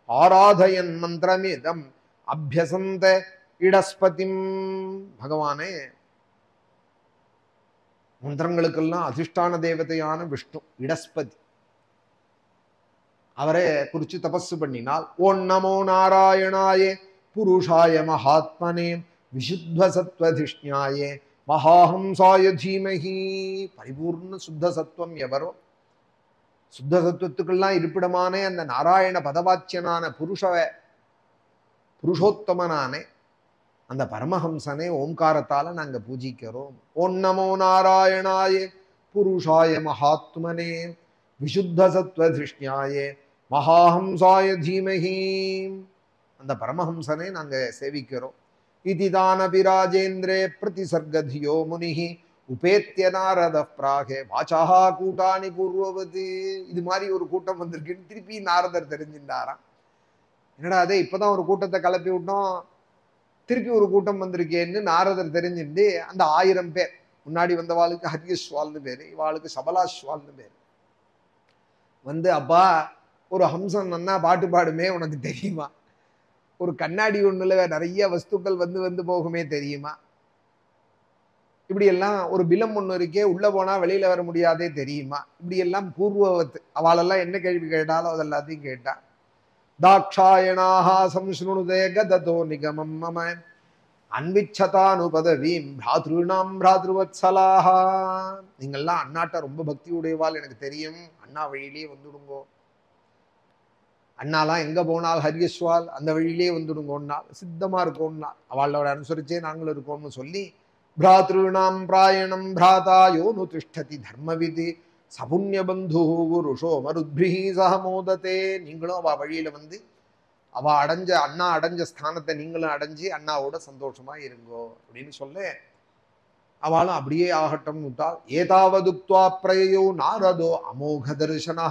A: ஆராதயன் மந்திரமேதம் அபியசந்த இடஸ்பதிம். பகவானே மந்திரங்களுக்கெல்லாம் அதிஷ்டான தேவதையான விஷ்ணு இடஸ்பதி, அவரை குறிச்சு தபஸு பண்ணினால், ஓம் நமோ நாராயணாயே புருஷாய மகாத்மனே விசுத்த சத்வதிஷ்ஞாயே மகாஹம்சாய தீமஹி. பரிபூர்ண சுத்த சத்துவம் எவரோ, சுத்த சத்துவத்துக்கெல்லாம் இருப்பிடமான அந்த நாராயண பதவாச்சியனான புருஷோத்தமனானே அந்த பரமஹம்சனே ஓம்காரத்தால நாங்க பூஜிக்கிறோம். ஓம் நமோ நாராயணாயே புருஷாய மகாத்மனே விசுத்த சத்வதிஷ்ஞாயே மகாஹம்சாய தீமஹி. அந்த பரமஹம்சனே நாங்க சேவிக்கிறோம். இதிதானபி ராஜேந்திரே பிரதிசர்கதியோ முனிஹி உபேத்திய நாரத பிராகே வாசாஹா கூட்டானி பூர்வவது. இது மாதிரி ஒரு கூட்டம் வந்திருக்குன்னு திருப்பி நாரதர் தெரிஞ்சுட்டாராம். என்னடா அதே இப்பதான் ஒரு கூட்டத்தை கிளப்பி விட்டோம், திருப்பி ஒரு கூட்டம் வந்திருக்கேன்னு நாரதர் தெரிஞ்சுட்டு அந்த 1000 பேர், முன்னாடி வந்தவாளுக்கு ஹரியஸ்வால்னு பேரு, இவாளுக்கு சபலாஸ்வால்னு பேரு, அப்பா ஒரு ஹம்சம் நன்னா பாட்டு பாடுமே உனக்கு தெரியுமா, ஒரு கண்ணாடி ஒண்ணுல நிறைய வஸ்துக்கள் வந்து வந்து போகுமே தெரியுமா? இப்படி எல்லாம் ஒரு பிலம் ஒண்ணு இருக்கே, உள்ள போனா வெளியில வர முடியாதே தெரியுமா? இப்படி எல்லாம் பூர்வவத்து அவளெல்லாம் என்ன கேள்வி கேட்டாலும் அதெல்லாத்தையும் கேட்டா. தாட்சாயணாஹ சம்ஸ்ருணுதே கததோ நிகமம் மம அன்விச்சதானு பதவீம் பிராத்ருணாம் பிராத்ருவத்சலாஹ. நீங்கள்லாம் அண்ணாட்ட ரொம்ப பக்தி உடையவாள் எனக்கு தெரியும், அண்ணா வழியிலேயே வந்துடுங்கோ. அண்ணாலாம் எங்க போனால் ஹரியஸ்வால் அந்த வழியிலே வந்துடுங்கோன்னா சித்தமா இருக்கோம்னா அவளோட அனுசரிச்சே நாங்களும் இருக்கோம்னு சொல்லி பிராத்ருணாம் பிராயணம் பிராதாயோ நு திஷ்டதி தர்மவிதி சபுண்ய பந்து புருஷோ மருத்பிஹி சகமோதத்தே. நீங்களும் அவ வழியில வந்து அவ அடைஞ்ச அண்ணா அடைஞ்ச ஸ்தானத்தை நீங்களும் அடைஞ்சு அண்ணாவோட சந்தோஷமா இருங்கோ அப்படின்னு சொல்ல அவளும் அப்படியே ஆகட்டும் விட்டால். ஏதாவதுக்த்வா பிரயோ நாரதோ அமோக தர்சனா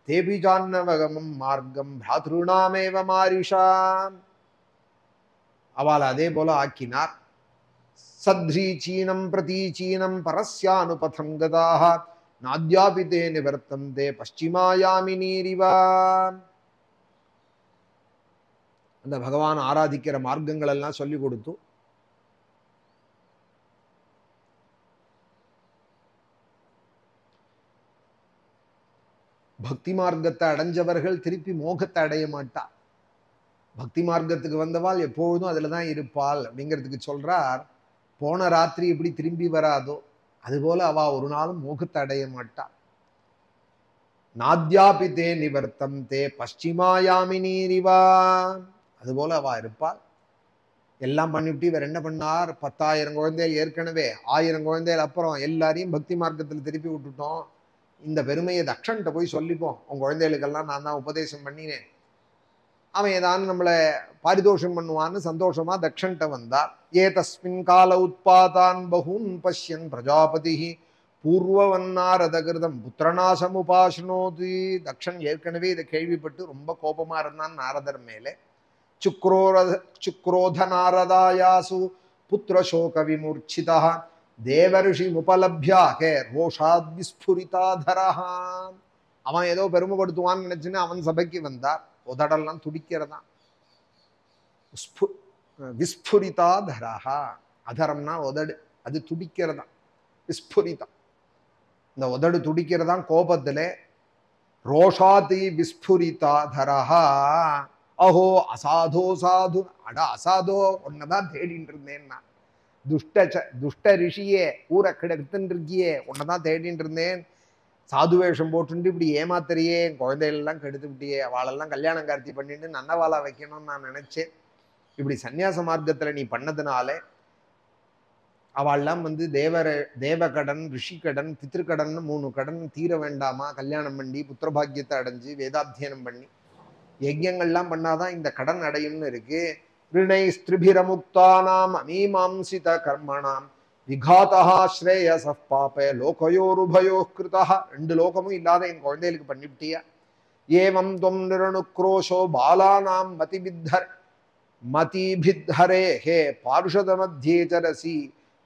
A: தேபி ஜான்னவகமம் மார்க்கம் பிராத்ருணாமேவ மாரிஷாம். அவளை அதே போல ஆக்கினார். சத்ரீச்சீனம் பிரதீச்சீனம் பரஸ்யானுபதம் கதாக நாத்யாபிதே நிவர்த்தந்தே பশ্চিமாயாமினீரிவா. அந்த பகவான் ஆராதிக்கிற மார்க்கங்கள் எல்லாம் சொல்லி கொடுத்து பக்தி மார்க்கத்தை அடைஞ்சவர்கள் திருப்பி மோகத்தை அடைய மாட்டா. பக்தி மார்க்கத்துக்கு வந்தவாள் எப்பொழுதும் அதுலதான் இருப்பாள் அப்படிங்கிறதுக்கு சொல்றார். போன ராத்திரி எப்படி திரும்பி வராதோ அதுபோல அவ ஒரு நாளும் மோகத்தை அடைய மாட்டா. நாத்யாபிதே நிவர்த்தம் தே பশ্চিமாயாமினீரிவா. அதுபோல அவ இருப்பாள். எல்லாம் பண்ணிவிட்டு இவர் என்ன பண்ணார், 10,000 குழந்தைகள் ஏற்கனவே 1000 குழந்தைகள் அப்புறம் எல்லாரையும் பக்தி மார்க்கத்தில் திருப்பி விட்டுட்டோம். இந்த பெருமையை தக்ஷன்ட்ட போய் சொல்லிப்போம், உன் குழந்தைகளுக்கெல்லாம் நான் தான் உபதேசம் பண்ணினேன், அவன் ஏதாவது நம்மளை பாரிதோஷம் பண்ணுவான்னு சந்தோஷமா தக்ஷன்ட்ட வந்தார். ஏ தஸ்மின் கால உத்பாதான் பகூன் பஷ்யன் பிரஜாபதி பூர்வவன்னாரதகிருதம் புத்திரநாசம் உபாசனோதி. தக்ஷன் ஏற்கனவே இதை கேள்விப்பட்டு ரொம்ப கோபமா இருந்தான் நாரதர் மேலே. சுக்ரோத நாரதாயாசு புத்திரசோக விமூர்ச்சிதா தேவர்ஷி முபலப்யாகே ரோஷாத் விஸ்புரிதாதரா. அவன் ஏதோ பெருமைப்படுத்துவான்னு நினைச்சுன்னு அவன் சபைக்கு வந்தார். உதடெல்லாம் துடிக்கிறதா. விஸ்புரிதாதரா, அதரம்னா உதடு, அது துடிக்கிறதா. விஸ்புரிதா, இந்த உதடு துடிக்கிறதா கோபத்துல. ரோஷாதி விஸ்புரிதாதரா அஹோ அசாதோ சாது. அட அசாதோ, உன்னதான் தேடிட்டு இருந்தேன்னா. துஷ்ட ரிஷியே, ஊரை கிடத்துன்னு இருக்கியே, உன்னதான் தேடிட்டு இருந்தேன். சாது வேஷம் போட்டுட்டு இப்படி ஏமாத்தறியே, என் குழந்தைகளெல்லாம் கெடுத்து விட்டியே, அவளெல்லாம் கல்யாணம் கார்த்தி பண்ணிட்டு நன்னவாளா வைக்கணும்னு நான் நினைச்சேன். இப்படி சன்னியாச மார்க்கத்துல நீ பண்ணதுனால அவள்லாம் வந்து தேவகடன், ரிஷிகடன், பித்திருக்கடன் 3 கடன் தீர வேண்டாமா? கல்யாணம் பண்ணி புத்திரபாகியத்தை அடைஞ்சு வேதாத்தியனம் பண்ணி யஜ்யங்கள்லாம் பண்ணாதான் இந்த கடன் அடையும்னு இருக்கு. ரிணை ஸ்திரிபிரமுக்தானாம் அமீமாம்சித கர்மணாம் விகாதா ஸ்ரேயஸ பாபே லோகயோருபயோ கிருதா. 2 லோகமும் இல்லாத என் குழந்தைகளுக்கு பண்ணிவிட்டியா? ஏவம் தொம் நிரணுக்ரோஷோ பாலானாம் மதிபித்தரே ஹே பார்ஷத மத்தியே சரசி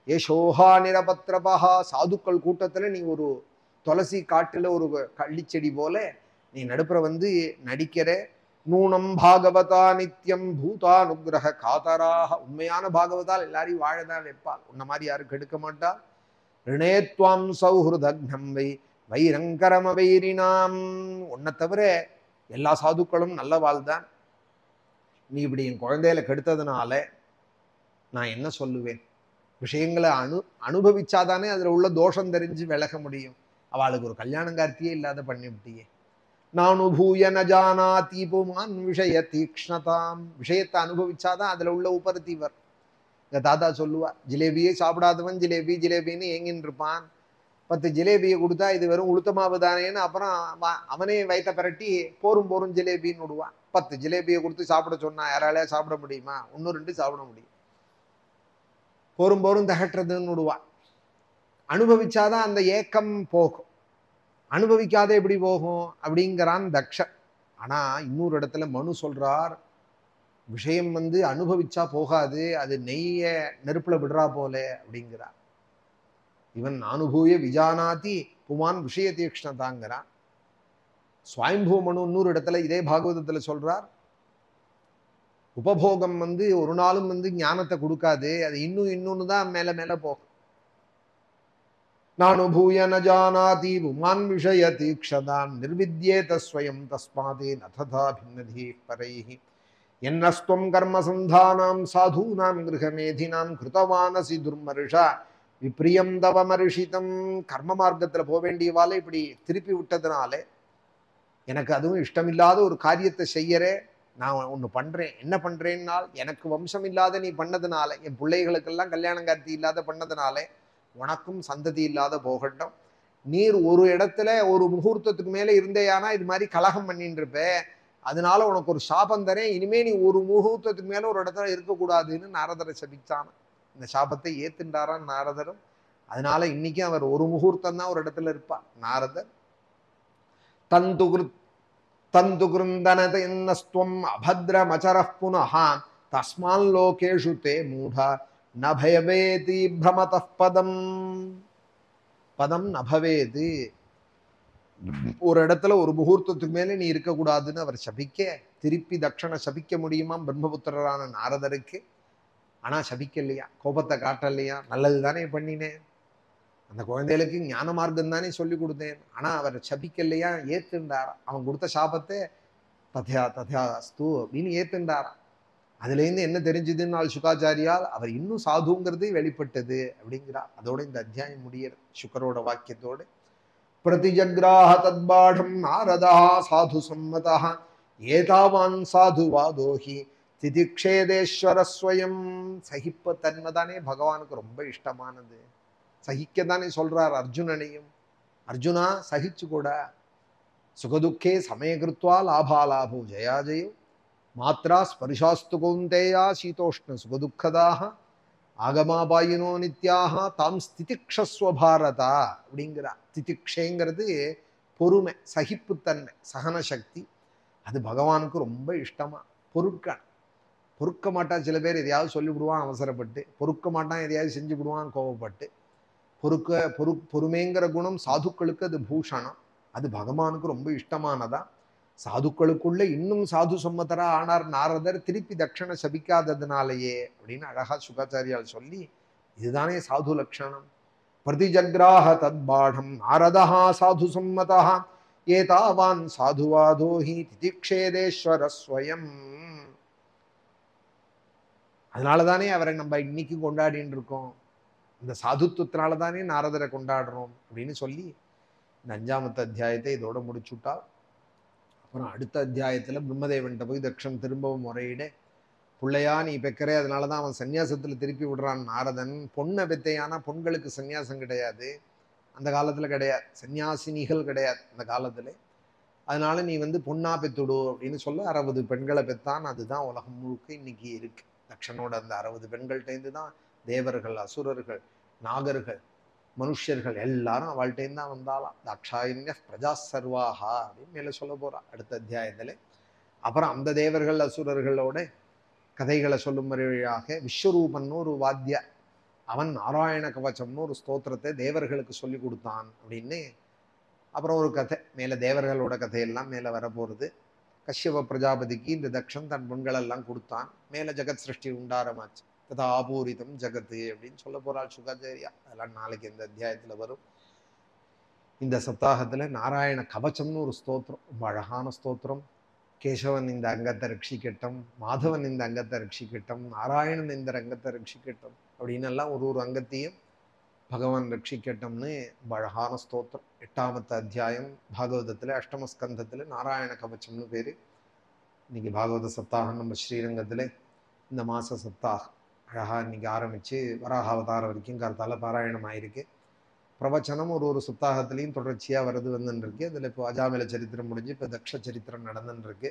A: யசோஹா நிரபத்ரபஹா. சாதுக்கள் கூட்டத்துல நீ ஒரு துளசி காட்டுல ஒரு கள்ளிச்செடி போல நீ நடுப்புற வந்து நடிக்கிற. நூனம் பாகவதா நித்தியம் பூதானுகிரக காதராக. உண்மையான பாகவதால் எல்லாரையும் வாழதான் வைப்பாள், உன்ன மாதிரி யாரும் கெடுக்க மாட்டாள். ரிணேத்வாம் சௌஹிருதக்னம் வை வைரங்கரம வைரினாம். உன்னை தவிர எல்லா சாதுக்களும் நல்ல வாழ்தான். நீ இப்படி என் குழந்தையில கெடுத்ததுனால நான் என்ன சொல்லுவேன்? விஷயங்களை அனுபவிச்சாதானே அதுல உள்ள தோஷம் தெரிஞ்சு விலக முடியும். அவளுக்கு ஒரு கல்யாணம் கார்த்தியே இல்லாத பண்ணிவிட்டியே. நானுபூய நஜானாதி புமான் விஷய தீக்ஷ்ணதாம். விஷயத்தை அனுபவிச்சாதான் அதுல உள்ள உபரத்தி வர். எங்க தாத்தா சொல்லுவார், ஜிலேபியே சாப்பிடாதவன் ஜிலேபி ஜிலேபின்னு ஏங்கின்னு இருப்பான். 10 ஜிலேபியை கொடுத்தா இது வெறும் உளுத்தமாவு தானேன்னு அப்புறம் அவனே வயிற்ற பரட்டி போரும் ஜிலேபின்னு விடுவான். 10 ஜிலேபியை கொடுத்து சாப்பிட சொன்னா யாராலே சாப்பிட முடியுமா? 1 2 சாப்பிட முடியும். போரும் தகட்டுறதுன்னு விடுவான். அனுபவிச்சாதான் அந்த ஏக்கம் போகும். அனுபவிக்காத எப்படி போகும் அப்படிங்கிறான் தக்ஷன். ஆனா இன்னொரு இடத்துல மனு சொல்றார், விஷயம் வந்து அனுபவிச்சா போகாது, அது நெய்ய நெருப்புல விடுறா போல அப்படிங்கிறார். இவன் அனுபூய விஜானாதி புமான் விஷய தீக்ஷ்ணதாங்கிறான். சுவாயம்பூ மனு இன்னொரு இடத்துல இதே பாகவதத்துல சொல்றார், உபபோகம் ஒரு நாளும் ஞானத்தை கொடுக்காது. அது இன்னொன்னு தான் மேல மேல போகும். நானுபூய ந ஜானாதி புமான் விஷய தீக்ஷதான் நிர்வித்யேத ஸ்வயம் தஸ்மாதே நததா பின்னதி பரைஹி என்னஸ்துவம் கர்மசந்தானாம் சாதூனாம் கிருஹமேதினாம் கிருதவானசி துர்மருஷா விப்ரியம் தவமருஷிதம். கர்ம மார்க்கத்துல போக வேண்டியவாளை இப்படி திருப்பி விட்டதுனால எனக்கு அதுவும் இஷ்டமில்லாத ஒரு காரியத்தை செய்யறே. நான் ஒன்று பண்றேன். என்ன பண்றேன்னால், எனக்கு வம்சம் இல்லாத நீ பண்ணதுனால, என் பிள்ளைகளுக்கெல்லாம் கல்யாணம் கார்த்தி இல்லாத பண்ணதுனால உனக்கும் சந்ததி இல்லாத போகட்டும். நீர் ஒரு இடத்துல ஒரு முகூர்த்தத்துக்கு மேல இருந்தேயானா இது மாதிரி கலகம் பண்ணிட்டு இருப்ப. அதனால உனக்கு ஒரு சாபம் தரேன். இனிமே நீ ஒரு முகூர்த்தத்துக்கு மேல ஒரு இடத்துல இருக்கக்கூடாதுன்னு நாரதரை சபிச்சான. இந்த சாபத்தை ஏத்துண்டாரான் நாரதரும். அதனால இன்னைக்கு அவர் ஒரு முகூர்த்தம் தான் ஒரு இடத்துல இருப்பார் நாரதர். தந்துகிருந்தனதன்னஸ்துவம் அபத்ரமச்சரः புனः தஸ்மான் லோகேஷு தே மூடா நபயவேதி பிரமதः பதம். பதம் நபவேது. ஒரு இடத்துல ஒரு முகூர்த்தத்துக்கு மேலே நீ இருக்கக்கூடாதுன்னு அவர் சபிக்க, திருப்பி தட்சணை சபிக்க முடியுமா பிரம்மபுத்திரரான நாரதருக்கு? ஆனா சபிக்கலையா, கோபத்தை காட்டலையா, நல்லது தானே பண்ணினேன், அந்த குழந்தைகளுக்கு ஞான மார்க்கம் தானே சொல்லி கொடுத்தேன். ஆனா அவர் சபிக்கலையா, ஏத்துண்டாரா. அவன் கொடுத்த சாபத்தை தத்யா தத்யா அஸ்து அப்படின்னு ஏத்துண்டாரா. அதுலேருந்து என்ன தெரிஞ்சதுன்னு சுகாச்சாரியால் அவர் இன்னும் சாதுங்கிறது வெளிப்பட்டது அப்படிங்கிறார். அதோட இந்த அத்தியாயம் முடியறது சுக்கரோட வாக்கியத்தோடு. பிரதிஜக்ராஹ தத்பாடம் நாரதா சாது சம்மதா ஏதாவான் சாதுவாதோஹி திதிக்ஷேதேஸ்வர ஸ்வயம். சகிப்ப தன்மை தானே பகவானுக்கு ரொம்ப இஷ்டமானது. சகிக்கத்தானே சொல்றார் அர்ஜுனனையும். அர்ஜுனா சகிச்சு கூட. சுகதுக்கே சமயகிருத்வா லாபாலாபோ ஜயாஜயோ மாத்ரா ஸ்பர்ஷாஸ்து கௌந்தேயா சீதோஷ்ண சுகதுக்கதாக ஆகமாபாயினோ நித்யாக தாம் ஸ்திதிக்ஷஸ்வ பாரதா அப்படிங்கிறா. திதிக்ஷேங்கிறது பொறுமை, சகிப்புத்தன்மை, சகன சக்தி. அது பகவானுக்கு ரொம்ப இஷ்டமா. பொறுக்க மாட்டான். சில பேர் எதையாவது சொல்லிவிடுவான் அவசரப்பட்டு, பொறுக்க மாட்டான், எதையாவது செஞ்சு விடுவான் கோவப்பட்டு. பொறுமைங்கிற குணம் சாதுக்களுக்கு அது பூஷணம். அது பகவானுக்கு ரொம்ப இஷ்டமானதா. சாதுக்களுக்குள்ள இன்னும் சாது சம்மதரா ஆனார் நாரதர், திருப்பி தட்சணை சபிக்காததுனாலேயே அப்படின்னு அழகா சுகாச்சாரியால் சொல்லி, இதுதானே சாது லட்சணம். பிரதிஜக்ராஹ தத்பாடம் நாரதா சாது சம்மதா ஏதாவான் சாதுவாதோஹி திதிக்ஷேதேஸ்வர ஸ்வயம். அதனாலதானே அவரை நம்ம இன்னைக்கு கொண்டாடின்னு இருக்கோம். இந்த சாதுத்துவத்தினால தானே நாரதரை கொண்டாடுறோம் அப்படின்னு சொல்லி இந்த 5ஆவது அத்தியாயத்தை இதோட முடிச்சுட்டா. அப்புறம் அடுத்த அத்தியாயத்துல பிரம்மதேவன்கிட்ட போய் தக்ஷன் திரும்பவும் முறையிட, பிள்ளையா நீ பெக்கறே, அதனாலதான் அவன் சன்னியாசத்துல திருப்பி விடுறான் நாரதன். பொண்ணை பெத்தையானா பொண்களுக்கு சன்னியாசம் கிடையாது, அந்த காலத்துல கிடையாது. சன்னியாசினிகள் கிடையாது அந்த காலத்துல. அதனால நீ பொண்ணா பெத்துடு அப்படின்னு சொல்ல 60 பெண்களை பெத்தான். அதுதான் உலகம் முழுக்க இன்னைக்கு இருக்கு. தக்ஷனோட அந்த 60 பெண்கள்கிட்டேருந்து தான் தேவர்கள், அசுரர்கள், நாகர்கள், மனுஷர்கள் எல்லாரும் அவள்கிட்டேருந்து தான் வந்தாலாம். தாட்சாயின்ய பிரஜா சர்வாஹா அப்படின்னு மேலே சொல்ல போறா அடுத்த அத்தியாயத்துல. அப்புறம் அந்த தேவர்கள் அசுரர்களோட கதைகளை சொல்லும் வழியாக விஸ்வரூபன்னு ஒரு வாத்திய, அவன் நாராயண கவச்சம்னு ஒரு ஸ்தோத்திரத்தை தேவர்களுக்கு சொல்லி கொடுத்தான் அப்படின்னு அப்புறம் ஒரு கதை மேல தேவர்களோட கதையெல்லாம் மேல வரப்போறது. கஷ்யப பிரஜாபதிக்கு இந்த தக்ஷன் தன் பெண்களெல்லாம் கொடுத்தான். மேல ஜெகத் சிருஷ்டி உண்டாரமாச்சு. ததா ஆபூரிதம் ஜகத்து அப்படின்னு சொல்ல போறாள் சுகாச்சாரியா. அதெல்லாம் நாளைக்கு இந்த அத்தியாயத்துல வரும். இந்த சப்தாகத்துல நாராயண கவச்சம்னு ஒரு ஸ்தோத்திரம், ரொம்ப அழகான ஸ்தோத்திரம். கேசவன் இந்த அங்கத்தை ரட்சிக்கட்டும், மாதவன் இந்த அங்கத்தை ரட்சிக்கட்டும், நாராயணன் இந்த அங்கத்தை ரட்சிக்கட்டும் அப்படின்னு எல்லாம் ஒரு அங்கத்தையும் பகவான் ரட்சிக்கட்டும்னு ரொம்ப அழகான ஸ்தோத்திரம். 8ஆவது அத்தியாயம் பாகவதத்துல அஷ்டமஸ்கந்தத்துல நாராயண கவச்சம்னு பேரு. இன்னைக்கு பாகவத சப்தாகம் நம்ம ஸ்ரீரங்கத்துல இந்த மாச சப்தாகம் அழகா இன்னைக்கு ஆரம்பிச்சு வராக அவதாரம் வரைக்கும் கருத்தால பாராயணம் ஆயிருக்கு. பிரவச்சனம் ஒரு சப்தாகத்திலையும் தொடர்ச்சியா வருது வந்துருக்கு. அதுல இப்போ அஜாமில சரித்திரம் முடிஞ்சு இப்ப தக்ஷ சரித்திரம் நடந்துருக்கு.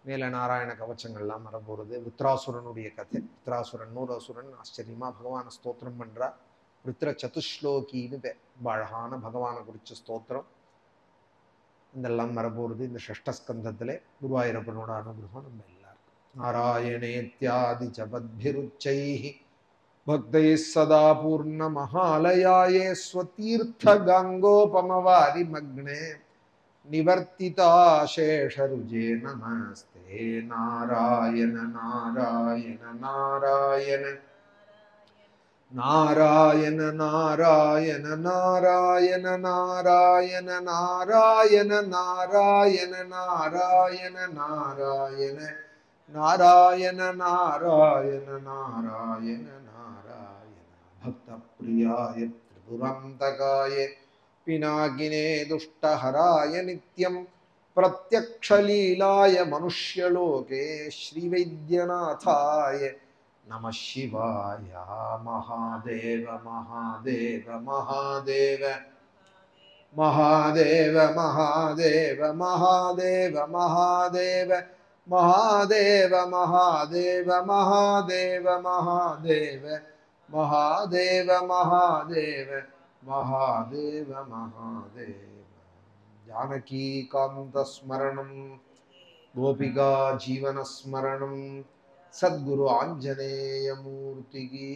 A: மேல நாராயண கவச்சங்கள்லாம் வரப்போறது. வித்ராசுரனுடைய கதை. வித்ராசுரன் ஒரு அசுரன் ஆச்சரியமா பகவான ஸ்தோத்திரம் பண்றா. வித்ர சதுஸ்லோகின்னு ரொம்ப அழகான பகவானை குறிச்ச ஸ்தோத்திரம். இதெல்லாம் வரப்போறது இந்த ஷஷ்டஸ்கந்தத்திலே. குருவாயூரப்பனோட அனுகிரகம் நம்ம எல்லாருக்கும். நாராயணேத்யாதி ஜபத்பிருச்சைஹ பக்தைः சதா பூர்ண மகாலயாயே ஸ்வதீர்த்த கங்கோபமவாரி மக்னே நிவர்த்திதா சேஷருஜே நமஸ்தே. हे नारायण नारायण नारायण नारायण नारायण नारायण नारायण नारायण नारायण नारायण नारायण नारायण नारायण नारायण नारायण भक्त प्रियाय त्रिपुरंतकाय पिनाकिने दुष्टहराय नित्यं प्रत्यक्षलीलाय मनुष्यलोके श्रीवैद्यनाथाय नमः शिवाय। महादेव महादेव महादेव महादेव महादेव महादेव महादेव महादेव महादेव महादेव महादेव महादेव महादेव महादेव महादेव। जानकी कांत स्मरणं गोपिका जीवन स्मरणं सद्गुरु आंजनेय मूर्ति की।